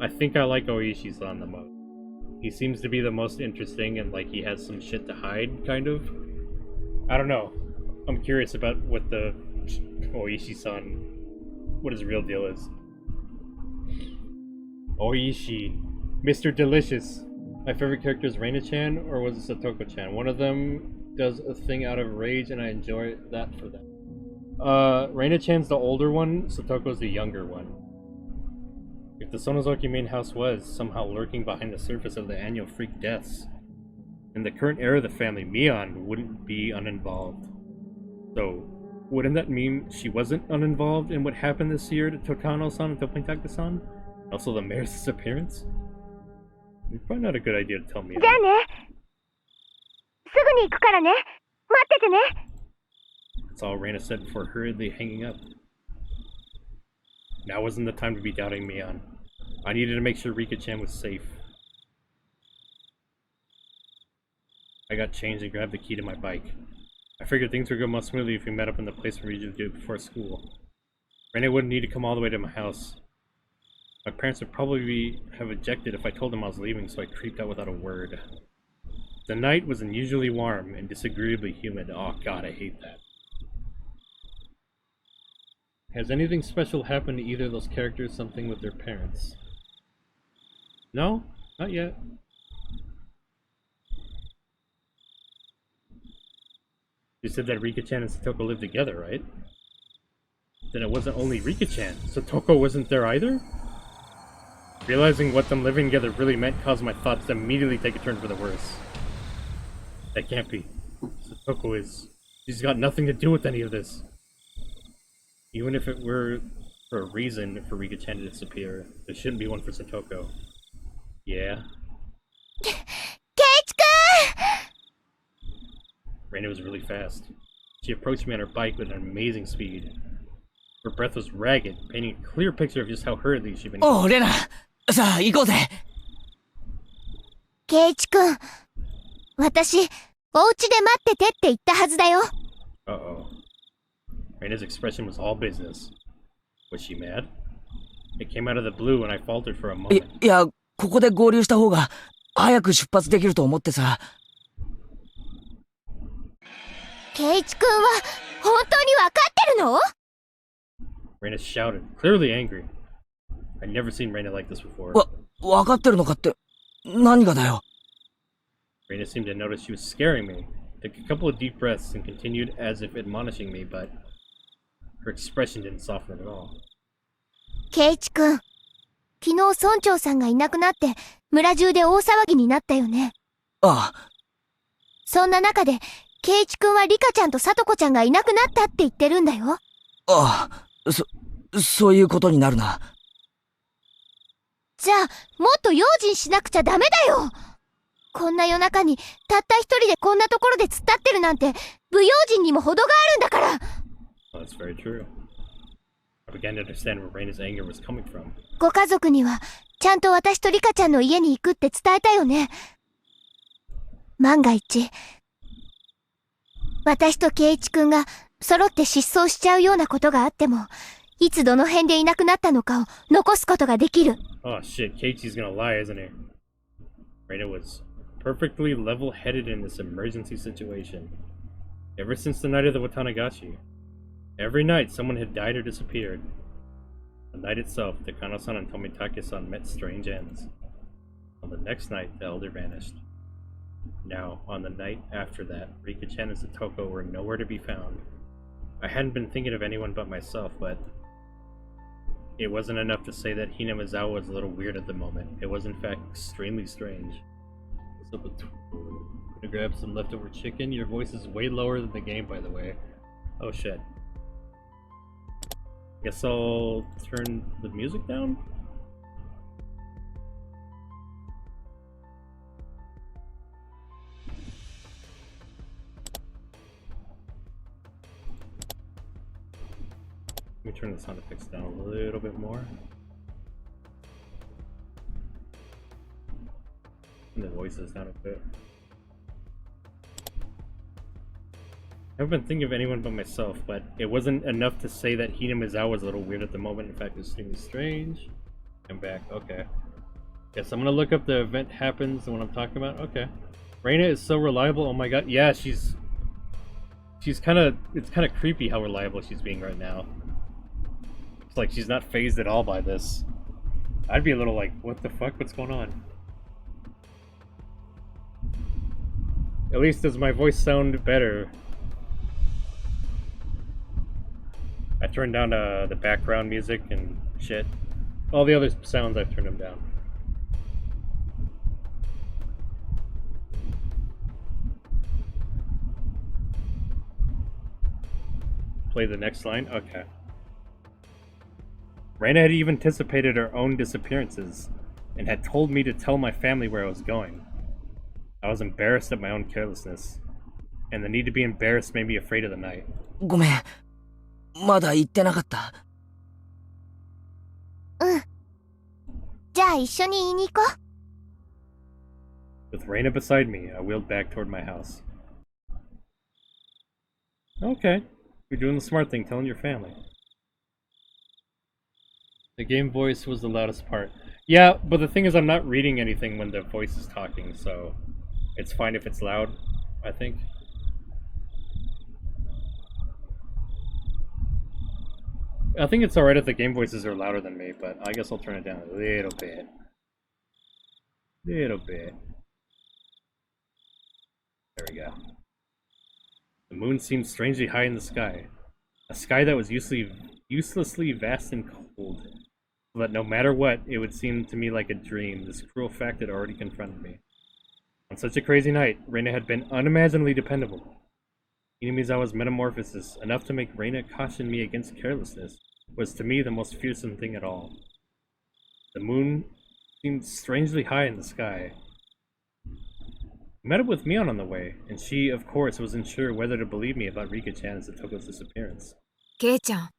I think I like Oishi-san the most. He seems to be the most interesting and like he has some shit to hide, kind of. I don't know. I'm curious about what the Oishi-san, what his real deal is. Oishi, Mr. Delicious. My favorite character is Reina-chan, or was it Satoko-chan? One of them does a thing out of rage, and I enjoy that for them. Reina-chan's the older one, Satoko's the younger one. If the Sonozoki main house was somehow lurking behind the surface of the annual freak deaths, in the current era of the family, Mion wouldn't be uninvolved. So, wouldn't that mean she wasn't uninvolved in what happened this year to Tokano-san and Topintaka-san? Also the mayor's disappearance? It's probably not a good idea to tell me. じゃあね。すぐに行くからね。待っててね。 That's all Reina said before hurriedly hanging up. Now wasn't the time to be doubting Mion. I needed to make sure Rika-chan was safe. I got changed and grabbed the key to my bike. I figured things would go more smoothly if we met up in the place we usually do before school. Reina wouldn't need to come all the way to my house. My parents would probably have ejected if I told them I was leaving, so I creeped out without a word. The night was unusually warm and disagreeably humid. Oh god, I hate that. Has anything special happened to either of those characters? Something with their parents? No? Not yet. You said that Rika-chan and Satoko lived together, right? Then it wasn't only Rika-chan. Satoko wasn't there either? Realizing what them living together really meant caused my thoughts to immediately take a turn for the worse. That can't be. Satoko is... She's got nothing to do with any of this. Even if it were for a reason for Rika-chan to disappear, there shouldn't be one for Satoko. Yeah? Reina was really fast. She approached me on her bike with an amazing speed. Her breath was ragged, painting a clear picture of just how hurriedly she'd been. Oh, Rena! さあ、行こうぜ! ケイチ君、私、お家で待っててって言ったはずだよ。Uh-oh. Reina's expression was all business. Was she mad? It came out of the blue and I faltered for a moment. いや、ここで合流した方が早く出発できると思ってさ。ケイチ君は本当に分かってるの？ Reina shouted, clearly angry. I'd never seen Reina like this before. 分かってるのかって、何がだよ。Reina seemed to notice she was scaring me. Took a couple of deep breaths and continued as if admonishing me, but her expression didn't soften at all. ケイチ君、昨日村長さんがいなくなって村中で大騒ぎになったよね。ああ。そんな中で、ケイチ君はリカちゃんとサトコちゃんがいなくなったって言ってるんだよ。ああ、そういうことになるな。じゃあ、もっと用心しなくちゃダメだよ。こんな夜中にたった一人でこんなところで突っ立ってるなんて、不用心にも程があるんだから。Well, that's very true. I began to understand where Reina's anger was coming from. ご家族には、ちゃんと私とリカちゃんの家に行くって伝えたよね。万が一、私とケイチ君が揃って失踪しちゃうようなことがあっても、いつどの辺でいなくなったのかを残すことができる。Oh shit, Keiichi's gonna lie, isn't he? Reina was perfectly level-headed in this emergency situation. Ever since the night of the Watanagashi. Every night someone had died or disappeared. The night itself, Takano-san and Tomitake-san met strange ends. On the next night, the elder vanished. Now, on the night after that, Rika-chan and Satoko were nowhere to be found. I hadn't been thinking of anyone but myself, but it wasn't enough to say that Hina Mizawa was a little weird at the moment. It was in fact extremely strange. What's up with... Gonna grab some leftover chicken? Your voice is way lower than the game, by the way. Oh shit. Guess I'll turn the music down? Let me turn the sound effects down a little bit more. And the voices down a bit. I haven't been thinking of anyone but myself, but it wasn't enough to say that Hina Mizawa was a little weird at the moment. In fact, it was extremely strange. I'm back. Okay. Yes, I'm gonna look up the event happens and what I'm talking about. Okay. Reina is so reliable. Oh my god. Yeah, she's kind of... It's kind of creepy how reliable she's being right now. It's like she's not phased at all by this. I'd be a little like, what the fuck? What's going on? At least does my voice sound better? I turned down the background music and shit. All the other sounds, I've turned them down. Play the next line? Okay. Reina had even anticipated her own disappearances. and had told me to tell my family where I was going. I was embarrassed at my own carelessness, and the need to be embarrassed made me afraid of the night. ごめん。まだ言ってなかった。うん。じゃあ一緒に言いに行こう。With Reina beside me, I wheeled back toward my house. Okay, you're doing the smart thing, telling your family. The game voice was the loudest part. Yeah, but the thing is I'm not reading anything when the voice is talking, so it's fine if it's loud, I think. I think it's alright if the game voices are louder than me, but I guess I'll turn it down a little bit. Little bit. There we go. The moon seemed strangely high in the sky. A sky that was uselessly vast and cold. So that no matter what, it would seem to me like a dream. This cruel fact had already confronted me. On such a crazy night, Reina had been unimaginably dependable. Inamizawa's metamorphosis, enough to make Reina caution me against carelessness, was to me the most fearsome thing at all. The moon seemed strangely high in the sky. I met up with Mion on the way, and she, of course, was unsure whether to believe me about Rika-chan and Satoko's disappearance. ケイちゃん、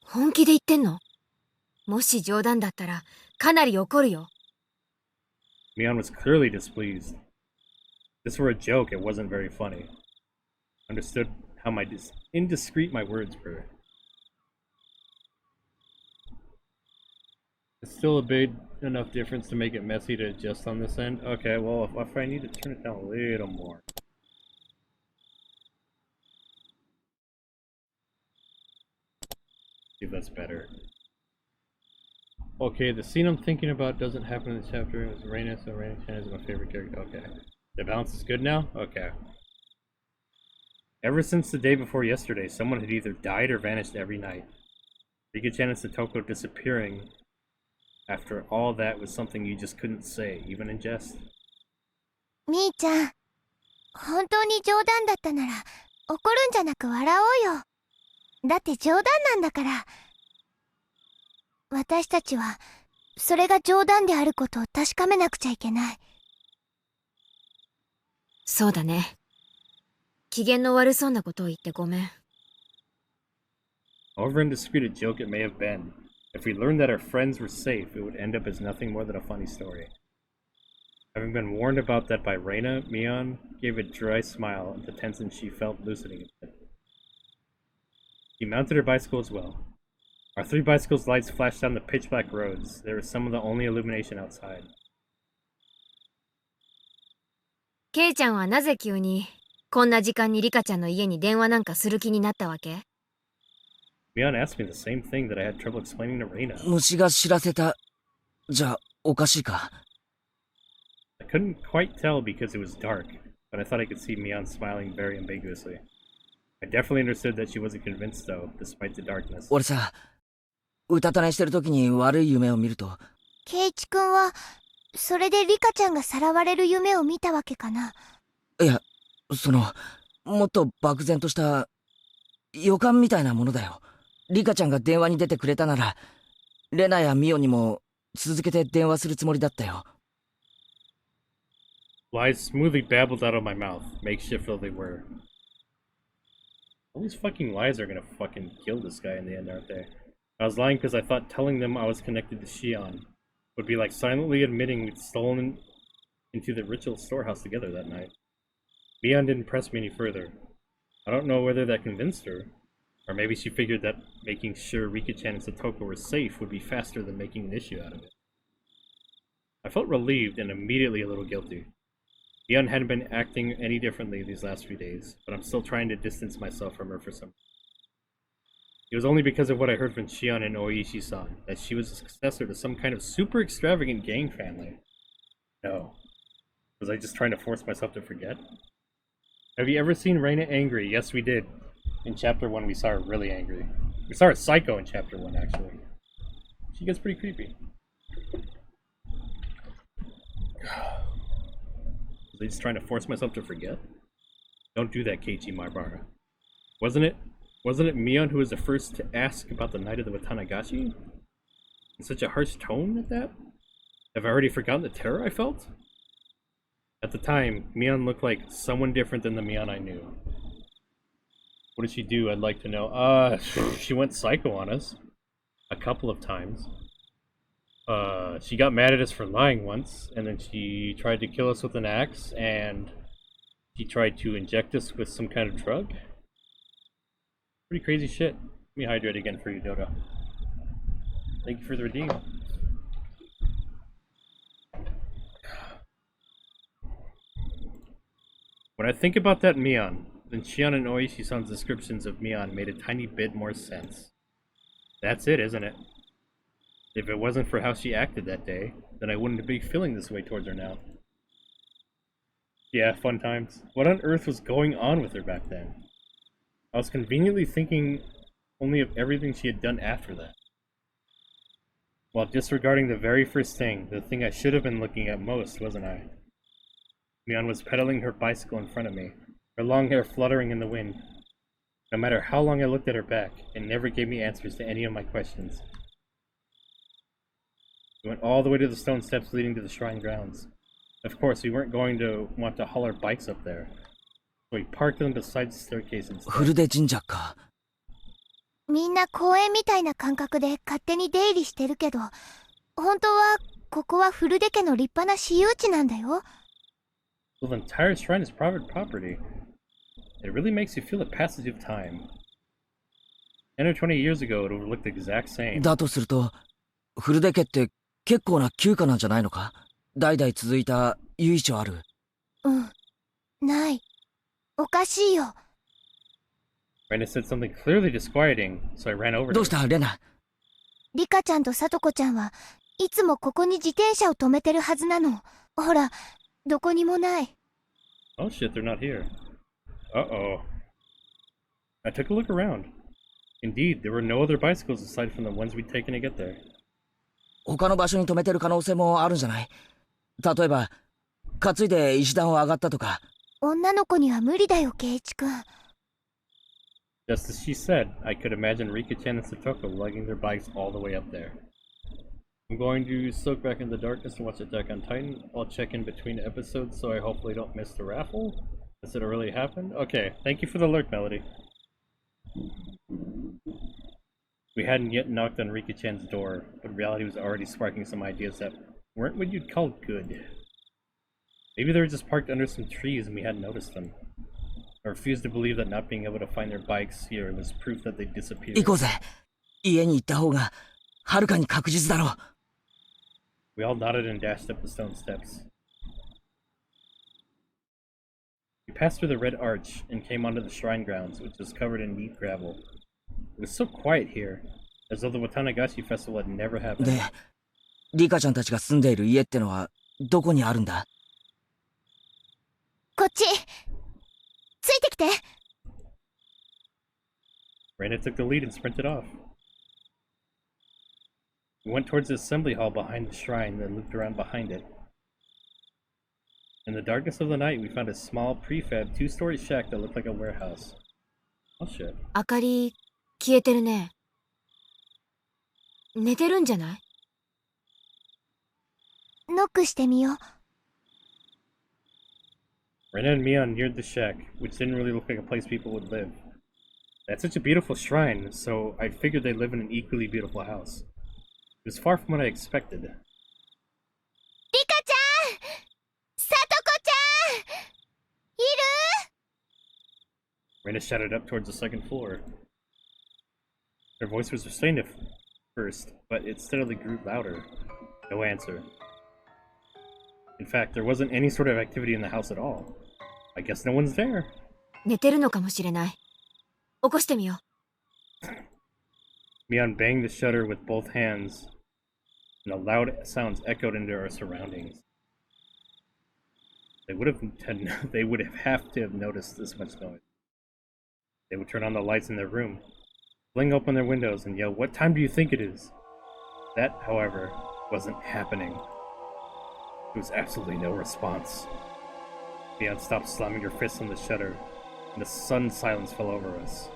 本気で言ってんの？もし冗談だったら、かなり怒るよ。Mion was clearly displeased. If this were a joke, it wasn't very funny. Understood how indiscreet my words were. It's still a big enough difference to make it messy to adjust on this end. Okay, well, if I need to turn it down a little more. See if that's better. Okay, the scene I'm thinking about doesn't happen in the chapter. It was Reina, so Reina-chan is my favorite character. Okay. The balance is good now? Okay. Ever since the day before yesterday, someone had either died or vanished every night. Rika-chan and Satoko disappearing after all that was something you just couldn't say, even in jest. みーちゃん、本当に冗談だったなら怒るんじゃなく笑おうよ。だって冗談なんだから。私たちはそれが冗談であることを確かめなくちゃいけない。そうだね。機嫌の悪そうなことを言ってごめん。However indiscreet a joke it may have been, if we learned that our friends were safe, it would end up as nothing more than a funny story. Having been warned about that by Reina, Mion gave a dry smile at the tension she felt loosening a bit. She mounted her bicycle as well. Our 3 bicycles' lights flashed down the pitch-black roads. There was some of the only illumination outside. ケイちゃんはなぜ急にこんな時間にリカちゃんの家に電話なんかする気になったわけ？ Mion asked me the same thing that I had trouble explaining to Reina. 虫が知らせた。じゃあ、おかしいか。I couldn't quite tell because it was dark, but I thought I could see Mion smiling very ambiguously. I definitely understood that she wasn't convinced though, despite the darkness. 俺さ、うたた寝してる時に悪い夢を見ると。ケイチ君は、それでリカちゃんがさらわれる夢を見たわけかな。いや、もっと漠然とした予感みたいなものだよ。リカちゃんが電話に出てくれたなら、レナやミオにも続けて電話するつもりだったよ。Lies smoothly babbled out of my mouth, makeshift though they were. All these fucking lies are gonna fucking kill this guy in the end, aren't they? I was lying because I thought telling them I was connected to Shion would be like silently admitting we'd stolen into the ritual storehouse together that night. Mion didn't press me any further. I don't know whether that convinced her, or maybe she figured that making sure Rika-chan and Satoko were safe would be faster than making an issue out of it. I felt relieved and immediately a little guilty. Mion hadn't been acting any differently these last few days, but I'm still trying to distance myself from her for some reason. It was only because of what I heard from Shion and Oishi-san, that she was a successor to some kind of super extravagant gang family. No. Was I just trying to force myself to forget? Have you ever seen Reina angry? Yes, we did. In Chapter 1, we saw her really angry. We saw her psycho in Chapter 1, actually. She gets pretty creepy. Was I just trying to force myself to forget? Don't do that, Keiichi Maibara. Wasn't it Mion who was the first to ask about the night of the Watanagashi? In such a harsh tone at that? Have I already forgotten the terror I felt? At the time, Mion looked like someone different than the Mion I knew. What did she do, I'd like to know? She went psycho on us. A couple of times. She got mad at us for lying once, and then she tried to kill us with an axe, and she tried to inject us with some kind of drug. Pretty crazy shit. Let me hydrate again for you, Dota. Thank you for the redeem. When I think about that Mion, then Shion and Oishi-san's descriptions of Mion made a tiny bit more sense. That's it, isn't it? If it wasn't for how she acted that day, then I wouldn't be feeling this way towards her now. Yeah, fun times. What on earth was going on with her back then? I was conveniently thinking only of everything she had done after that. While disregarding the very first thing, the thing I should have been looking at most, wasn't I? Mion was pedaling her bicycle in front of me, her long hair fluttering in the wind. No matter how long I looked at her back, it never gave me answers to any of my questions. We went all the way to the stone steps leading to the shrine grounds. Of course, we weren't going to want to haul our bikes up there, so we parked them beside the staircase instead. フルデ神社か。みんな公園みたいな感覚で勝手に出入りしてるけど、本当はここはフルデ家の立派な私有地なんだよ。Well, the entire shrine is private property. It really makes you feel the passage of time. 10 or 20 years ago, it would have looked the exact same. だとすると、フルデ家って結構な旧家なんじゃないのか？代々続いた由緒ある。うん、ない。おかしいよ。Rena said something clearly disquieting, so I ran over ど to うし her. たレナ？リカちゃんとサトコちゃんはいつもここに自転車を止めてるはずなの。ほら、どこにもない。Oh shit, they're not here. Uh-oh. I took a look around. Indeed, there were no other bicycles aside from the ones we'd taken to get there. 他の場所に止めてる可能性もあるんじゃない？例えば、担いで石段を上がったとか。女の子には無理だよ、ケイイチくん。Just as she said, I could imagine Rika-chan and Satoko lugging their bikes all the way up there. I'm going to soak back in the darkness and watch Attack on Titan. I'll check in between episodes so I hopefully don't miss the raffle. Does it really happen? Okay, thank you for the alert, Melody. We hadn't yet knocked on Rika-chan's door, but reality was already sparking some ideas that weren't what you'd call good. Maybe they were just parked under some trees and we hadn't noticed them. I refused to believe that not being able to find their bikes here was proof that they disappeared. 行こうぜ。家に行った方がはるかに確実だろう。We all nodded and dashed up the stone steps. We passed through the red arch and came onto the shrine grounds, which was covered in neat gravel. It was so quiet here, as though the Watanagashi festival had never happened. で、リカちゃんたちが住んでいる家ってのはどこにあるんだ？こっちついてきて。 Rena took the lead and sprinted off. We went towards the assembly hall behind the shrine, then looped around behind it. In the darkness of the night, we found a small prefab two-story shack that looked like a warehouse. Oh shit. 明かり消えてるね。寝てるんじゃない？ノックしてみよう。Rena and Mion neared the shack, which didn't really look like a place people would live. That's such a beautiful shrine, so I figured they'd live in an equally beautiful house. It was far from what I expected. リカちゃん、サトコちゃん、いる？ Rena shouted up towards the second floor. Her voice was restrained at first, but it steadily grew louder. No answer. In fact, there wasn't any sort of activity in the house at all. I guess no one's there. 寝てるのかもしれない。起こしてみよう。Mion banged the shutter with both hands, and the loud sounds echoed into our surroundings. They would have to have noticed this much noise. They would turn on the lights in their room, fling open their windows, and yell, "What time do you think it is?" That, however, wasn't happening. There was absolutely no response. Mion stopped slamming her fists on the shutter, and the sudden silence fell over us.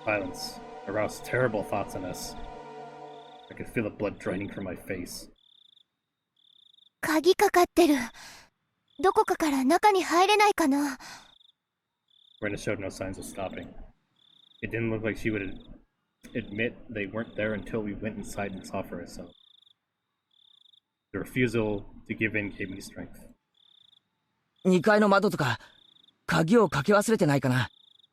Silence aroused terrible thoughts in us. I could feel the blood draining from my face. 鍵かかってる。どこかから中に入れないかな。Rena showed no signs of stopping. It didn't look like she would admit they weren't there until we went inside and saw for ourselves. The refusal to give in gave me strength. 2階の窓とか、鍵をかけ忘れてないかな。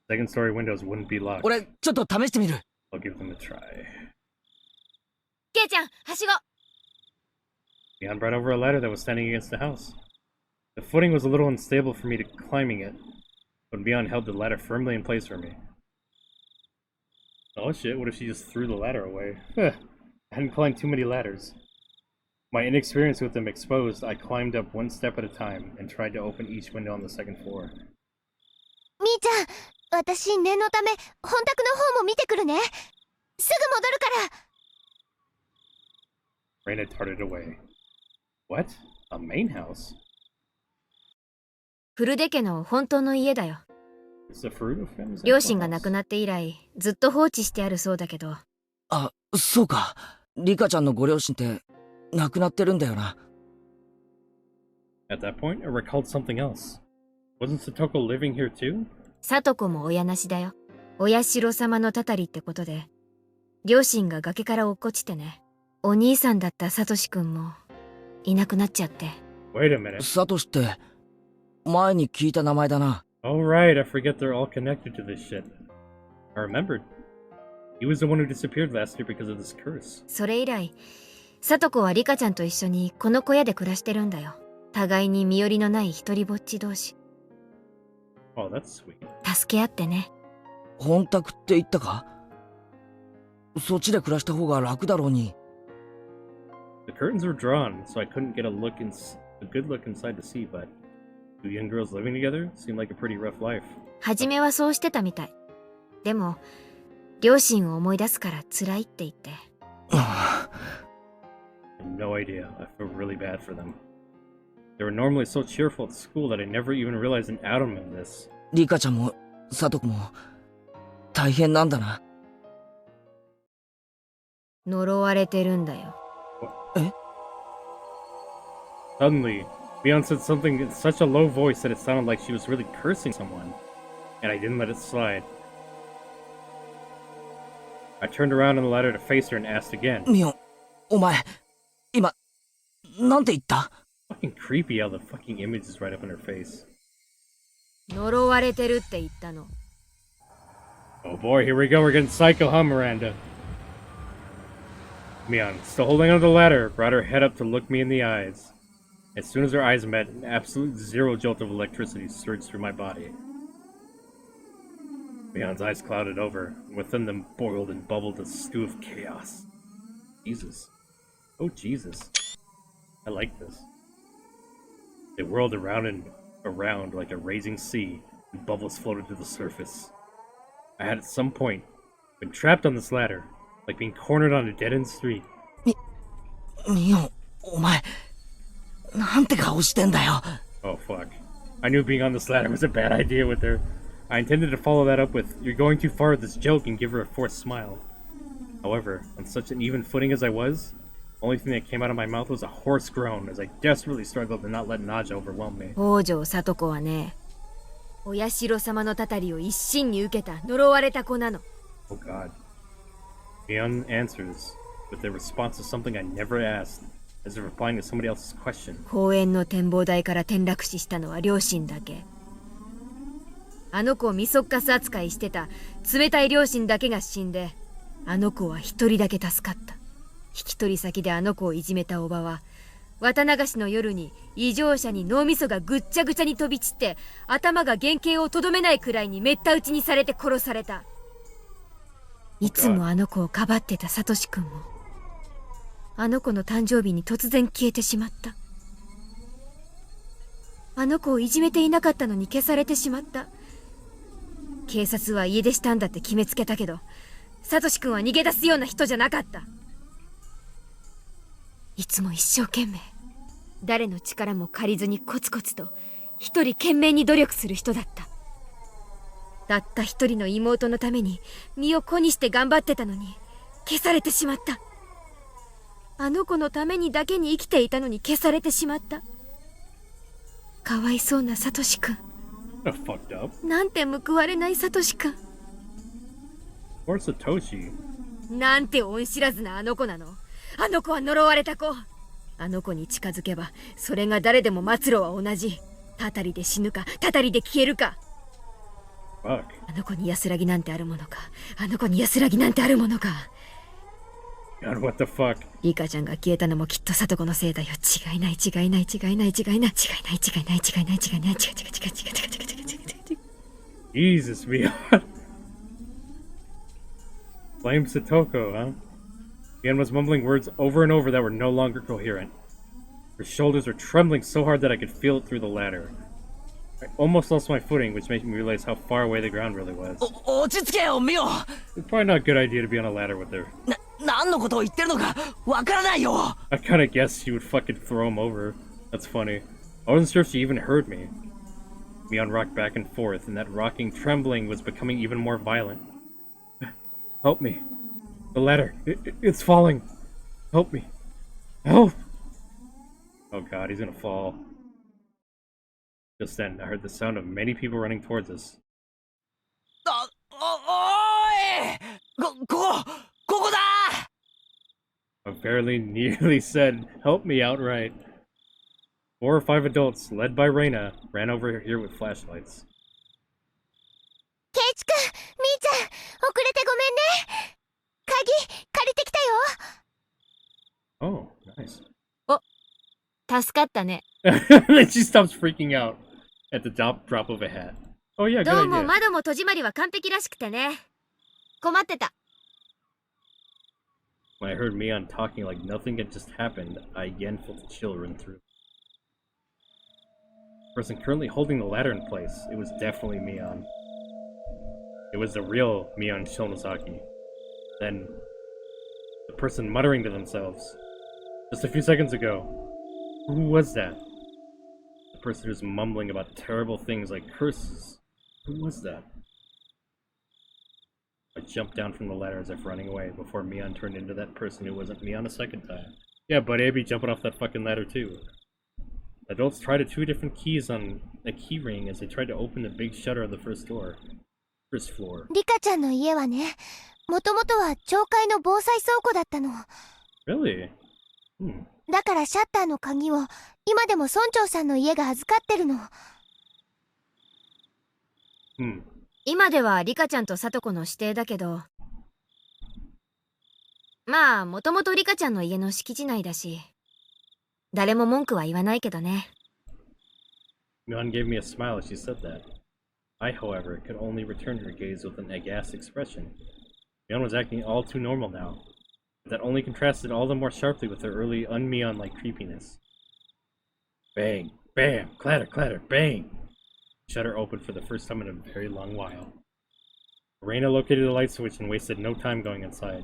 Second story windows wouldn't be locked. 俺、ちょっと試してみる。I'll give them a try. ケイちゃん、はしご。Leon brought over a ladder that was standing against the house. The footing was a little unstable for me to climbing it, but Leon held the ladder firmly in place for me. Oh shit, what if she just threw the ladder away? I hadn't climbed too many ladders. My inexperience with them exposed, I climbed up one step at a time and tried to open each window on the second floor. みーちゃん、私念のため本宅の方も見てくるね。すぐ戻るから。Raina darted away. What? A main house? フルデ家の本当の家だよ。It's the fruit of family. 両親が亡くなって以来、ずっと放置してあるそうだけど。あ、そうか。リカちゃんのご両親って亡くなってるんだよな。At that point, I recalled something else. Wasn't Satoko living here too? サトコも親なしだよ。お社様のたたりってことで、両親が崖から落っこちてね。お兄さんだったサトシ君もいなくなっちゃって。Wait a minute. サトシって前に聞いた名前だな。Oh right, I forget they're all connected to this shit. I remembered. He was the one who disappeared last year because of this curse. それ以来、サトコはリカちゃんと一緒にこの小屋で暮らしてるんだよ。互いに身寄りのない一人ぼっち同士。Oh, that's sweet. 助け合ってね。本宅って言ったか？そっちで暮らした方が楽だろうに。The curtains were drawn, so I couldn't get a good look inside to see, but two young girls living together seemed like a pretty rough life. 初めはそうしてたみたい。でも、両親を思い出すから辛いって言って。I had no idea. I feel really bad for them. They were normally so cheerful at school that I never even realized an atom in this. リカちゃんもサトコも大変なんだな。呪われてるんだよ。え？ Suddenly, Leon said something in such a low voice that it sounded like she was really cursing someone, and I didn't let it slide. I turned around on the ladder to face her and asked again. ミオン、お前、今、なんて言った？ Fucking creepy how the fucking image is right up in her face. 呪われてるって言ったの。Oh boy, here we go, we're getting psycho, huh, Miranda? Mion, still holding onto the ladder, brought her head up to look me in the eyes. As soon as our eyes met, an absolute zero jolt of electricity surged through my body. Mion's eyes clouded over, and within them boiled and bubbled a stew of chaos. Jesus. Oh, Jesus. I like this. They whirled around and around like a raging sea, and bubbles floated to the surface. I had at some point been trapped on this ladder, like being cornered on a dead-end street. ミオン、お前、なんて顔してんだよ。Oh fuck. I knew being on this ladder was a bad idea with her. I intended to follow that up with, "You're going too far with this joke," and give her a forced smile. However, on such an even footing as I was, the only thing that came out of my mouth was a hoarse groan as I desperately struggled to not let nausea overwhelm me. 北条聡子はね、お社様のたたりを一身に受けた呪われた子なの。Oh god. Mion answers with a response to something I never asked, as if replying to somebody else's question. 公園の展望台から転落死したのは両親だけ。あの子をミソッカス扱いしてた冷たい両親だけが死んで、あの子は一人だけ助かった。引き取り先であの子をいじめたおばは、綿流しの夜に異常者に脳みそがぐっちゃぐちゃに飛び散って頭が原形をとどめないくらいにめった打ちにされて殺された。いつもあの子をかばってたサトシ君もあの子の誕生日に突然消えてしまった。あの子をいじめていなかったのに消されてしまった。警察は家出したんだって決めつけたけど、サトシ君は逃げ出すような人じゃなかった。いつも一生懸命、誰の力も借りずにコツコツと一人懸命に努力する人だった。たった一人の妹のために身を粉にして頑張ってたのに消されてしまった。あの子のためにだけに生きていたのに消されてしまった。かわいそうなサトシくん。Fucked up. なんて報われないサトシくん。Or Satoshi. なんて恩知らずなあの子なの。あの子は呪われた子。あの子に近づけば、それが誰でも末路は同じ。たたりで死ぬか、たたりで消えるか。Fuck. あの子に安らぎなんてあるものか。あの子に安らぎなんてあるものか。God, what the fuck? リカちゃんが消えたのもきっとサトコのせいだよ。違いない違いない違いない違いない違いない違いない違いない違いない違いない違う違う違う違う違う違う違う違う違う。 Jesus, Mion. Blame Satoko, huh? Mion was mumbling words over and over that were no longer coherent. Her shoulders were trembling so hard that I could feel it through the ladder. I almost lost my footing, which made me realize how far away the ground really was. 落ち着けよ、ミオ。 It's probably not a good idea to be on a ladder with her. 何のことを言ってるのかわからないよ。 I kinda guessed she would fucking throw him over. That's funny. I wasn't sure if she even heard me. Mion rocked back and forth, and that rocking trembling was becoming even more violent. Help me. The ladder. It's falling. Help me. Help! Oh god, he's gonna fall. Just then, I heard the sound of many people running towards us. おい！ここだ！ I barely nearly said, help me outright. 4 or 5 adults, led by Reina, ran over here with flashlights. ケイチくん、みーちゃん、遅れてごめんね。鍵、借りてきたよ。Oh, nice. 助かったね。 Then she stops freaking out at the drop of a hat. Oh yeah, ど good うも idea. 窓も戸締まりは完璧らしくてね。困ってた。When I heard Mion talking like nothing had just happened, I again felt a chill run through. The person currently holding the ladder in place, it was definitely Mion. It was the real Mion Shonozaki. Then, the person muttering to themselves. Just a few seconds ago, who was that? The person who was mumbling about terrible things like curses. Who was that? I jumped down from the ladder as if running away before Mion turned into that person who wasn't Mion a second time. Yeah, but I'd be jumping off that fucking ladder too. Adults tried 2 different keys on a key ring as they tried to open the big shutter of the first floor.リカちゃんの家はね、もともとは町会の防災倉庫だったの。Really? だからシャッターの鍵を今でも村長さんの家が預かってるの。今ではリカちゃんとサトコの指定だけど、まあもともとリカちゃんの家の敷地内だし、誰も文句は言わないけどね。Mion gave me a smile as she said that. I, however, could only return her gaze with an aghast expression. Mion was acting all too normal now. That only contrasted all the more sharply with her early un-Mion-like creepiness. Bang, bam, clatter, clatter, bang! The shutter opened for the first time in a very long while. Reina located the light switch and wasted no time going inside.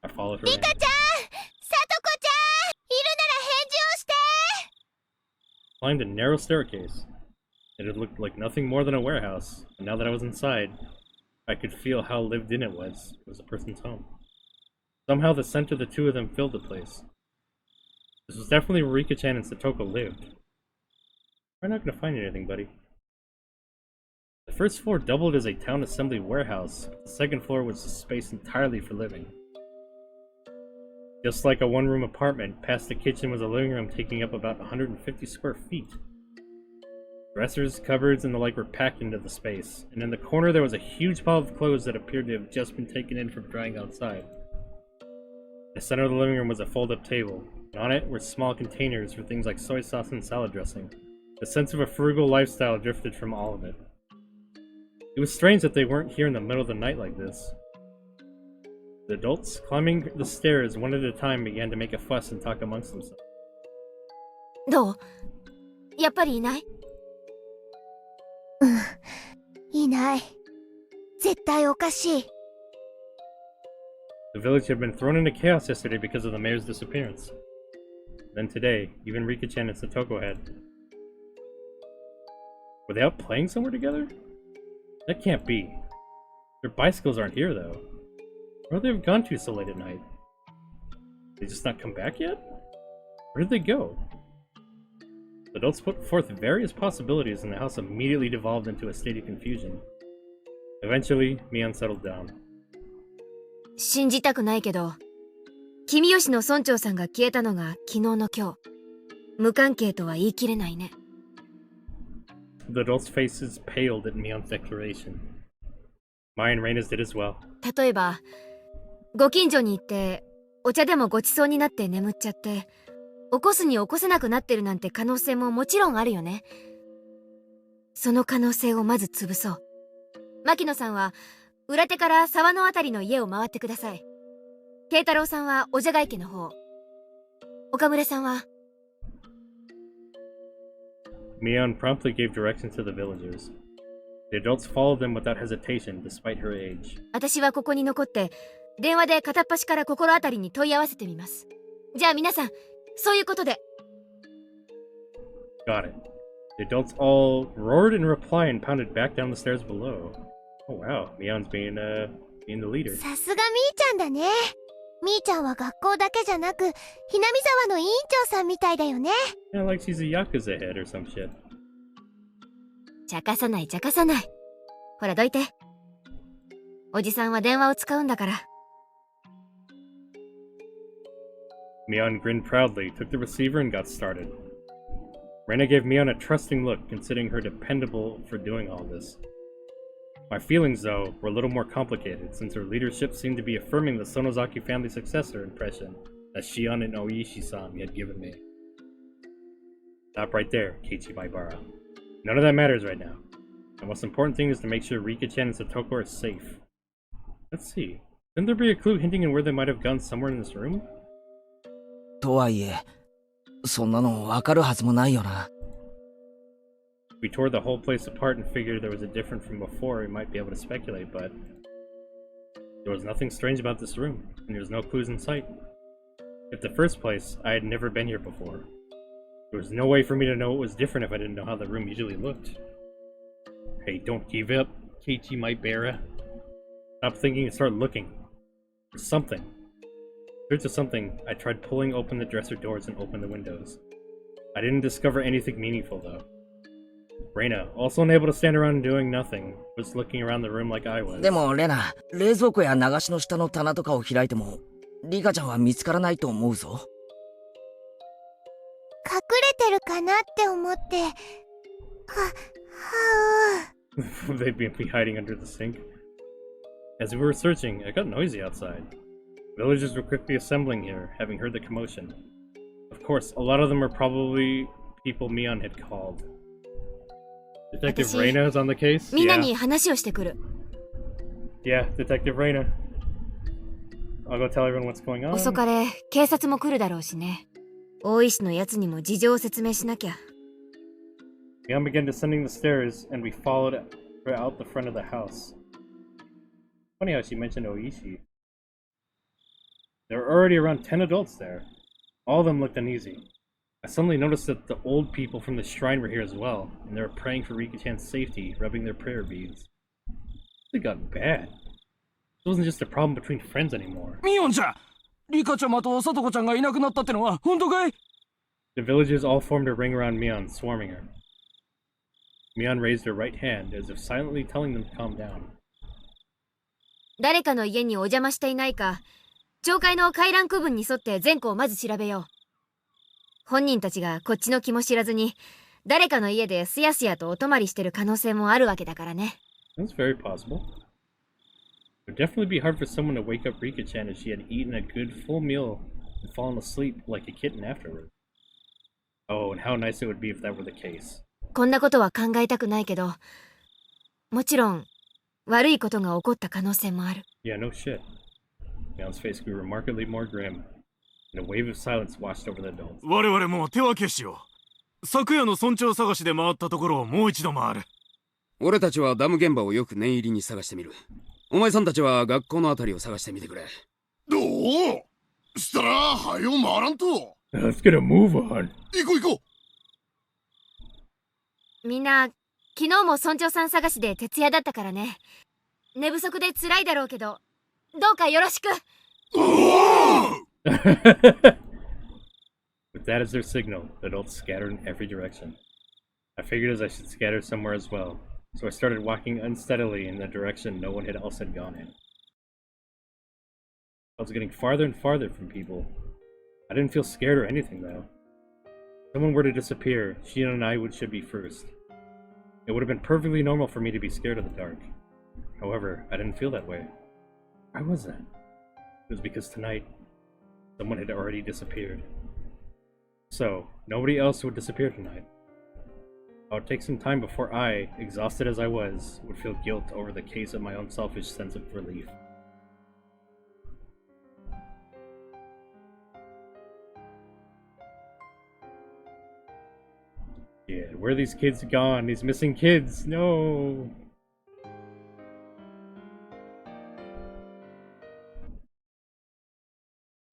I followed her in. リカちゃん、サトコちゃん、いるなら返事をして。 Climbed a narrow staircase. It had looked like nothing more than a warehouse, and now that I was inside, I could feel how lived in it was. It was a person's home. Somehow the scent of the 2 of them filled the place. This was definitely where Rika-chan and Satoko lived. We're not gonna find anything, buddy. The first floor doubled as a town assembly warehouse. The second floor was a space entirely for living. Just like a one-room apartment, past the kitchen was a living room taking up about 150 square feet. Dressers, cupboards, and the like were packed into the space, and in the corner there was a huge pile of clothes that appeared to have just been taken in from drying outside. In the center of the living room was a fold-up table, and on it were small containers for things like soy sauce and salad dressing. The sense of a frugal lifestyle drifted from all of it. It was strange that they weren't here in the middle of the night like this. The adults, climbing the stairs one at a time, began to make a fuss and talk amongst themselves. どう？やっぱりいない？いない。絶対おかしい。 The village had been thrown into chaos yesterday because of the mayor's disappearance. Then today, even Rika-chan and Satoko had. Were they out playing somewhere together? That can't be. Their bicycles aren't here, though. Where would they have gone to so late at night? They just not come back yet? Where did they go? The adults put forth various possibilities, and the house immediately devolved into a state of confusion. Eventually, Mion settled down. 信じたくないけど、君吉の村長さんが消えたのが昨日の今日。無関係とは言い切れないね。The adults' faces paled at Mion's declaration. Mai and Reina's did as well. 例えば、ご近所に行って、お茶でもごちそうになって眠っちゃって、起こすに起こせなくなってるなんて可能性ももちろんあるよね。その可能性をまず潰そう。牧野さんは、裏手から沢のあたりの家を回ってください。慶太郎さんはおじゃが池の方。岡村さんは。Mion promptly gave directions to the villagers. The adults followed them without hesitation, despite her age. 私はここに残って、電話で片っ端から心当たりに問い合わせてみます。じゃあ皆さん、そういうことで。Got it. The adults all roared in reply and pounded back down the stairs below. Oh wow, Mion's being the leader. さすがみーちゃんだね。みーちゃんは学校だけじゃなく、ひなみ沢の委員長さんみたいだよね。Yeah, like she's a Yakuza head or some shit. 茶化さない茶化さない。ほらどいて。おじさんは電話を使うんだから。Mion grinned proudly, took the receiver, and got started. Reina gave Mion a trusting look, considering her dependable for doing all this. My feelings, though, were a little more complicated, since her leadership seemed to be affirming the Sonozaki family successor impression that Shion and Oishi-san had given me. Stop right there, Keiichi Maibara. None of that matters right now. The most important thing is to make sure Rika-chan and Satoko are safe. Let's see. Couldn't there be a clue hinting at where they might have gone somewhere in this room? とはいえ、そんなのわかるはずもないよな。We tore the whole place apart and figured there was a difference from before. We might be able to speculate, but there was nothing strange about this room, and there was no clues in sight. At the first place, I had never been here before. There was no way for me to know what was different if I didn't know how the room usually looked. Hey, don't give up, Keiichi Maibara. Stop thinking and start looking. For something. In search of something, I tried pulling open the dresser doors and opened the windows. I didn't discover anything meaningful, though. Reina, also unable to stand around and doing nothing, was looking around the room like I was. でもレナ、冷蔵庫や流しの下の棚とかを開いても、リカちゃんは見つからないと思うぞ。隠れてるかなって思って。They'd be hiding under the sink. As we were searching, it got noisy outside. Villagers were quickly assembling here, having heard the commotion. Of course, a lot of them were probably people Mion had called. Detective Reina is on the case? みんなに話をしてくる。Yeah, Detective Reina. I'll go tell everyone what's going on. 遅かれ、警察も来るだろうしね。大石のやつにも事情を説明しなきゃ。Mion began descending the stairs, and we followed out the front of the house. Funny how she mentioned Oishi. There were already around 10 adults there. All of them looked uneasy. I suddenly noticed that the old people from the shrine were here as well, and they were praying for Rika-chan's safety, rubbing their prayer beads. It got bad. It wasn't just a problem between friends anymore. ミオンちゃん、リカちゃんとサトコちゃんがいなくなったってのは本当かい？ The villagers all formed a ring around Mion, swarming her. Mion raised her right hand, as if silently telling them to calm down. 誰かの家にお邪魔していないか、町会の回覧区分に沿って全校をまず調べよう。本人たちがこっちの気も知らずに、誰かの家ですやすやとお泊まりしてる可能性もあるわけだからね。That's very possible. It would definitely be hard for someone to wake up Rika-chan if she had eaten a good full meal and fallen asleep like a kitten afterward. Oh, and how nice it would be if that were the case. こんなことは考えたくないけど、もちろん悪いことが起こった可能性もある。Yeah, no shit. Mion's face grew remarkably more grim, and a wave of silence washed over the adults. 我々も手分けしよう。昨夜の村長探しで回ったところをもう一度回る。俺たちはダム現場をよく念入りに探してみる。お前さんたちは学校のあたりを探してみてくれ。どうしたら、はよ回らんと。Let's get a move on. 行こう行こう。みんな、昨日も村長さん探しで徹夜だったからね。寝不足で辛いだろうけど、どうかよろしく。With that as their signal, the adults scattered in every direction. I figured as I should scatter somewhere as well, so I started walking unsteadily in the direction no one else had gone in. I was getting farther and farther from people. I didn't feel scared or anything though. If someone were to disappear, Shion and I should be first. It would have been perfectly normal for me to be scared of the dark. However, I didn't feel that way. Why was that? It was because tonight, someone had already disappeared. So, nobody else would disappear tonight. It would take some time before I, exhausted as I was, would feel guilt over the case of my own selfish sense of relief. Yeah, where are these kids gone? These missing kids! No!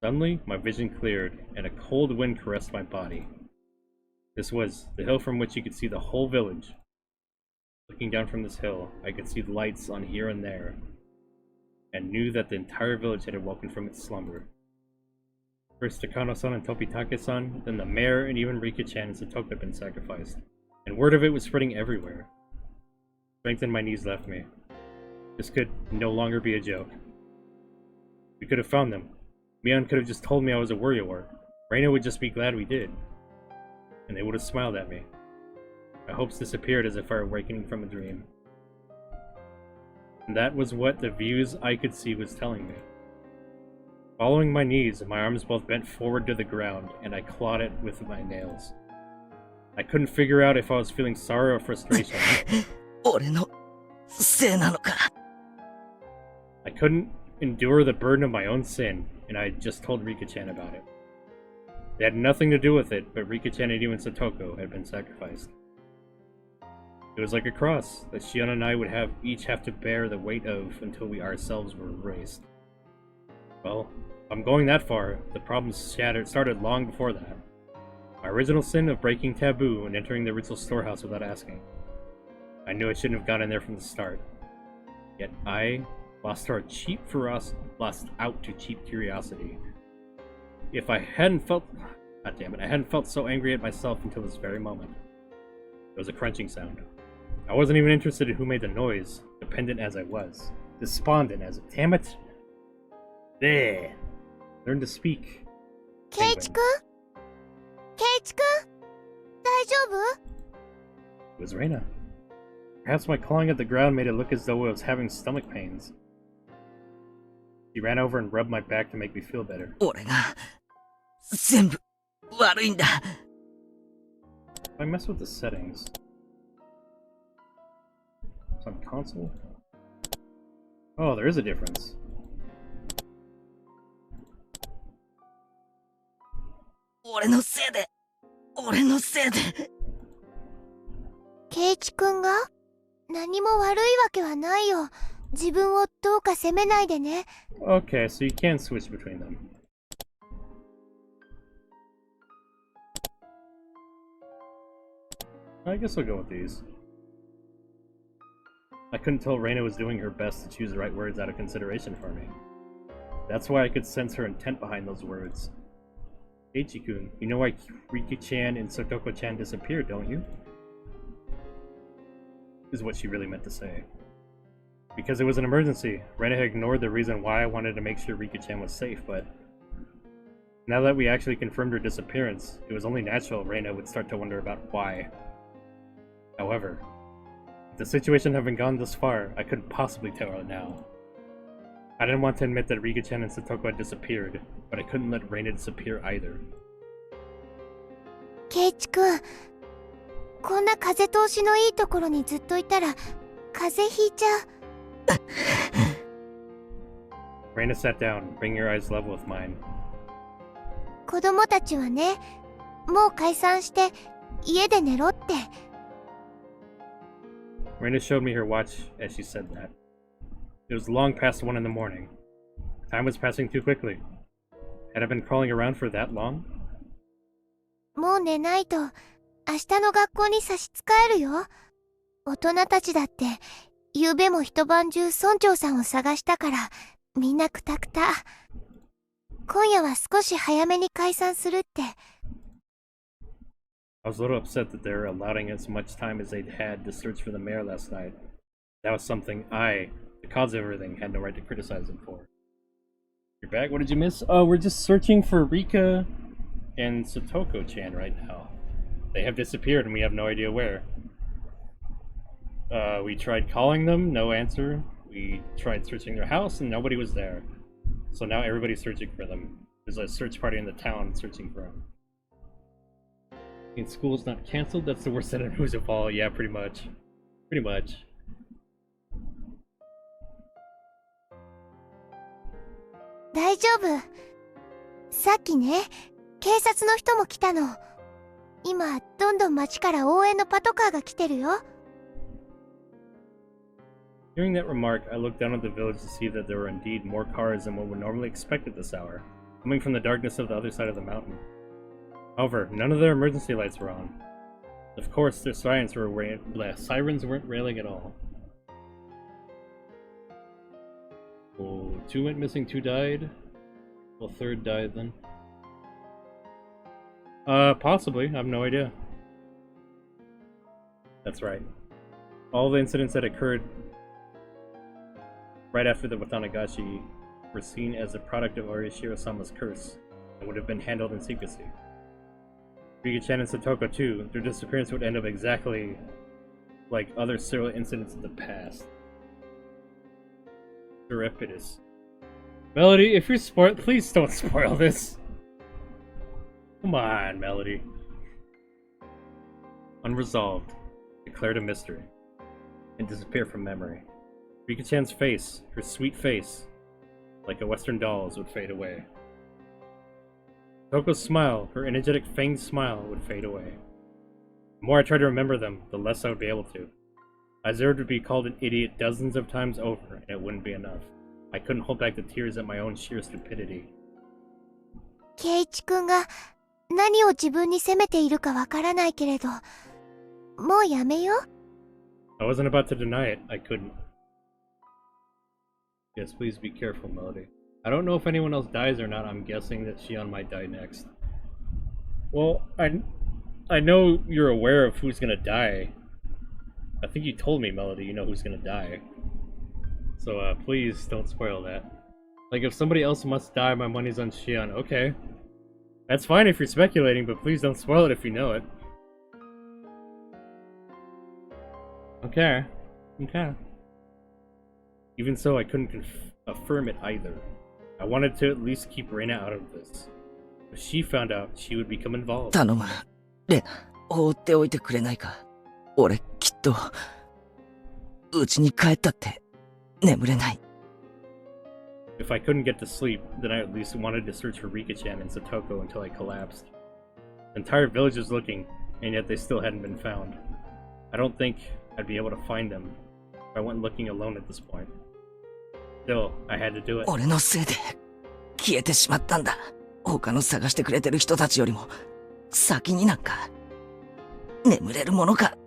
Suddenly, my vision cleared, and a cold wind caressed my body. This was the hill from which you could see the whole village. Looking down from this hill, I could see the lights on here and there, and knew that the entire village had awoken from its slumber. First Takano-san and Topitake-san, then the mayor, and even Rika-chan and Satoko had been sacrificed, and word of it was spreading everywhere. Strength in my knees left me. This could no longer be a joke. We could have found them. Mion could have just told me I was a warrior. Reina would just be glad we did. And they would have smiled at me. My hopes disappeared as if I were awakening from a dream. And that was what the views I could see was telling me. Following my knees, my arms both bent forward to the ground, and I clawed it with my nails. I couldn't figure out if I was feeling sorrow or frustration. I couldn't endure the burden of my own sin, and I had just told Rika-chan about it. It had nothing to do with it, but Rika-chan and even Satoko had been sacrificed. It was like a cross that Shion and I would each have to bear the weight of until we ourselves were erased. Well, if I'm going that far, the problems started long before that. My original sin of breaking taboo and entering the ritual storehouse without asking. I knew I shouldn't have gone in there from the start. Yet I lost out to cheap curiosity. If I hadn't felt... God damn it, I hadn't felt so angry at myself until this very moment. It was a crunching sound. I wasn't even interested in who made the noise, dependent as I was. Despondent as it. Damn it! There! Learn to speak. Keiichi-kun? Keiichi-kun? Daijoubu? It was Reina. Perhaps my clawing at the ground made it look as though I was having stomach pains. She ran over and rubbed my back to make me feel better. If I mess with the settings... It's on console? Oh, there is a difference. Keiichi-kunが何も悪いわけはないよ。自分をどうか責めないでね。Okay, so you can switch between them. I guess I'll go with these. I couldn't tell Reina was doing her best to choose the right words out of consideration for me. That's why I could sense her intent behind those words. Keiichi-kun, you know why Riki-chan and Satoko-chan disappeared, don't you? Is what she really meant to say. Because it was an emergency. Reina had ignored the reason why I wanted to make sure Rika-chan was safe, but... now that we actually confirmed her disappearance, it was only natural Reina would start to wonder about why. However, if the situation having gone this far, I couldn't possibly tell her now. I didn't want to admit that Rika-chan and Satoko had disappeared, but I couldn't let Reina disappear either. Keiichi-kun, こんな風通しのいいところにずっといたら風邪ひいちゃう。Reina sat down, bringing her eyes level with mine. 子供たちはね、もう解散して家で寝ろって。Reina showed me her watch as she said that. It was long past 1 in the morning. Time was passing too quickly. Had I been crawling around for that long? もう寝ないと明日の学校に差し支えるよ。大人たちだって昨夜も一晩中村長さんを探したからみんなクタクタ。今夜は少し早めに解散するって。I was a little upset that they were allowing as much time as they'd had to search for the mayor last night. That was something I, the cause of everything, had no right to criticize them for. You're back? What did you miss? Oh, we're just searching for Rika and Satoko-chan right now. They have disappeared and we have no idea where. We tried calling them, no answer. We tried searching their house and nobody was there. So now everybody's searching for them. There's a search party in the town searching for them. And school's not cancelled? That's the worst set of news of all. Yeah, pretty much. Pretty much. 大丈夫。さっきね、警察の人も来たの。今、どんどん街から応援のパトカーが来てるよ。Hearing that remark, I looked down at the village to see that there were indeed more cars than what would normally expect at this hour, coming from the darkness of the other side of the mountain. However, none of their emergency lights were on. Of course, their sirens weren't railing at all. Oh, 2 went missing, 2 died. Well, 3rd died then. Possibly. I have no idea. That's right. All the incidents that occurred right after the Watanagashi were seen as a product of Orishiro-sama's curse and would have been handled in secrecy. Rika-chan and Satoko too, their disappearance would end up exactly like other serial incidents of the past. Serepidus. Melody, if you're spoiled, please don't spoil this. Come on, Melody. Unresolved. Declared a mystery. And disappear from memory. Rika-chan's face, her sweet face, like a Western doll's, would fade away. Toko's smile, her energetic fanged smile, would fade away. The more I tried to remember them, the less I would be able to. I deserved to be called an idiot dozens of times over, and it wouldn't be enough. I couldn't hold back the tears at my own sheer stupidity. 圭一君が何を自分に責めているかわからないけれど、もうやめよう。I wasn't about to deny it. I couldn't. Yes, please be careful, Melody. I don't know if anyone else dies or not. I'm guessing that Shion might die next. Well, I know you're aware of who's gonna die. I think you told me, Melody, you know who's gonna die. So, please don't spoil that. Like, if somebody else must die, my money's on Shion. Okay. That's fine if you're speculating, but please don't spoil it if you know it. Okay. Okay. Even so, I couldn't affirm it either. I wanted to at least keep Reina out of this. If she found out, she would become involved. 頼む。レナ、放っておいてくれないか。俺、きっと、家に帰ったって、眠れない。If I couldn't get to sleep, then I at least wanted to search for Rika-chan and Satoko until I collapsed. The entire village was looking, and yet they still hadn't been found. I don't think I'd be able to find them if I went looking alone at this point. Still, I had to do it. 俺のせいで消えてしまったんだ。他の探してくれてる人たちよりも先になんか眠れるものか。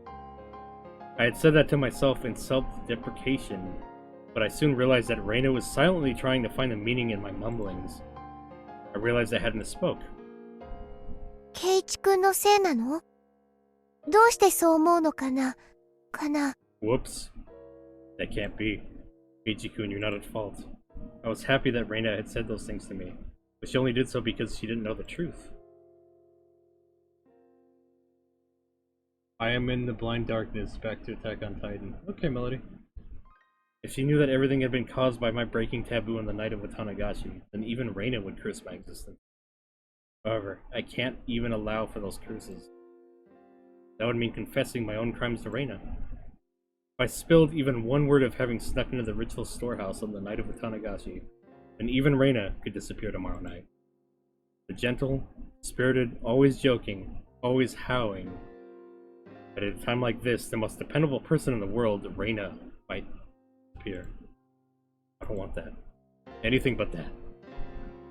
I had said that to myself in self-deprecation, but I soon realized that Reina was silently trying to find the meaning in my mumblings. I realized I hadn't spoke. 圭一君のせいなの？どうしてそう思うのかな？Whoops. That can't be. Keiichi-kun, you're not at fault. I was happy that Reina had said those things to me, but she only did so because she didn't know the truth. I am in the blind darkness, back to Attack on Titan. Okay, Melody. If she knew that everything had been caused by my breaking taboo on the night of Watanagashi, then even Reina would curse my existence. However, I can't even allow for those curses. That would mean confessing my own crimes to Reina. If I spilled even one word of having snuck into the ritual storehouse on the night of Watanagashi, then even Reina could disappear tomorrow night. The gentle, spirited, always joking, always howling. But at a time like this, the most dependable person in the world, Reina, might appear. I don't want that. Anything but that.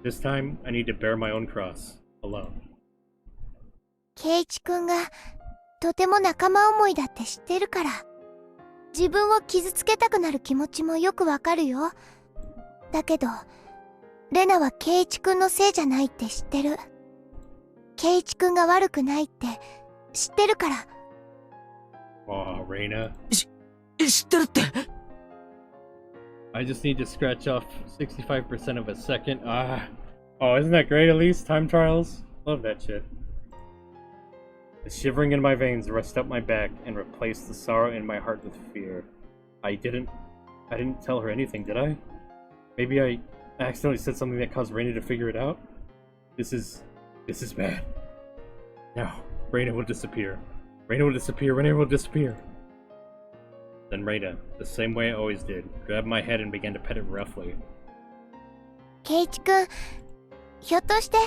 This time, I need to bear my own cross, alone. 圭一君がとても仲間思いだって知ってるから、自分を傷つけたくなる気持ちもよくわかるよ。だけど、レナはケイチくんのせいじゃないって知ってる。ケイチくんが悪くないって知ってるから。Aw, Reina. 知ってるって。I just need to scratch off 65% of a second. Oh, isn't that great at least? Time trials? Love that shit. The shivering in my veins rushed up my back and replaced the sorrow in my heart with fear. I didn't tell her anything, did I? Maybe I accidentally said something that caused Reina to figure it out? This is bad. Now, Reina will disappear. Reina will disappear. Reina will disappear. Then Reina, the same way I always did, grabbed my head and began to pet it roughly. ケイチくん、ひょっとして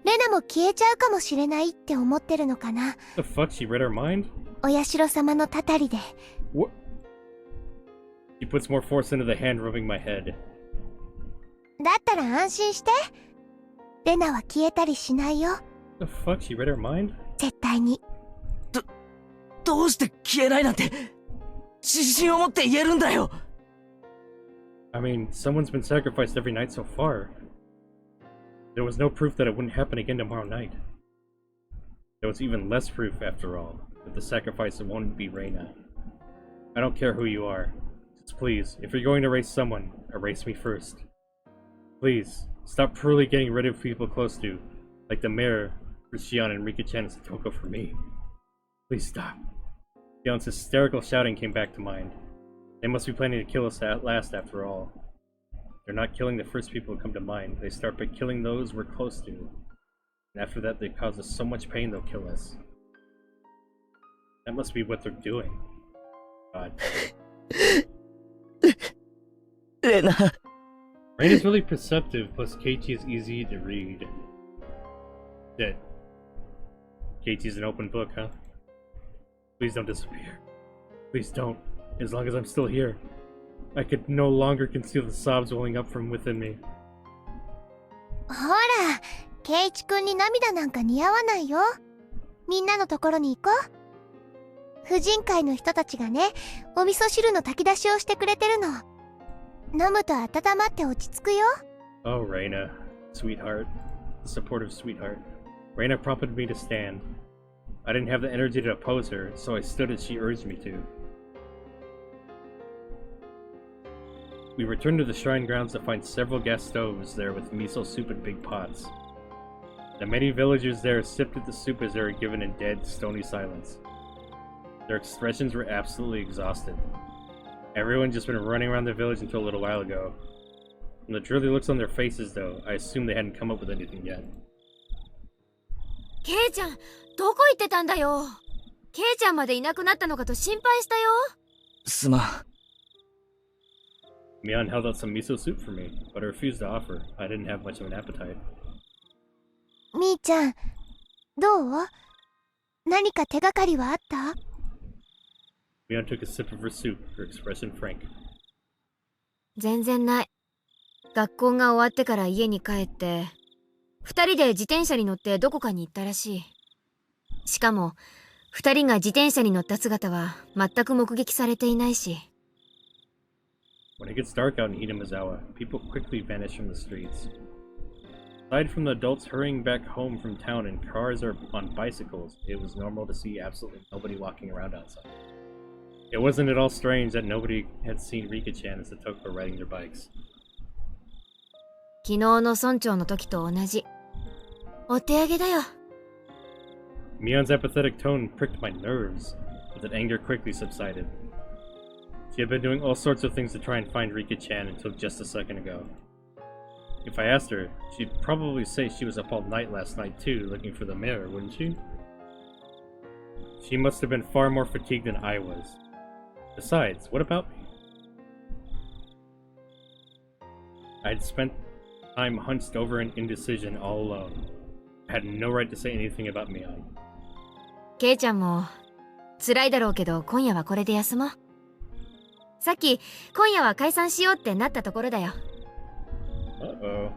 レナも消えちゃうかもしれないって思ってるのかな。The fuck? She read our mind? お社様のたたりで。What? She puts more force into the hand rubbing my head. だったら安心して。レナは消えたりしないよ。The fuck? She read our mind? 絶対に。どうして消えないなんて自信を持って言えるんだよ。I mean, someone's been sacrificed every night so far. There was no proof that it wouldn't happen again tomorrow night. There was even less proof, after all, that the sacrifice won't be Reina. I don't care who you are. Just please, if you're going to erase someone, erase me first. Please, stop cruelly getting rid of people close to, like the mayor, Christian, and Rika-chan and Satoko for me. Please stop. Sion's hysterical shouting came back to mind. They must be planning to kill us at last, after all. They're not killing the first people who come to mind. They start by killing those we're close to. And after that, they cause us so much pain they'll kill us. That must be what they're doing. God. Reina. Reina's really perceptive, plus Keiichi is easy to read. Shit. Keiichi's an open book, huh? Please don't disappear. Please don't. As long as I'm still here. I could no longer conceal the sobs welling up from within me. ほら、ケイチくんに涙なんか似合わないよ。みんなのところに行こう。婦人会の人たちがね、お味噌汁の炊き出しをしてくれてるの。飲むと温まって落ち着くよ。Oh, Reina. Sweetheart. The supportive sweetheart. Reina prompted me to stand. I didn't have the energy to oppose her, so I stood as she urged me to. We returned to the shrine grounds to find several gas stoves there with miso soup in big pots. The many villagers there sipped at the soup as they were given in dead, stony silence. Their expressions were absolutely exhausted. Everyone just been running around the village until a little while ago. From the dreary looks on their faces, though, I assumed they hadn't come up with anything yet. ケイちゃん、どこ行ってたんだよ。ケイちゃんまでいなくなったのかと心配したよ。すまん。Mion held out some miso soup for me, but I refused to offer. I didn't have much of an appetite. みーちゃん、どう？何か手がかりはあった？ Mion took a sip of her soup, her expression frank. 全然ない。学校が終わってから家に帰って、二人で自転車に乗ってどこかに行ったらしい。しかも、二人が自転車に乗った姿は全く目撃されていないし。When it gets dark out in Hinamizawa, people quickly vanish from the streets. Aside from the adults hurrying back home from town and cars are on bicycles, it was normal to see absolutely nobody walking around outside. It wasn't at all strange that nobody had seen Rika-chan and Satoko riding their bikes. 昨日の村長の時と同じ。お手上げだよ。Mion's apathetic tone pricked my nerves, but that anger quickly subsided. She had been doing all sorts of things to try and find Rika-chan until just a second ago. If I asked her, she'd probably say she was up all night last night too, looking for the mayor, wouldn't she? She must have been far more fatigued than I was. Besides, what about me? I'd spent time hunched over in indecision all alone. I had no right to say anything about Mion. ケイちゃんも辛いだろうけど今夜はこれで休もう。さっき今夜は解散しようってなったところだよ。Uh-oh.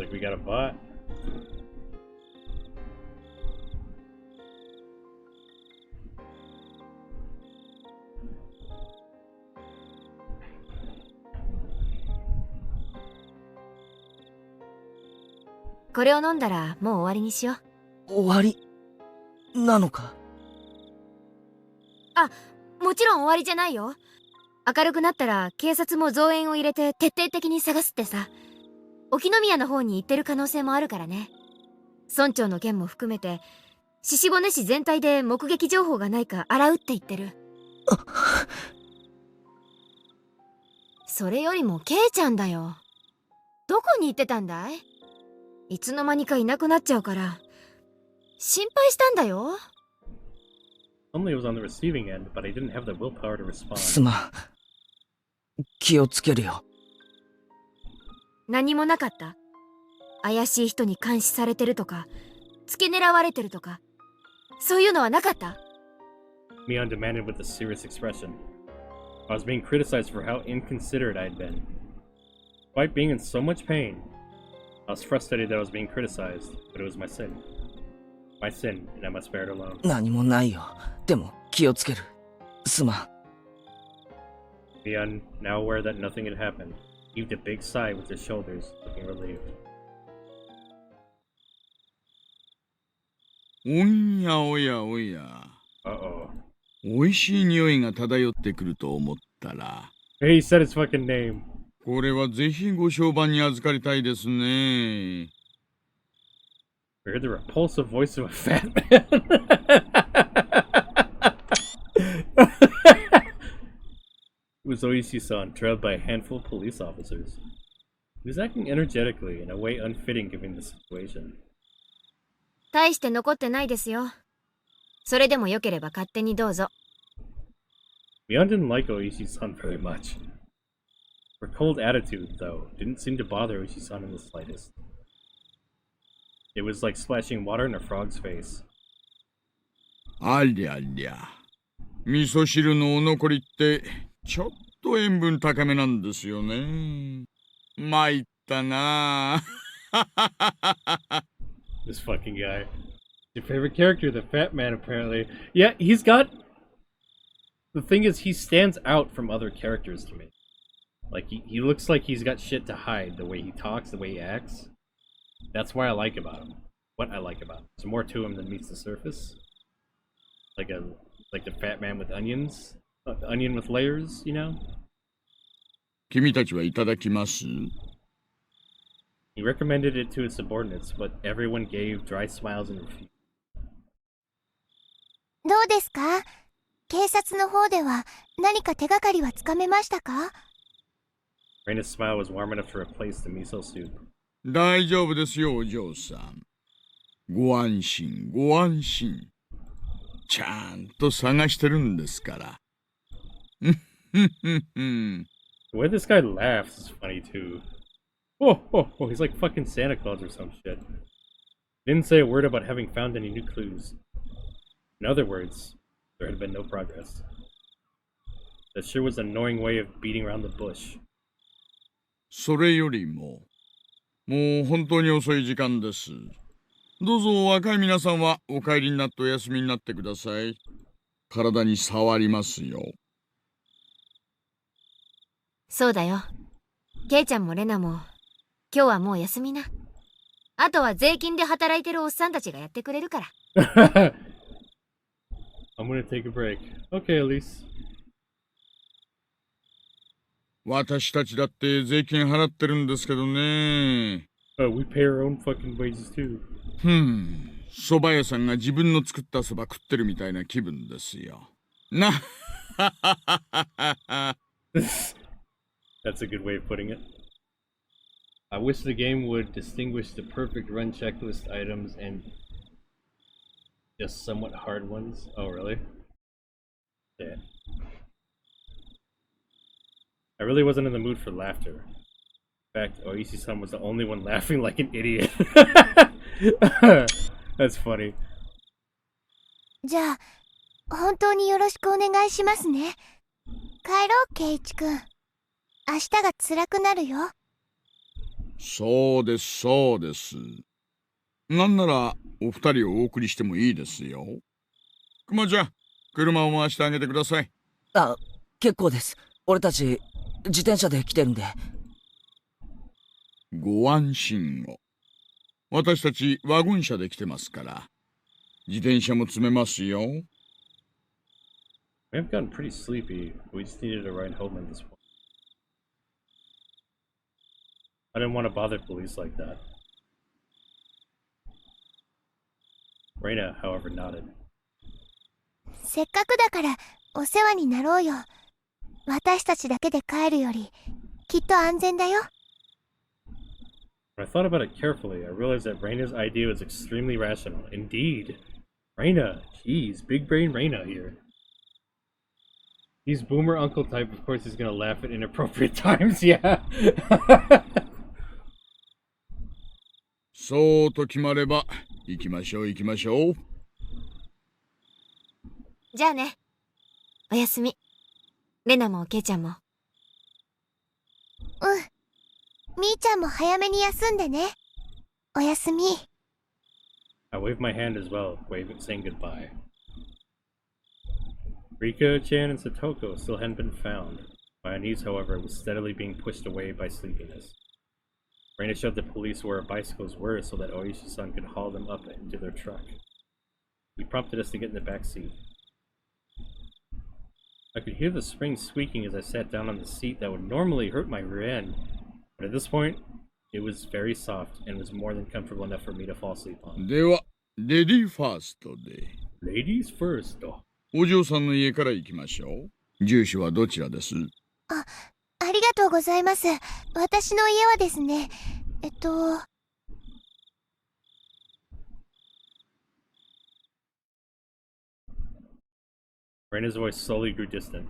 Like we got a bot. "これを飲んだらもう終わりにしよう。終わりなのか?」あ、もちろん終わりじゃないよ。明るくなったら警察も増援を入れて徹底的に探すってさ。沖宮の方に行ってる可能性もあるからね。村長の件も含めて獅子骨市全体で目撃情報がないか洗うって言ってる。それよりもケイちゃんだよ。どこに行ってたんだい？いつの間にかいなくなっちゃうから心配したんだよ。Only was on the receiving end, but I didn't have the willpower to respond. すまん。気をつけるよ。何もなかった？怪しい人に監視されてるとか、付け狙われてるとか、そういうのはなかった？ Mion demanded with a serious expression. I was being criticized for how inconsiderate I had been. Despite being in so much pain, I was frustrated that I was being criticized, but it was my sin. My sin, and I must bear it alone. 何もないよ。でも気をつける。すまん。Mion, now aware that nothing had happened, heaved a big sigh with his shoulders, looking relieved. おやおやおや。Uh-oh. おいしい匂いが漂ってくると思ったら。Hey, he said his fucking name. これはぜひご商売に預かりたいですね。We heard the repulsive voice of a fat man. It was Oishi-san, trailed by a handful of police officers. He was acting energetically in a way unfitting given the situation. 大して残ってないですよ。それでもよければ勝手にどうぞ。Mion didn't like Oishi-san very much. Her cold attitude, though, didn't seem to bother Oishi-san in the slightest. It was like splashing water in a frog's face. ありゃりゃ。味噌汁のお残りってちょっと塩分高めなんですよね。参ったな。This fucking guy. Your favorite character, the fat man, apparently. Yeah, he's got... The thing is, he stands out from other characters to me. Like, he looks like he's got shit to hide, the way he talks, the way he acts. That's what I like about him. What I like about him. There's more to him than meets the surface. Like the fat man with onions. Onion with layers, you know? 君たちはいただきます？ He recommended it to his subordinates, but everyone gave dry smiles and refused. どうですか？警察の方では何か手がかりはつかめましたか？ Reina's smile was warm enough to replace the miso soup. 大丈夫ですよ、お嬢さん。ご安心、ご安心。ちゃんと探してるんですから。The way this guy laughs is funny too. Oh, he's like fucking Santa Claus or some shit. Didn't say a word about having found any new clues. In other words, there had been no progress. That sure was an annoying way of beating around the bush. それよりも、もう本当に遅い時間です。どうぞ若い皆さんはお帰りになってお休みになってください。体に触りますよ。そうだよ。ケイちゃんもレナも今日はもう休みな。あとは税金で働いてるおっさんたちがやってくれるから。I'm gonna take a break. Okay, Elise. 私たちだって税金払ってるんですけどね。We pay our own fucking wages too. 蕎麦屋さんが自分の作った蕎麦食ってるみたいな気分ですよ。な。That's a good way of putting it. I wish the game would distinguish the perfect run checklist items and just somewhat hard ones. Oh, really? Yeah. I really wasn't in the mood for laughter. In fact, Oishi-san was the only one laughing like an idiot. That's funny. じゃあ、本当によろしくお願いしますね。帰ろう、ケイチくん。明日が辛くなるよ。そうです、そうです。なんなら、お二人をお送りしてもいいですよ。くまちゃん、車を回してあげてください。あ、結構です。俺たち、自転車で来てるんで。ご安心を。私たちワゴン車で来てますから。自転車も積めますよ。I've gotten pretty sleepy. We just needed a ride home at this point. I didn't want to bother police like that. Reina, however, nodded. せっかくだからお世話になろうよ。私たちだけで帰るよりきっと安全だよ。When I thought about it carefully, I realized that Reina's idea was extremely rational. Indeed. Reina, jeez, big brain Reina here. He's boomer uncle type, of course he's gonna laugh at inappropriate times, yeah. そうと決まれば、行きましょう行きましょう。じゃあね。おやすみ。レナもケイちゃんも。みーちゃんも早めに休んでね。おやすみ。I waved my hand as well, saying goodbye. Rika, Chan, and Satoko still hadn't been found. My unease, however, was steadily being pushed away by sleepiness. Reina showed the police where our bicycles were so that Oishi-san could haul them up into their truck. He prompted us to get in the back seat. I could hear the springs squeaking as I sat down on the seat that would normally hurt my rear end, but at this point, it was very soft and was more than comfortable enough for me to fall asleep on. では、レディーファーストで。Ladies first. お嬢さんの家から行きましょう。住所はどちらです？ありがとうございます。私の家はですね、Reina's voice slowly grew distant.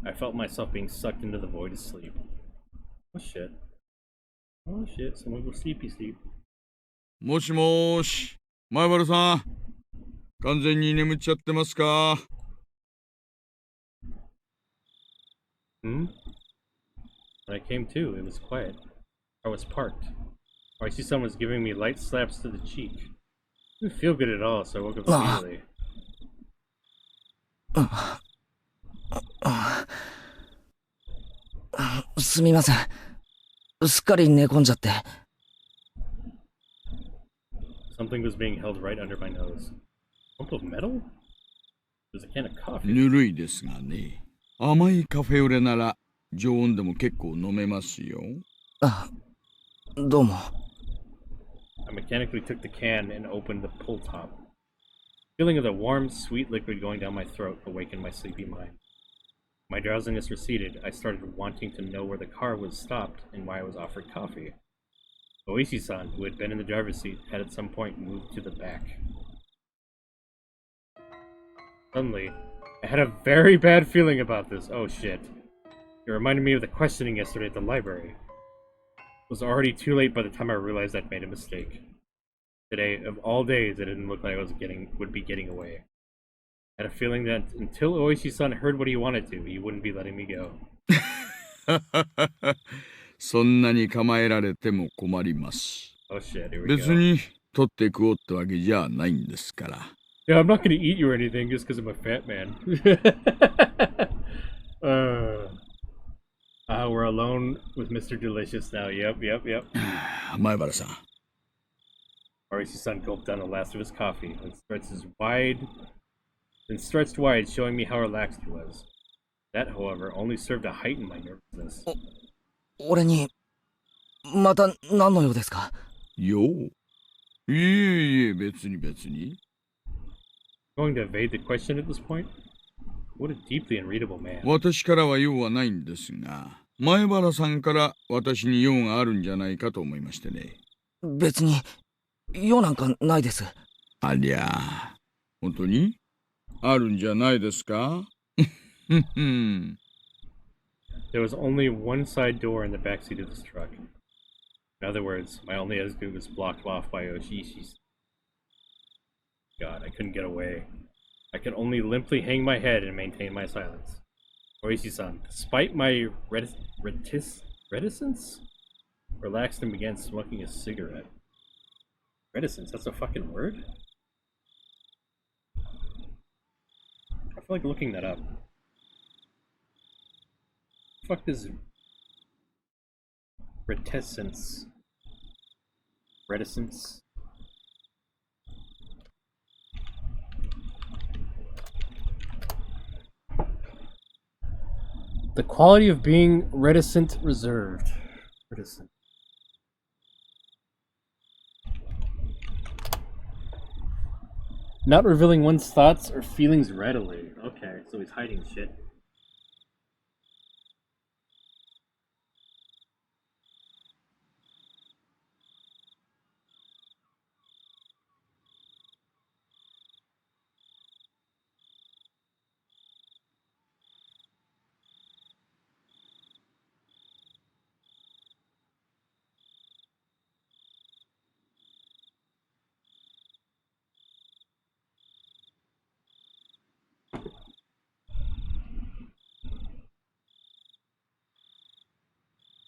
I felt myself being sucked into the void of sleep. Oh shit. Oh shit, someone go sleepy sleep. もしもーし、前原さん。完全に眠っちゃってますか？ When I came to, it was quiet. I was parked. Oishi-san was giving me light slaps to the cheek. Didn't feel good at all, so I woke up immediately. すみません。すっかり寝込んじゃって。Something was being held right under my nose. A lump of metal? There's a can of coffee. ぬるいですがね。甘いカフェオレなら常温でも結構飲めますよ。あ、どうも。I mechanically took the can and opened the pull top. Feeling of the warm, sweet liquid going down my throat awakened my sleepy mind. My drowsiness receded. I started wanting to know where the car was stopped and why I was offered coffee. Oishi-san, who had been in the driver's seat, had at some point moved to the back. Suddenly, I had a very bad feeling about this. Oh shit. It reminded me of the questioning yesterday at the library. It was already too late by the time I realized I'd made a mistake. Today, of all days, it didn't look like I would be getting away. I had a feeling that until Oishi-san heard what he wanted to, he wouldn't be letting me go. そんなに構えられても困ります。Oh shit, here we go. 別に取って食おうってわけじゃないんですから。Yeah, I'm not gonna eat you or anything just because I'm a fat man. We're alone with Mr. Delicious now. Yep. 前原さん。Oishi-san gulped down the last of his coffee and stretched wide, showing me how relaxed he was. That, however, only served to heighten my nervousness. 俺に、また何の用ですか？よう。いえ、別に。Going to evade the question at this point? What a deeply unreadable man. 私からは用はないんですが、前原さんから私に用があるんじゃないかと思いましてね。別に、用なんかないです。ありゃあ、本当に？あるんじゃないですか？There was only one side door in the backseat of this truck. In other words, my only exit was blocked off by Oshishi's. God, I couldn't get away. I could only limply hang my head and maintain my silence. Oishi-san, despite my reticence, Relaxed and began smoking a cigarette. Reticence, that's a fucking word? I feel like looking that up. Fuck is reticence? Reticence? The quality of being reticent, reserved. Reticent. Not revealing one's thoughts or feelings readily. Okay, so he's hiding shit.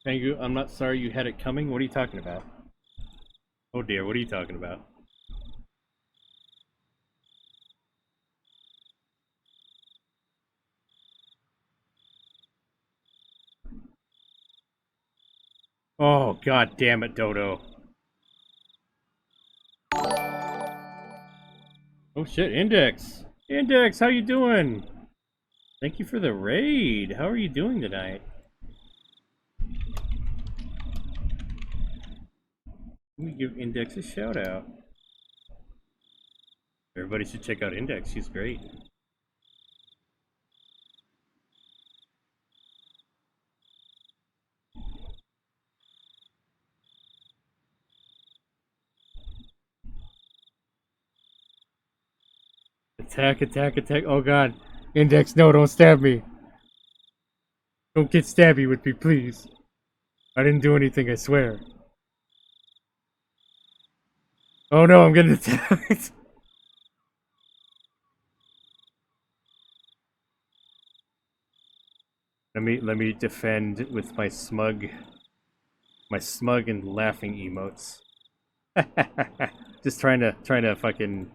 Thank you. I'm not sorry you had it coming. What are you talking about? Oh dear, what are you talking about? Oh, god damn it, Dodo. Oh shit, Index! Index, how you doing? Thank you for the raid. How are you doing tonight? Let me give Index a shout out. Everybody should check out Index, she's great. Attack, attack, attack. Oh god. Index, no, don't stab me. Don't get stabby with me, please. I didn't do anything, I swear. Oh no, I'm getting attacked. Let me defend with my smug and laughing emotes. Just trying to fucking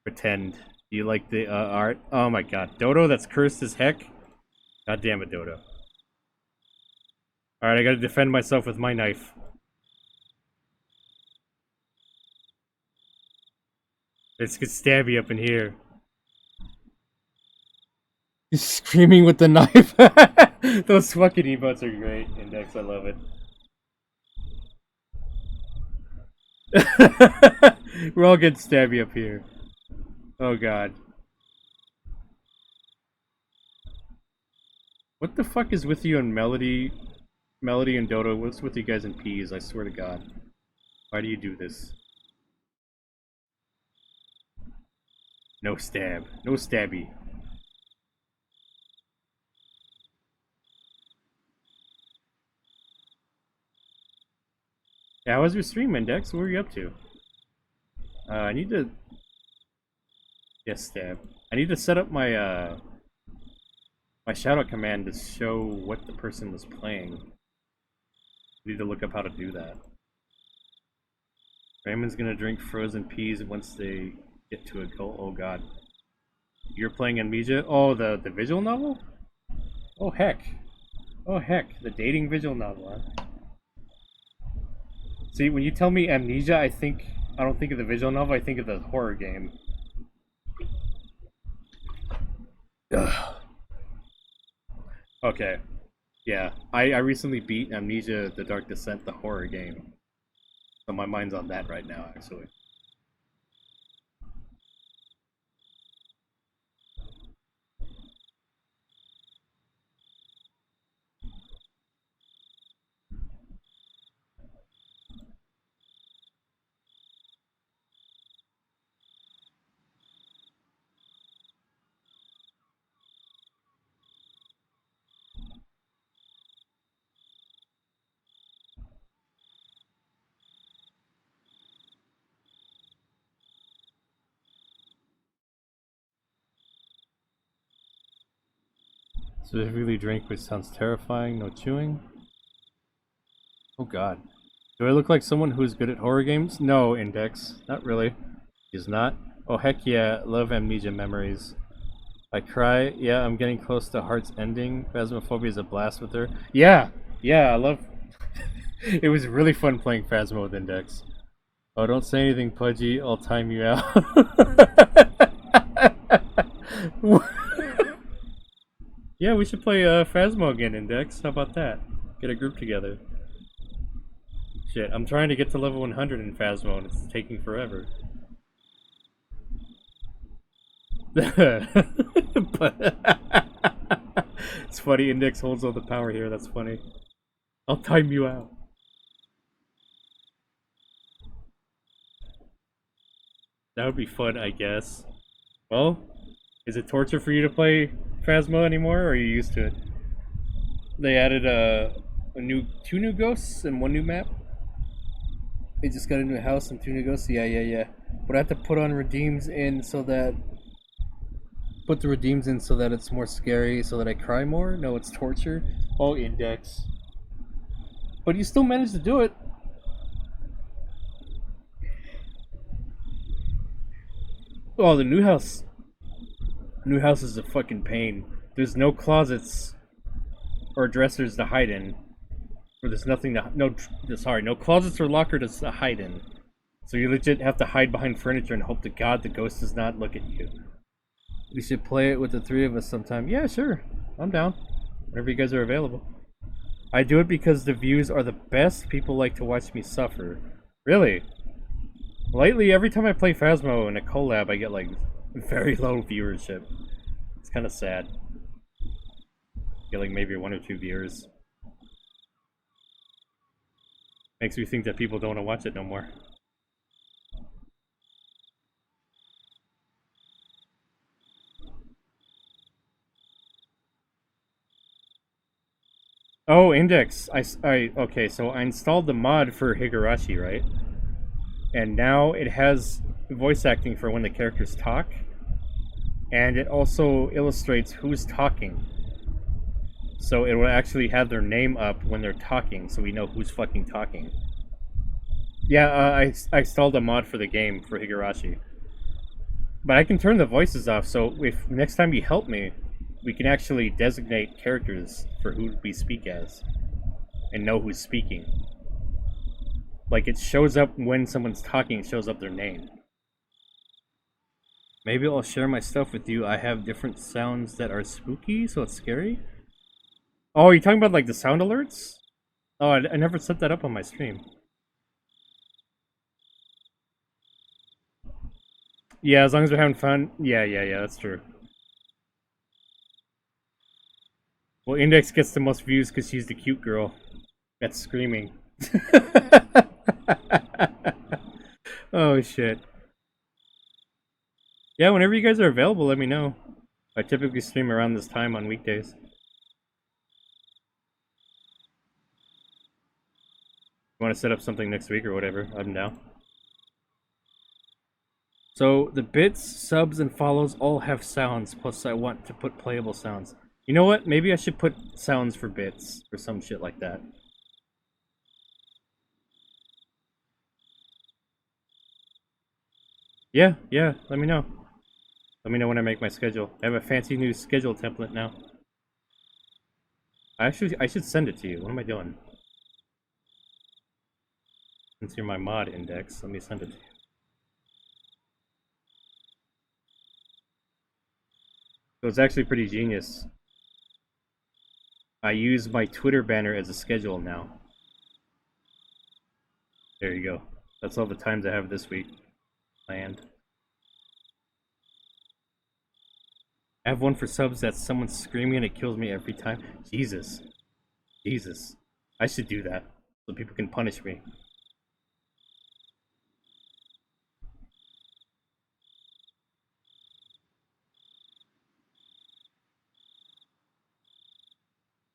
pretend. Do you like the art? Oh my god, Dodo, that's cursed as heck. God damn it, Dodo. Alright, I gotta defend myself with my knife. Let's get stabby up in here. He's screaming with the knife. Those fucking emotes are great, Index, I love it. We're all getting stabby up here. Oh god. What the fuck is with you and Melody and Dodo? What's with you guys and Peas? I swear to god. Why do you do this? No stab. No stabby. Yeah, how was your stream, Index? What were you up to? I need to... Yes, stab. I need to set up my, my shoutout command to show what the person was playing. I need to look up how to do that. Raymond's gonna drink frozen peas once they get to a goal. Oh god. You're playing Amnesia? Oh, the visual novel? Oh heck. Oh heck. The dating visual novel, huh? See, when you tell me Amnesia, I don't think of the visual novel, I think of the horror game. Ugh. Okay. Yeah, I recently beat Amnesia The Dark Descent, the horror game. So my mind's on that right now, actually. Specifically drink, which sounds terrifying. No chewing. Oh god. Do I look like someone who's good at horror games? No, Index. Not really. He's not. Oh heck yeah, love amnesia memories. I cry. Yeah, I'm getting close to Heart's ending. Phasmophobia is a blast with her. Yeah! Yeah, I love... It was really fun playing Phasmo with Index. Oh, don't say anything, Pudgy. I'll time you out. Yeah, we should play Phasmo again, Index. How about that? Get a group together. Shit, I'm trying to get to level 100 in Phasmo and it's taking forever. It's funny, Index holds all the power here, that's funny. I'll time you out. That would be fun, I guess. Well, is it torture for you to play Phasmo anymore, or are you used to it? They added two new ghosts and one new map. They just got a new house and 2 new ghosts. Yeah. But I have to put on redeems in so that... Put the redeems in so that it's more scary, so that I cry more? No, it's torture. Oh, Index. But you still managed to do it. Oh, the new house. New house is a fucking pain. There's no closets or dressers to hide in. Or there's nothing to... no closets or lockers to hide in. So you legit have to hide behind furniture and hope to God the ghost does not look at you. We should play it with the 3 of us sometime. Yeah, sure. I'm down. Whenever you guys are available. I do it because the views are the best. People like to watch me suffer. Really? Lately, every time I play Phasmo in a collab, I get like very low viewership. It's kind of sad. Get like maybe 1 or 2 viewers. Makes me think that people don't want to watch it no more. Oh, Index. Okay, so I installed the mod for Higurashi, right? And now it has voice acting for when the characters talk. And it also illustrates who's talking. So it will actually have their name up when they're talking, so we know who's fucking talking. Yeah, I installed a mod for the game, for Higurashi. But I can turn the voices off, so if next time you help me, we can actually designate characters for who we speak as. And know who's speaking. Like, it shows up when someone's talking, it shows up their name. Maybe I'll share my stuff with you. I have different sounds that are spooky, so it's scary. Oh, you're talking about, like, the sound alerts? Oh, I never set that up on my stream. Yeah, as long as we're having fun. Yeah, that's true. Well, Index gets the most views because she's the cute girl that's screaming. Oh, shit. Yeah, whenever you guys are available, let me know. I typically stream around this time on weekdays. You want to set up something next week or whatever, I'm down. So, the bits, subs, and follows all have sounds, plus I want to put playable sounds. You know what? Maybe I should put sounds for bits, or some shit like that. Yeah, let me know. Let me know when I make my schedule. I have a fancy new schedule template now. I should send it to you. What am I doing? Since you're my mod, Index, let me send it to you. So it's actually pretty genius. I use my Twitter banner as a schedule now. There you go. That's all the times I have this week planned. I have one for subs that's someone screaming and it kills me every time. Jesus. I should do that so people can punish me.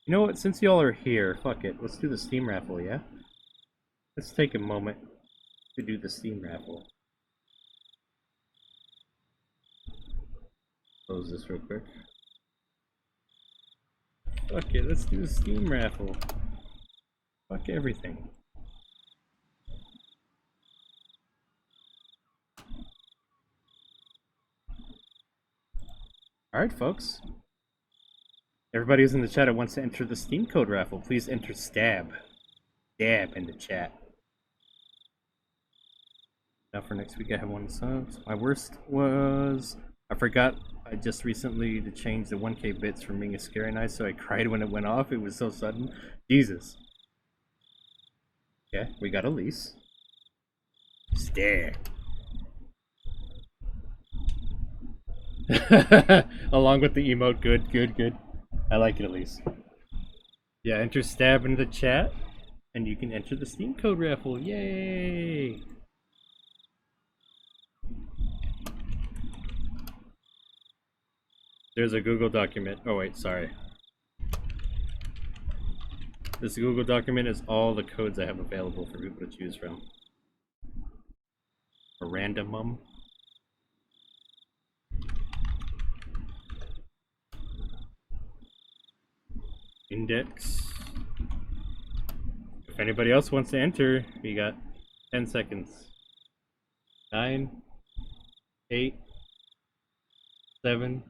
You know what, since y'all are here, fuck it, let's do the Steam raffle, yeah? Let's take a moment to do the Steam raffle. Close this real quick. Fuck it, let's do the Steam raffle. Fuck everything. Alright, folks. Everybody who's in the chat that wants to enter the Steam code raffle, please enter STAB. STAB in the chat. Now for next week I have one subs. My worst was... I forgot I just recently to change the 1K bits from being a scary night, so I cried when it went off. It was so sudden. Jesus. Okay, we got Elise. Stare. Along with the emote, good, good, good. I like it, Elise. Yeah, enter STAB in the chat, and you can enter the Steam code raffle. Yay! There's a Google document. Oh wait, sorry. This Google document is all the codes I have available for people to choose from. A randomum. Index. If anybody else wants to enter, we got 10 seconds. 9, 8, 7,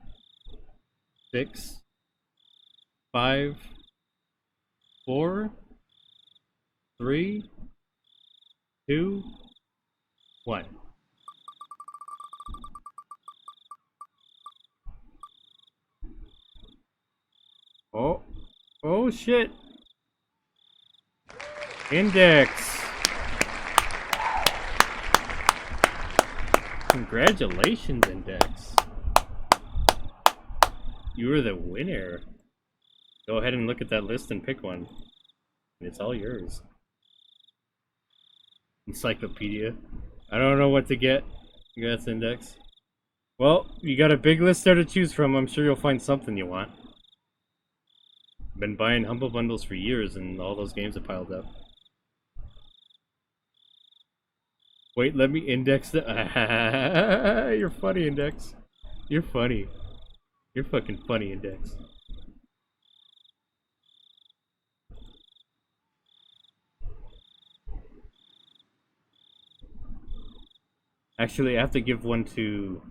6, 5, 4, 3, 2, 1. Oh, oh shit. Index. Congratulations, Index. You were the winner. Go ahead and look at that list and pick one. It's all yours. Encyclopedia. I don't know what to get. Congrats, Index. Well, you got a big list there to choose from. I'm sure you'll find something you want. Been buying Humble Bundles for years and all those games have piled up. Wait, let me index the... You're funny, Index. You're funny. You're fucking funny, Index. Actually, I have to give one to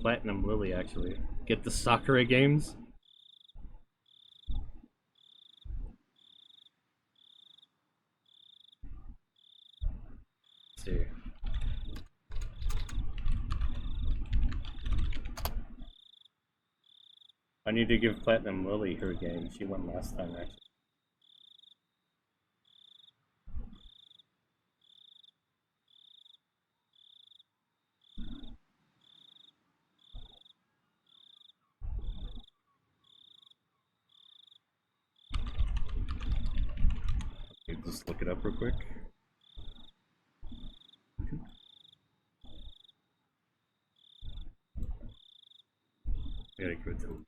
Platinum Lily, actually. Get the Sakura games. Let's see. I need to give Platinum Lily her game. She won last time, actually. Okay, just look it up real quick. I gotta go to...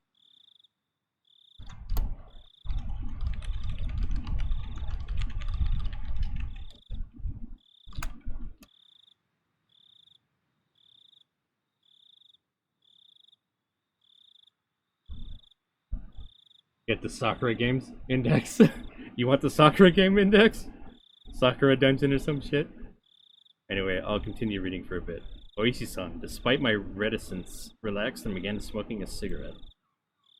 Get the Sakura games index. You want the Sakura game index? Sakura Dungeon or some shit? Anyway, I'll continue reading for a bit. Oishi-san, despite my reticence, relaxed and began smoking a cigarette.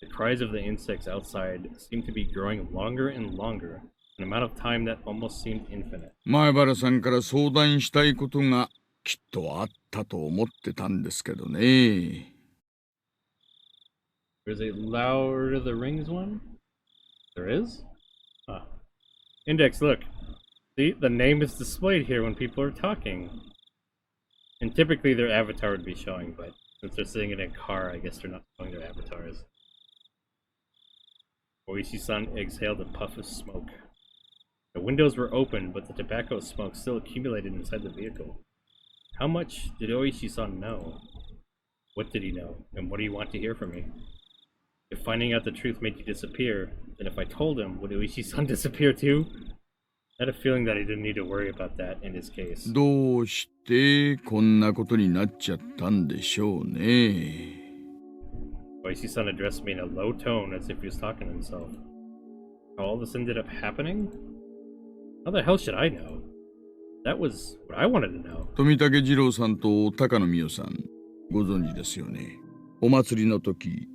The cries of the insects outside seemed to be growing longer and longer, an amount of time that almost seemed infinite. 前原さんから相談したいことがきっとあったと思ってたんですけどね。There's a Lord of the Rings one? There is? Huh. Index, look. See, the name is displayed here when people are talking. And typically their avatar would be showing, but since they're sitting in a car, I guess they're not showing their avatars. Oishi-san exhaled a puff of smoke. The windows were open, but the tobacco smoke still accumulated inside the vehicle. How much did Oishi-san know? What did he know? And what do you want to hear from me? If finding out the truth made you disappear, then if I told him, would Oishi-san disappear too? I had a feeling that he didn't need to worry about that in his case. どうしてこんなことになっちゃったんでしょうね。Oishi-san addressed me in a low tone as if he was talking to himself. All this ended up happening? How the hell should I know? That was what I wanted to know. 富武二郎さんと高野美代さん、ご存知ですよね。お祭りの時、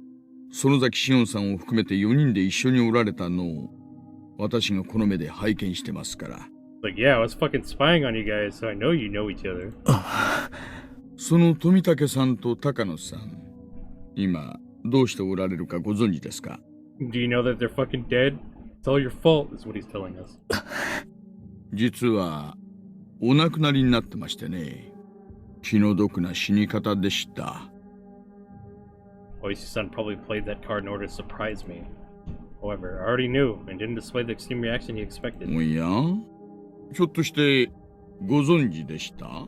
園崎紫音さんを含めて4人で一緒におられたのを、私がこの目で拝見してますから。Like, yeah, I was fucking spying on you guys, so I know you know each other. その富武さんと高野さん、今、どうしておられるかご存知ですか？ Do you know that they're fucking dead? It's all your fault, is what he's telling us. 実は、お亡くなりになってましてね。気の毒な死に方でした。Oishi-san probably played that card in order to surprise me. However, I already knew and didn't display the extreme reaction he expected. おや？ひょっとしてご存知でした？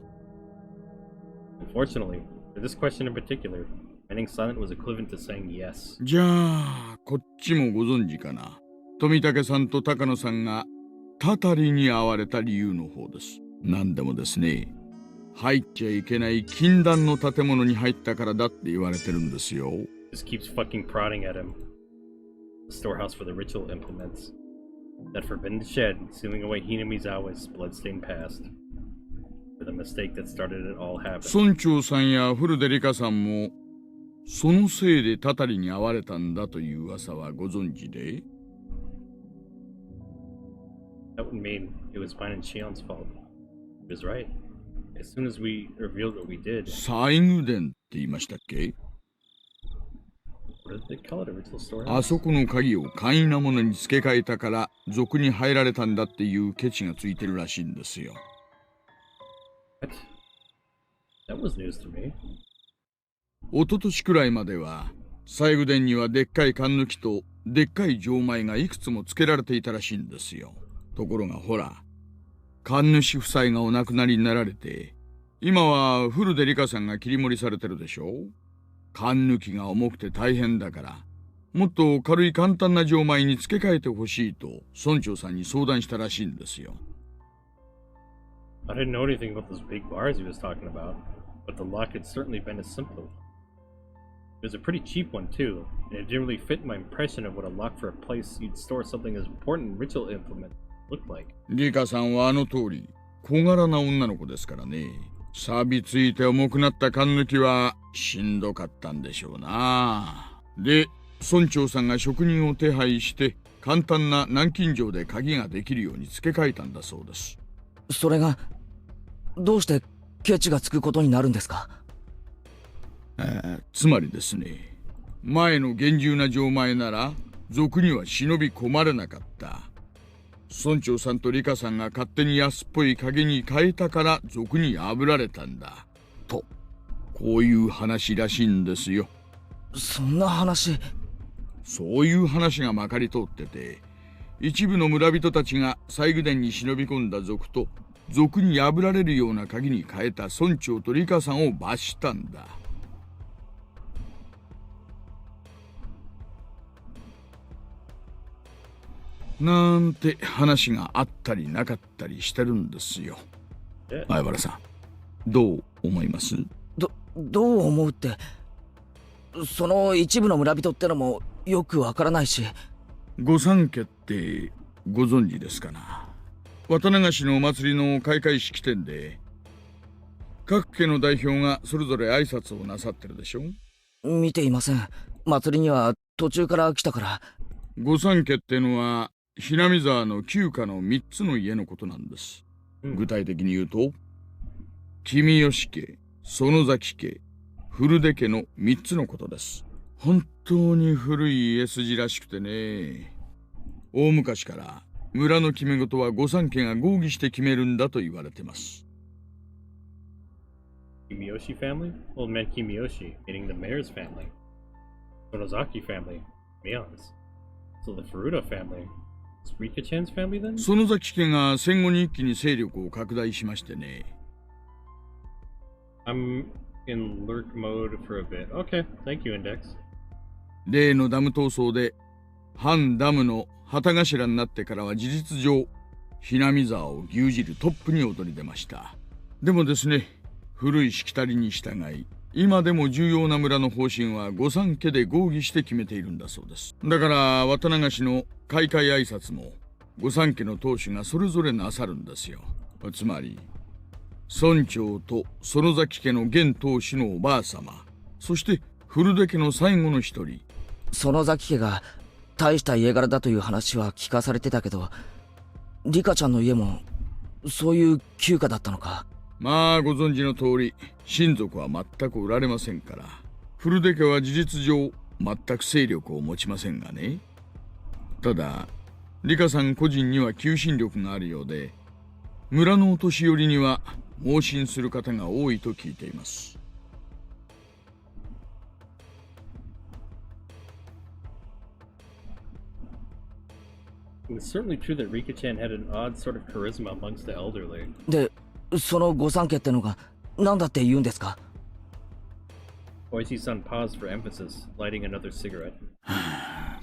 Unfortunately, for this question in particular, remaining silent was equivalent to saying yes. じゃあ、こっちもご存知かな。富武さんと高野さんがたたりに遭われた理由の方です。なんでもですね、入っちゃいけない禁断の建物に入ったからだって言われてるんですよ。Just keeps fucking prodding at him. The storehouse for the ritual implements. That forbidden shed, sealing away Hinamizawa's bloodstained past. For the mistake that started it all happening. 村長さんや古出里香さんも、そのせいでたたりに遭われたんだという噂はご存知で？ That would mean it was mine and Shion's fault. He was right. As soon as we revealed what we did. 西宮殿って言いましたっけ？ What did they call it? A ritual storehouse? あそこの鍵を簡易なものに付け替えたから賊に入られたんだっていうケチがついてるらしいんですよ。What? That was news to me. 一昨年くらいまでは西宮殿にはでっかい缶抜きとでっかい錠前がいくつも付けられていたらしいんですよ。ところがほら、神主夫妻がお亡くなりになられて、今は古出里香さんが切り盛りされてるでしょ。缶抜きが重くて大変だから、もっと軽い簡単な錠前に付け替えてほしいと村長さんに相談したらしいんですよ。I didn't know anything about those big bars he was talking about, but the lock had certainly been a simple one. It was a pretty cheap one too, and it didn't really fit my impression of what a lock for a place you'd store something as important in ritual implement looked like. リカさんはあの通り小柄な女の子ですからね。錆びついて重くなった缶抜きはしんどかったんでしょうな。で、村長さんが職人を手配して簡単な南京錠で鍵ができるように付け替えたんだそうです。それがどうしてケチがつくことになるんですか？つまりですね、前の厳重な錠前なら賊には忍び込まれなかった。村長さんとリカさんが勝手に安っぽい鍵に変えたから賊に破られたんだと、こういう話らしいんですよ。そんな話？そういう話がまかり通ってて、一部の村人たちが西宮殿に忍び込んだ賊と賊に破られるような鍵に変えた村長とリカさんを罰したんだ。なんて話があったりなかったりしてるんですよ。相原さん、どう思います？どう思うって、その一部の村人ってのもよくわからないし。御三家ってご存知ですかな？渡流しのお祭りの開会式典で各家の代表がそれぞれ挨拶をなさってるでしょ？見ていません。祭りには途中から来たから。御三家ってのはひなみ沢の旧家の3つの家のことなんです。具体的に言うと、君吉家、園崎家、古出家の3つのことです。本当に古い家筋らしくてね。大昔から村の決め事は御三家が合議して決めるんだと言われてます。Kimiyoshi family? Well, it meant Kimiyoshi, meaning the mayor's family. Sonozaki family, Mion's. So the Furuta family. Rika-chan's family then? 園崎家が戦後に一気に勢力を拡大しましてね。I'm in lurk mode for a bit. Okay, thank you, Index. 例のダム闘争で反ダムの旗頭になってからは事実上ひなみ沢を牛耳るトップに躍り出ました。でもですね、古いしきたりに従い今でも重要な村の方針は御三家で合議して決めているんだそうです。だから渡流しの開会挨拶も御三家の当主がそれぞれなさるんですよ。つまり村長と園崎家の現当主のおばあ様、そして古出家の最後の一人。園崎家が大した家柄だという話は聞かされてたけど、リカちゃんの家もそういう旧家だったのか。まあご存知の通り親族は全くおられませんから、古出家は事実上全く勢力を持ちませんがね。ただリカさん個人には求心力があるようで、村のお年寄りには盲信する方が多いと聞いています。It was certainly true that Rika-chan had an odd sort of charisma amongst the elderly. で、その御三家ってのが何だって言うんですか？ Oishi-san paused for emphasis, lighting another cigarette.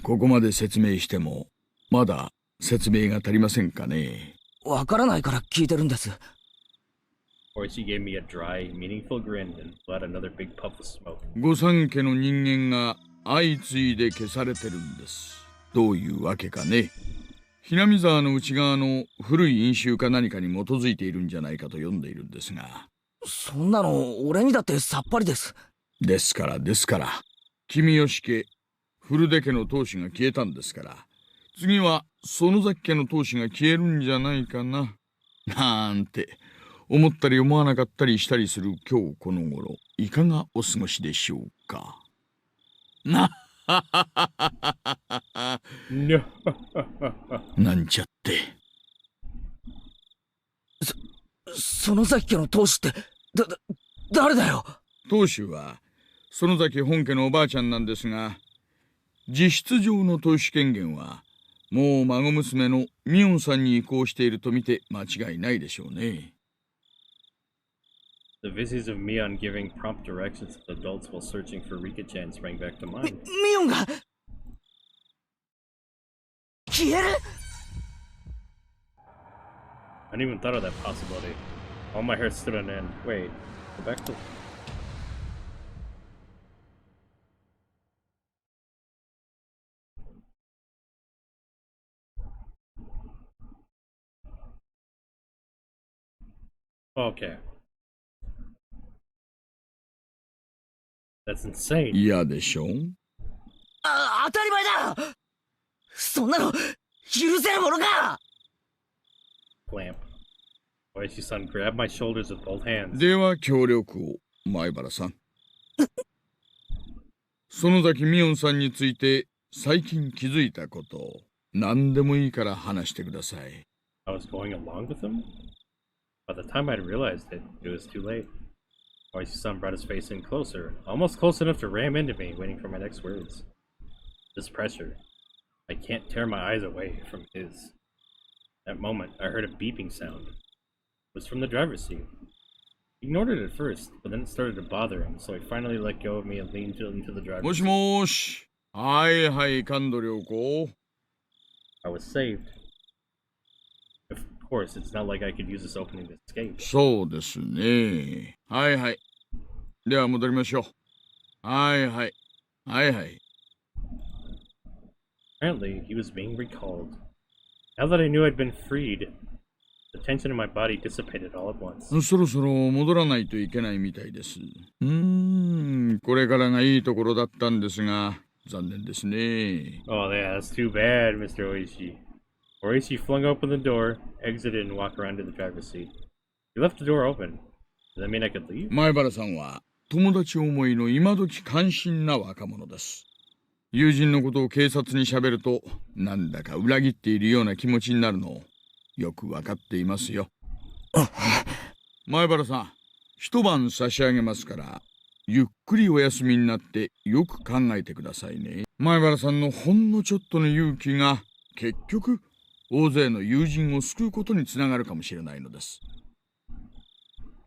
ここまで説明してもまだ説明が足りませんかね。わからないから聞いてるんです。Oishi gave me a dry, meaningful grin and let another big puff of smoke. 御三家の人間が相次いで消されてるんです。どういうわけかね。ひなみ沢の内側の古い因習か何かに基づいているんじゃないかと読んでいるんですが。そんなの俺にだってさっぱりです。ですから君吉家古出家の当主が消えたんですから、次は園崎家の当主が消えるんじゃないかななんて思ったり思わなかったりしたりする今日この頃、いかがお過ごしでしょうか。ななんちゃって。園崎家の当主って誰だよ。当主は園崎本家のおばあちゃんなんですが、実質上の当主権限はもう孫娘のミヨンさんに移行していると見て間違いないでしょうね。The visions of Mion giving prompt directions to adults while searching for Rika-chan sprang back to mind. ミヨンが消える？ I hadn't even thought of that possibility. All my hair stood on end. Wait, go back to... Okay. That's insane. 嫌でしょ？当たり前だ！そんなの許せるものか！ Clamp. Oishi-san grabbed my shoulders with both hands. では協力を、前原さん。園崎ミヨンさんについて最近気づいたことを何でもいいから話してください。I was going along with him? By the time I'd realized it, it was too late. Oishi-san brought his face in closer, almost close enough to ram into me, waiting for my next words. This pressure. I can't tear my eyes away from his. That moment, I heard a beeping sound. It was from the driver's seat. He ignored it at first, but then it started to bother him, so he finally let go of me and leaned into the driver's seat. もしもし。はいはい、感度良子。I was saved. Of course, it's not like I could use this opening to escape. そうですね。はいはい。では戻りましょう。はいはい。はいはい。Apparently, he was being recalled. Now that I knew I'd been freed, the tension in my body dissipated all at once. そろそろ戻らないといけないみたいです。これからがいいところだったんですが、残念ですね。Oh yeah, that's too bad, Mr. Oishi. Oishi flung open the door, exited, and walked around to the driver's seat. He left the door open. Does that mean I could leave? 前原さんは友達思いの今時関心な若者です。友人のことを警察に喋ると、なんだか裏切っているような気持ちになるのをよくわかっていますよ。前原さん、一晩差し上げますから、ゆっくりお休みになってよく考えてくださいね。前原さんのほんのちょっとの勇気が、結局、大勢の友人を救うことにつながるかもしれないのです。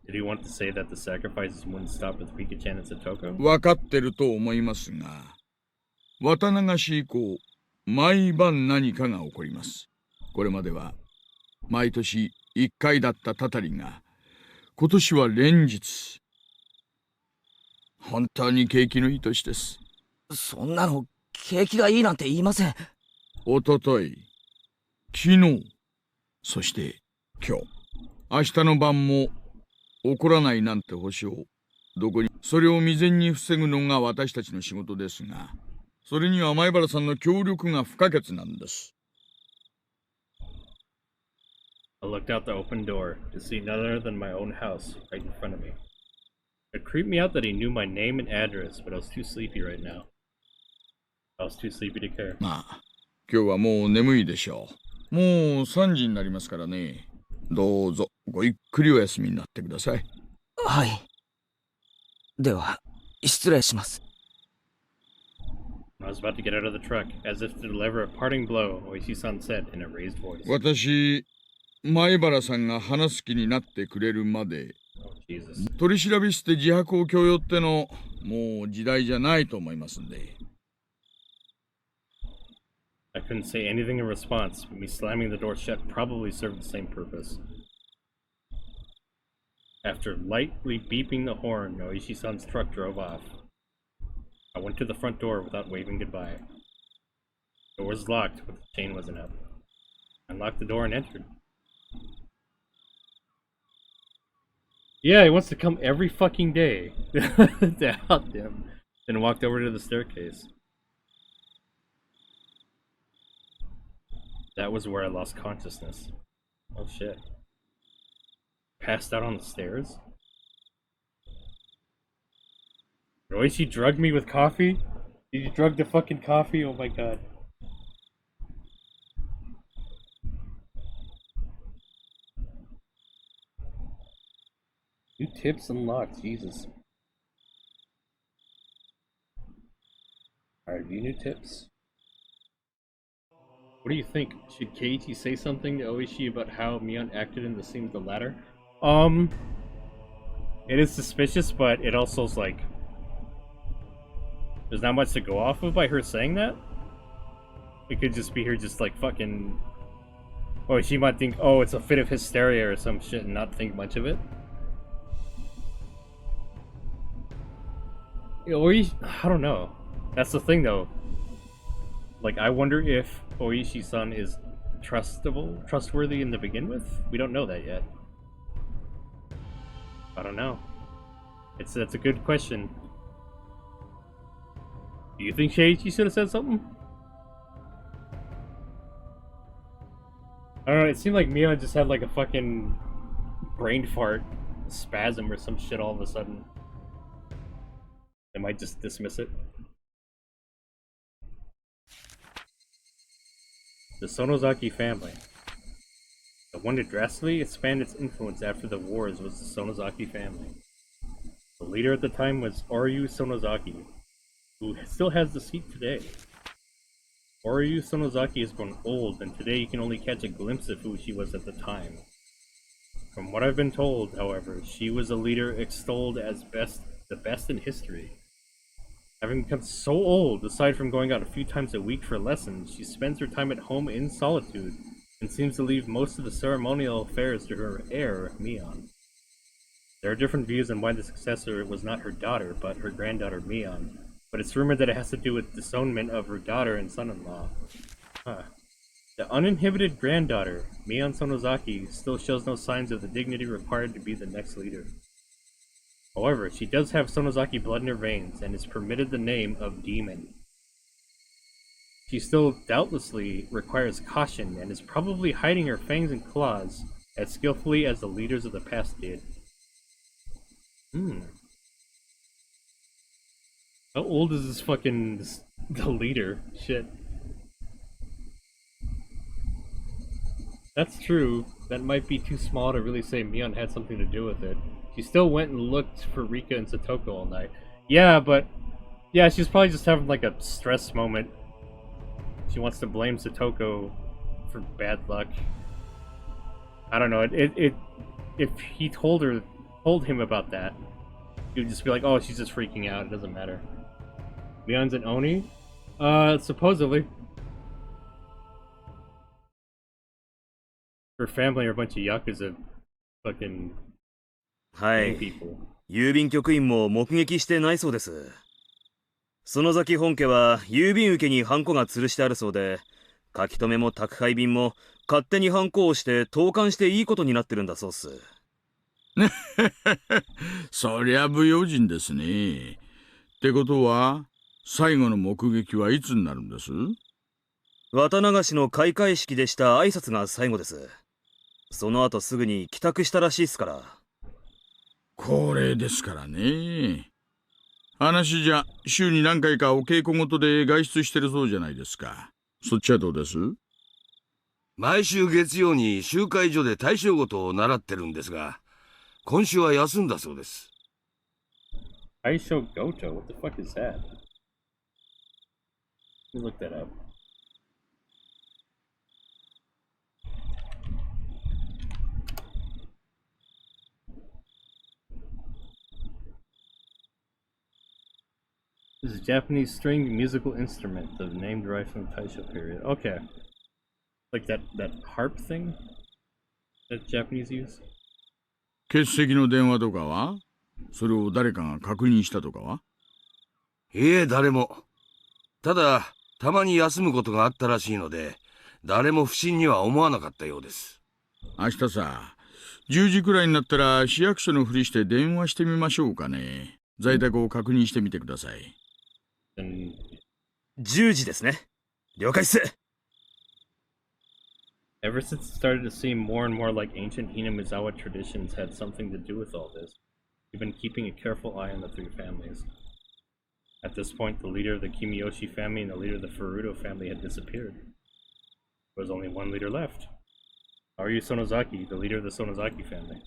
Did he want to say that the sacrifices wouldn't stop with Rika-chan and Satoko? わかってると思いますが、綿流し以降、毎晩何かが起こります。これまでは、毎年1回だったたたりが、今年は連日。本当に景気のいい年です。そんなの、景気がいいなんて言いません。おととい、昨日、そして今日、明日の晩も起こらないなんて保証、どこに、それを未然に防ぐのが私たちの仕事ですが、それには前原さんの協力が不可欠なんです。I looked out the open door to see none other than my own house right in front of me. It creeped me out that he knew my name and address, but I was too sleepy right now. I was too sleepy to care. まあ、今日はもう眠いでしょう。もう3時になりますからね。どうぞごゆっくりお休みになってください。はい。では、失礼します。I was about to get out of the truck, as if to deliver a parting blow, Oishi-san said in a raised voice. 私、前原さんが話す気になってくれるまで、取り調べして自白を強要っての、もう時代じゃないと思いますんで。I couldn't say anything in response, but me slamming the door shut probably served the same purpose. After lightly beeping the horn, Oishi-san's truck drove off. I went to the front door without waving goodbye. The door was locked, but the chain wasn't up. I unlocked the door and entered. Yeah, he wants to come every fucking day to help him. Then walked over to the staircase. That was where I lost consciousness. Oh shit. Passed out on the stairs? Roishi drugged me with coffee? Did you drug the fucking coffee? Oh my god. New tips unlocked, Jesus. Alright, new tips. What do you think? Should Keiichi say something to Oishi about how Mion acted in the scene with the ladder? It is suspicious, but it also is like... There's not much to go off of by her saying that. It could just be her just like fucking... Oh, she might think, oh, it's a fit of hysteria or some shit and not think much of it. I don't know. That's the thing though. Like, I wonder if Oishi-san is trustworthy in to begin with? We don't know that yet. I don't know. That's a good question. Do you think Sheiichi should have said something? I don't know, it seemed like Mion just had like a fucking brain fart spasm or some shit all of a sudden. They might just dismiss it. The Sonozaki family. The one to drastically expand its influence after the wars was the Sonozaki family. The leader at the time was Oryu Sonozaki, who still has the seat today. Oryu Sonozaki has grown old, and today you can only catch a glimpse of who she was at the time. From what I've been told, however, she was a leader extolled as the best in history. Having become so old, aside from going out a few times a week for lessons, she spends her time at home in solitude, and seems to leave most of the ceremonial affairs to her heir, Mion. There are different views on why the successor was not her daughter, but her granddaughter Mion, but it's rumored that it has to do with disownment of her daughter and son-in-law. Huh. The uninhibited granddaughter, Mion Sonozaki, still shows no signs of the dignity required to be the next leader. However, she does have Sonozaki blood in her veins, and is permitted the name of Demon. She still doubtlessly requires caution, and is probably hiding her fangs and claws as skillfully as the leaders of the past did. How old is this fucking... the leader? Shit. That's true. That might be too small to really say Mion had something to do with it. She still went and looked for Rika and Satoko all night. Yeah, but... yeah, she's probably just having like a stress moment. She wants to blame Satoko for bad luck. I don't know, if he told him about that, he would just be like, oh, she's just freaking out, it doesn't matter. Mion's an Oni? Supposedly. Her family are a bunch of Yakuza fucking people. 郵便局員も目撃してないそうです。園崎本家は郵便受けにハンコが吊るしてあるそうで、書き留めも宅配便も勝手にハンコをして投函していいことになってるんだそうっす。そりゃ不用心ですね。ってことは、最後の目撃はいつになるんです？綿流しの開会式でした挨拶が最後です。その後すぐに帰宅したらしいっすから。恒例ですからね。話じゃ、週に何回かお稽古事で外出してるそうじゃないですか。そっちはどうです？毎週月曜に集会所で大正事を習ってるんですが、今週は休んだそうです。大正goto? What the fuck is that? Let me look that up. This is a Japanese stringed musical instrument, the name derived from the Taisho period. Okay. Like that harp thing that Japanese use? 欠席の電話とかは？それを誰かが確認したとかは？いえ、誰も。ただ、たまに休むことがあったらしいので、誰も不審には思わなかったようです。明日さ、10時くらいになったら市役所のふりして電話してみましょうかね。在宅を確認してみてください。10時ですね。了解っす。Ever since it started to seem more and more like ancient Hinamizawa traditions had something to do with all this, we've been keeping a careful eye on the three families. At this point, the leader of the Kimiyoshi family and the leader of the Furuto family had disappeared. There was only one leader left. Haruyu Sonozaki, the leader of the Sonozaki family.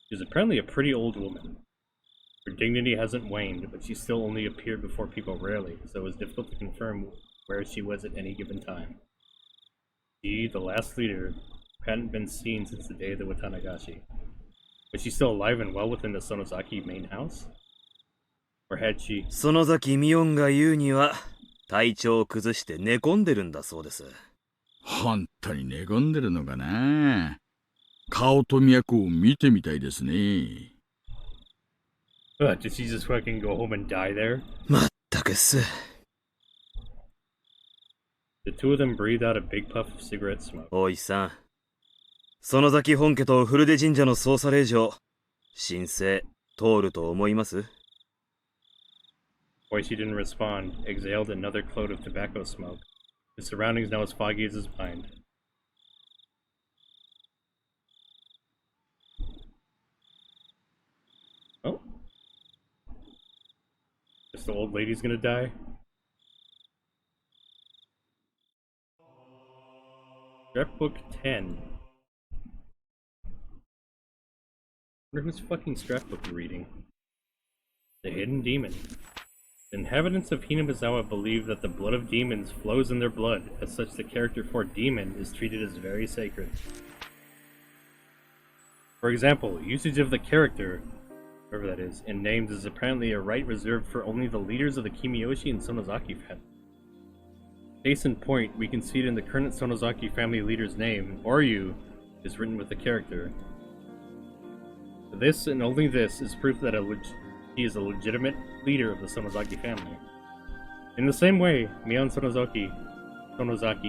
She was apparently a pretty old woman. Her dignity hasn't waned, but she still only appeared before people rarely, so it was difficult to confirm where she was at any given time. She, the last leader, hadn't been seen since the day of the Watanagashi. Was she still alive and well within the Sonozaki main house? Or had she... 園崎美音が言うには、体調を崩して寝込んでるんだそうです。本当に寝込んでるのかな。顔と脈を見てみたいですね。Did she just fucking go home and die there? まったくっす。The two of them breathed out a big puff of cigarette smoke. 大石さん、園崎本家と古出神社の捜査令状、申請通ると思います？ Boichi didn't respond, exhaled another cloud of tobacco smoke. His surroundings now as foggy as his mind. Oh? Guess the old lady's gonna die? Scrapbook 10. Wonder whose fucking scrapbook you're reading. The Hidden Demon. The inhabitants of Hinamizawa believe that the blood of demons flows in their blood. As such, the character for demon is treated as very sacred. For example, usage of the character, whatever that is, in names is apparently a right reserved for only the leaders of the Kimiyoshi and Sonozaki family. Case in point, we can see it in the current Sonozaki family leader's name, Oryu, is written with the character. This and only this is proof that he is a legitimate leader of the Sonozaki family. In the same way, Mion Sonozaki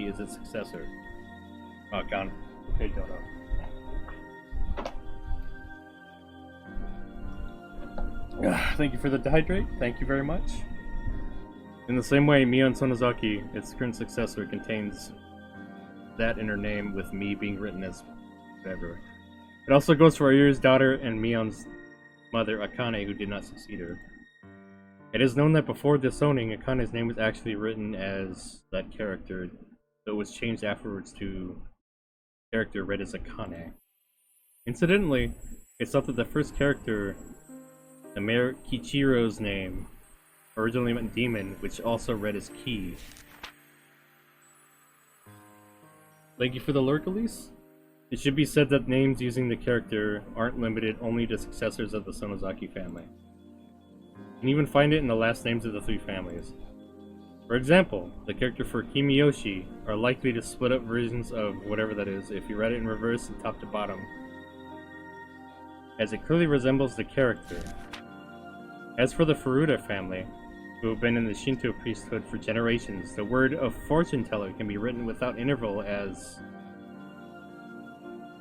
is its successor. Oh, God. Okay, Dodo. Thank you for the dehydrate. Thank you very much. In the same way, Mion Sonozaki, its current successor, contains that in her name, with Mi being written as whatever. It also goes for Ayu's daughter and Mion's mother, Akane, who did not succeed her. It is known that before disowning, Akane's name was actually written as that character, though it was changed afterwards to character read as Akane. Incidentally, it's thought that the first character, the Mayor Kichiro's name, originally meant demon, which also read as key. Thank you for the lurk, Elise. It should be said that names using the character aren't limited only to successors of the Sonozaki family. You can even find it in the last names of the three families. For example, the character for Kimiyoshi are likely to split up versions of whatever that is if you read it in reverse and top to bottom, as it clearly resembles the character. As for the Furuta family, who have been in the Shinto priesthood for generations, the word of fortune teller can be written without interval as...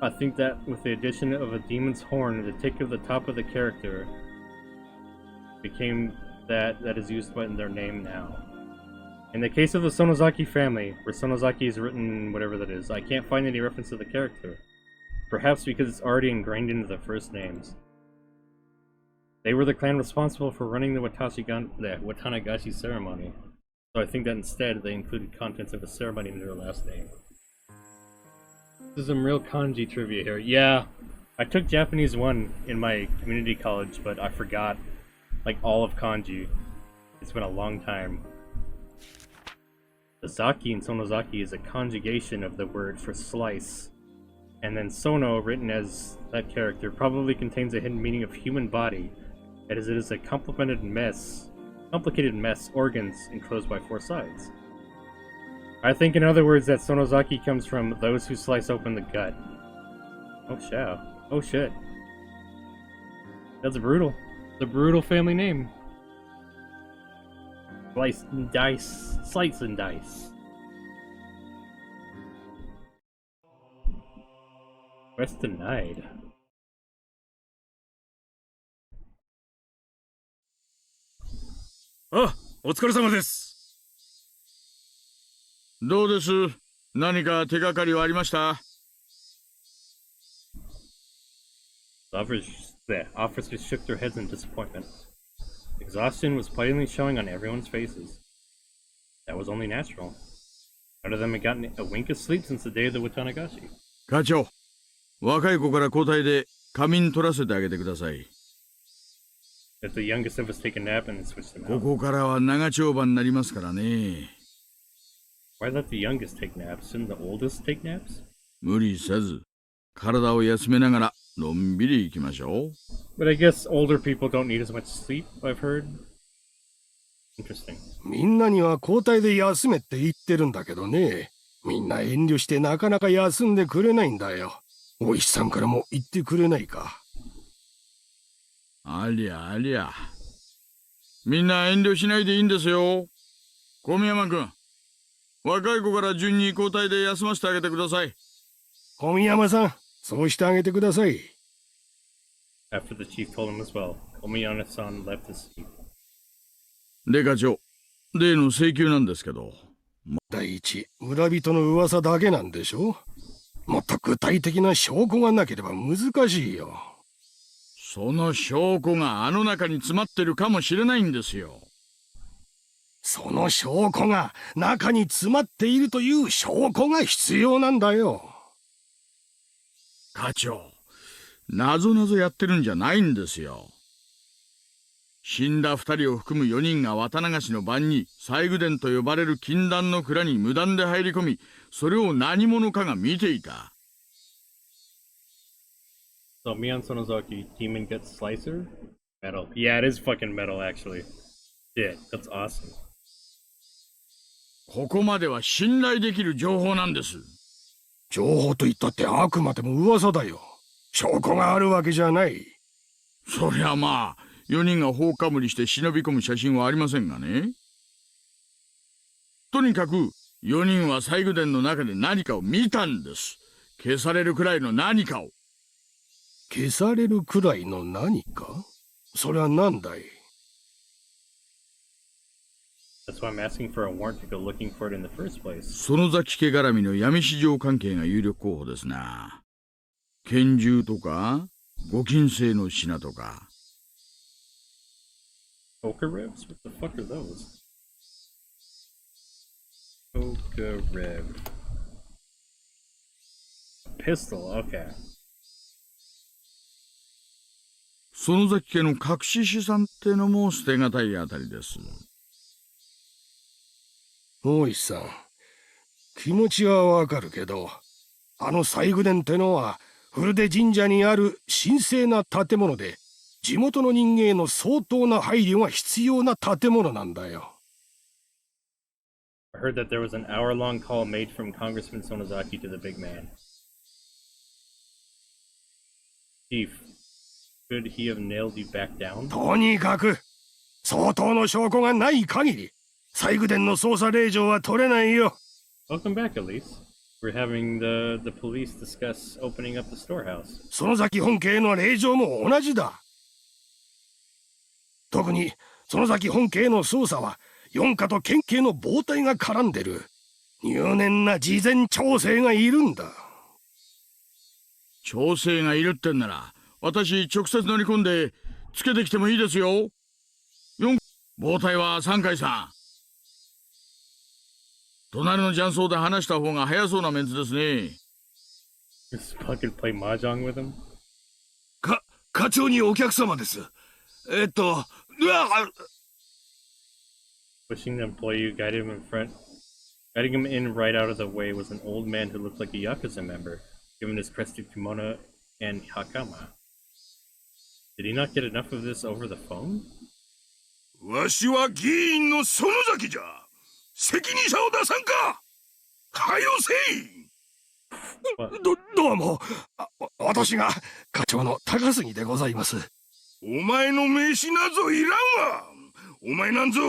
I think that with the addition of a demon's horn, the tick of the top of the character became that is used in their name now. In the case of the Sonozaki family, where Sonozaki is written whatever that is, I can't find any reference to the character. Perhaps because it's already ingrained into the first names. They were the clan responsible for running the Watanagashi ceremony, so I think that instead they included contents of a ceremony in their last name. This is some real kanji trivia here. Yeah, I took Japanese 1 in my community college, but I forgot, like, all of kanji. It's been a long time. The Zaki in Sonozaki is a conjugation of the word for slice. And then Sono, written as that character, probably contains a hidden meaning of human body, as it is a complicated mess, organs enclosed by 4 sides. I think, in other words, that Sonozaki comes from those who slice open the gut. Oh shit. That's brutal. It's a brutal family name. Slice and dice. Quest denied. Ah, お疲れ様です。どうです？何か手がかりはありました？ Officers shook their heads in disappointment. Exhaustion was plainly showing on everyone's faces. That was only natural. None of them had gotten a wink of sleep since the day of the Watanagashi. 課長、若い子から交代で仮眠取らせてあげてください。If the youngest of us take a nap and switch them out. ここからは長丁場になりますからね。Why let the youngest take naps? Shouldn't the oldest take naps? 無理せず、体を休めながらのんびり行きましょう。But I guess older people don't need as much sleep, I've heard. Interesting. みんなには交代で休めって言ってるんだけどね。みんな遠慮してなかなか休んでくれないんだよ。お石さんからも言ってくれないか。ありゃありゃ。みんな遠慮しないでいいんですよ。小宮山君、若い子から順に交代で休ませてあげてください。小宮山さん、そうしてあげてください。After the chief told him as well, Omiyane-san left his seat. で、課長、例の請求なんですけど。第一、村人の噂だけなんでしょ？もっと具体的な証拠がなければ難しいよ。その証拠があの中に詰まってるかもしれないんですよ。その証拠が中に詰まっているという証拠が必要なんだよ。課長、なぞなぞやってるんじゃないんですよ。死んだ2人を含む4人が渡流しの晩に西宮殿と呼ばれる禁断の蔵に無断で入り込み、それを何者かが見ていた。So Mion Sonozaki, demon gets slicer? Metal. Yeah, it is fucking metal, actually. Shit, that's awesome. ここまでは信頼できる情報なんです。情報と言ったってあくまでも噂だよ。証拠があるわけじゃない。そりゃまあ、4人が放火無理して忍び込む写真はありませんがね。とにかく、4人は西宮殿の中で何かを見たんです。消されるくらいの何かを。消されるくらいの何か？それは何だい？ That's why I'm asking for a warrant to go looking for it in the first place. 園崎家絡みの闇市場関係が有力候補ですな。拳銃とか、ご金製の品とか。Poker ribs? What the fuck are those? Poker rib. A pistol, okay. 園崎家の隠し資産ってのも捨てがたいあたりです。大石さん、気持ちはわかるけど、あの西宮殿ってのは古出神社にある神聖な建物で、地元の人間への相当な配慮が必要な建物なんだよ。I heard that there was an hour-long call made from Congressman Sonozaki to the big man. Chief, could he have nailed you back down? とにかく、相当の証拠がない限り、細工殿の捜査令状は取れないよ。Welcome back, Elise. We're having the police discuss opening up the storehouse. 園崎本家への令状も同じだ。特に園崎本家への捜査は四課と県警の暴対が絡んでる。入念な事前調整がいるんだ。調整がいるってんなら、私直接乗り込んでつけてきてもいいですよ。暴対は3階さん。隣の雀荘で話した方が早そうなメンツですね。Just fucking play mahjong with him? 課長にお客様です。Pushing the employee who guided him in front. Guiding him in right out of the way was an old man who looked like a Yakuza member, given his crested kimono and hakama. Did he not get enough of this over the phone? わしは議員の園崎じゃ。責任者を出さんか。はよせい。どうも。私が課長の高杉でございます。お前の名刺なぞいらんわ。お前なんぞ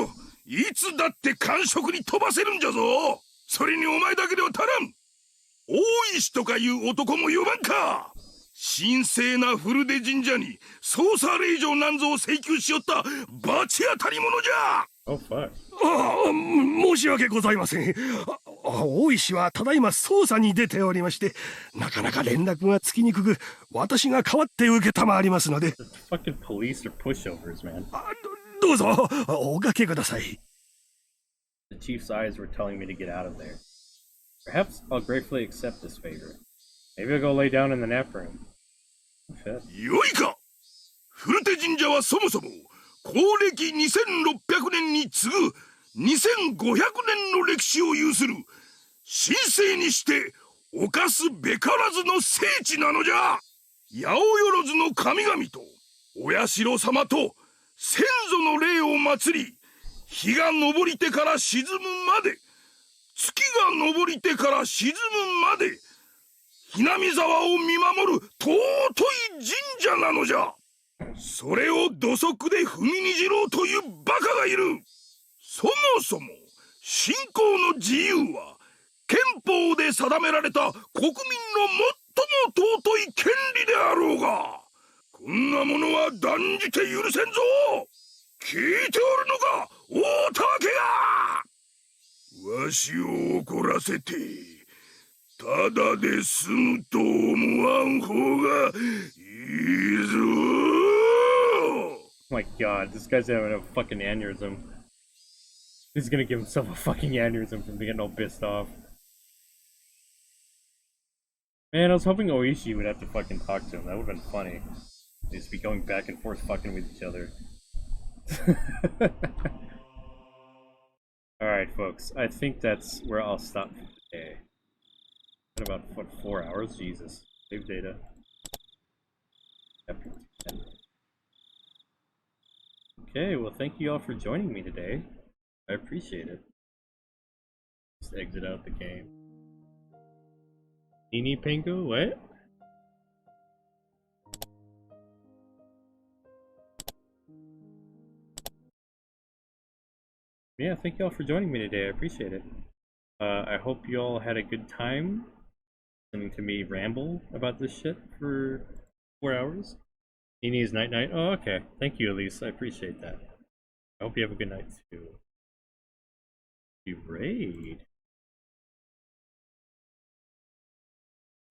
いつだって官職に飛ばせるんじゃぞ。それにお前だけでは足らん。大石とかいう男も呼ばんか。神聖な古出神社に捜査令状なんぞを請求しよった罰当たり者じゃ。Oh, fuck. 申し訳ございません。大石はただいま捜査に出ておりまして、なかなか連絡がつきにくく、私が代わって受けたまわりますので。Fucking police are pushovers, man. どうぞおかけください。The chief's eyes were telling me to get out of there. Perhaps I'll gratefully accept this favor. Maybe I'll go lay down in the nap room. よいか。古手神社はそもそも公暦2600年に次ぐ2500年の歴史を有する神聖にして犯すべからずの聖地なのじゃ。八百万の神々とお社様と先祖の霊を祀り、日が昇りてから沈むまで、月が昇りてから沈むまで、ひなみ沢を見守る尊い神社なのじゃ。それを土足で踏みにじろうというバカがいる。そもそも信仰の自由は憲法で定められた国民の最も尊い権利であろうが、こんなものは断じて許せんぞ。聞いておるのか、大竹が。わしを怒らせてただで済むと思わん方がいいぞ。Oh my god, this guy's having a fucking aneurysm. He's gonna give himself a fucking aneurysm from getting all pissed off. Man, I was hoping Oishi would have to fucking talk to him. That would've been funny. They'd just be going back and forth fucking with each other. Alright, folks. I think that's where I'll stop for today. Got about, what, 4 hours? Jesus. Save data. Chapter 10. Okay, well, thank you all for joining me today. I appreciate it. Just exit out the game. Nini Pingu? What? Yeah, thank you all for joining me today. I appreciate it. I hope you all had a good time listening to me ramble about this shit for 4 hours. Nini's night night. Oh, okay. Thank you, Elise. I appreciate that. I hope you have a good night too. You raid.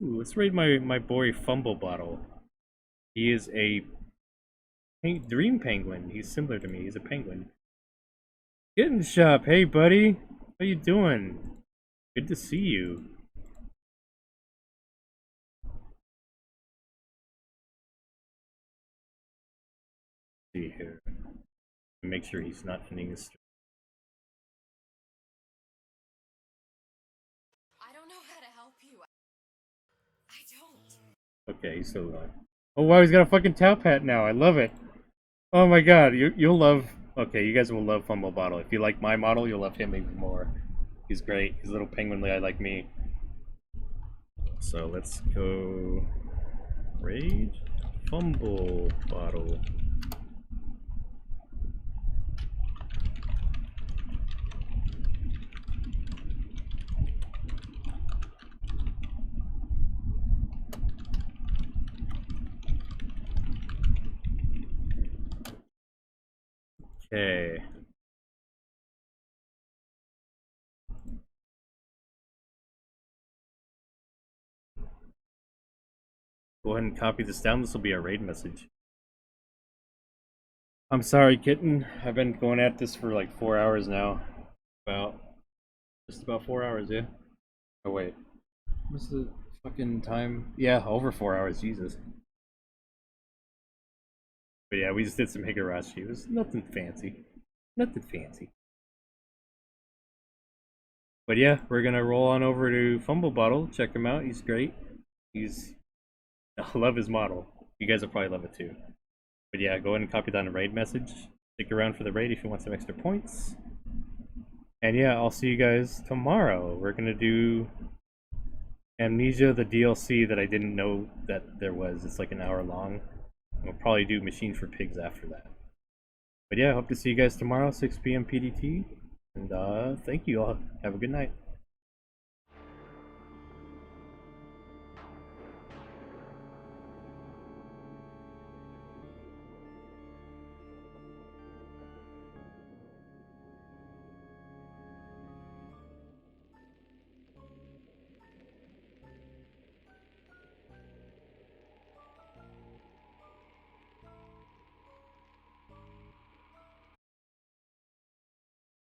Ooh, let's raid my boy Fumble Bottle. He is a dream penguin. He's similar to me. He's a penguin. Get in the shop. Hey, buddy. How you doing? Good to see you. See here. Make sure he's not ending his stream. I don't know how to help you. I don't. Okay, he's still alive. Oh wow, he's got a fucking top hat now. I love it. Oh my god, you'll love. Okay, you guys will love Fumble Bottle. If you like my model, you'll love him even more. He's great. He's a little penguin guy like me. So let's go raid Fumble Bottle. Okay. Go ahead and copy this down. This will be our raid message. I'm sorry, kitten. I've been going at this for like 4 hours now. Just about 4 hours, yeah. Oh wait, what's the fucking time? Yeah, over 4 hours. Jesus. But yeah, we just did some Higurashi. It was nothing fancy. Nothing fancy. But yeah, we're gonna roll on over to Fumble Bottle. Check him out. He's great. I love his model. You guys will probably love it too. But yeah, go ahead and copy down the raid message. Stick around for the raid if you want some extra points. And yeah, I'll see you guys tomorrow. We're gonna do Amnesia, the DLC that I didn't know that there was. It's like an hour long. We'll probably do Machine for Pigs after that. But yeah, I hope to see you guys tomorrow, 6 p.m. PDT. And thank you all. Have a good night.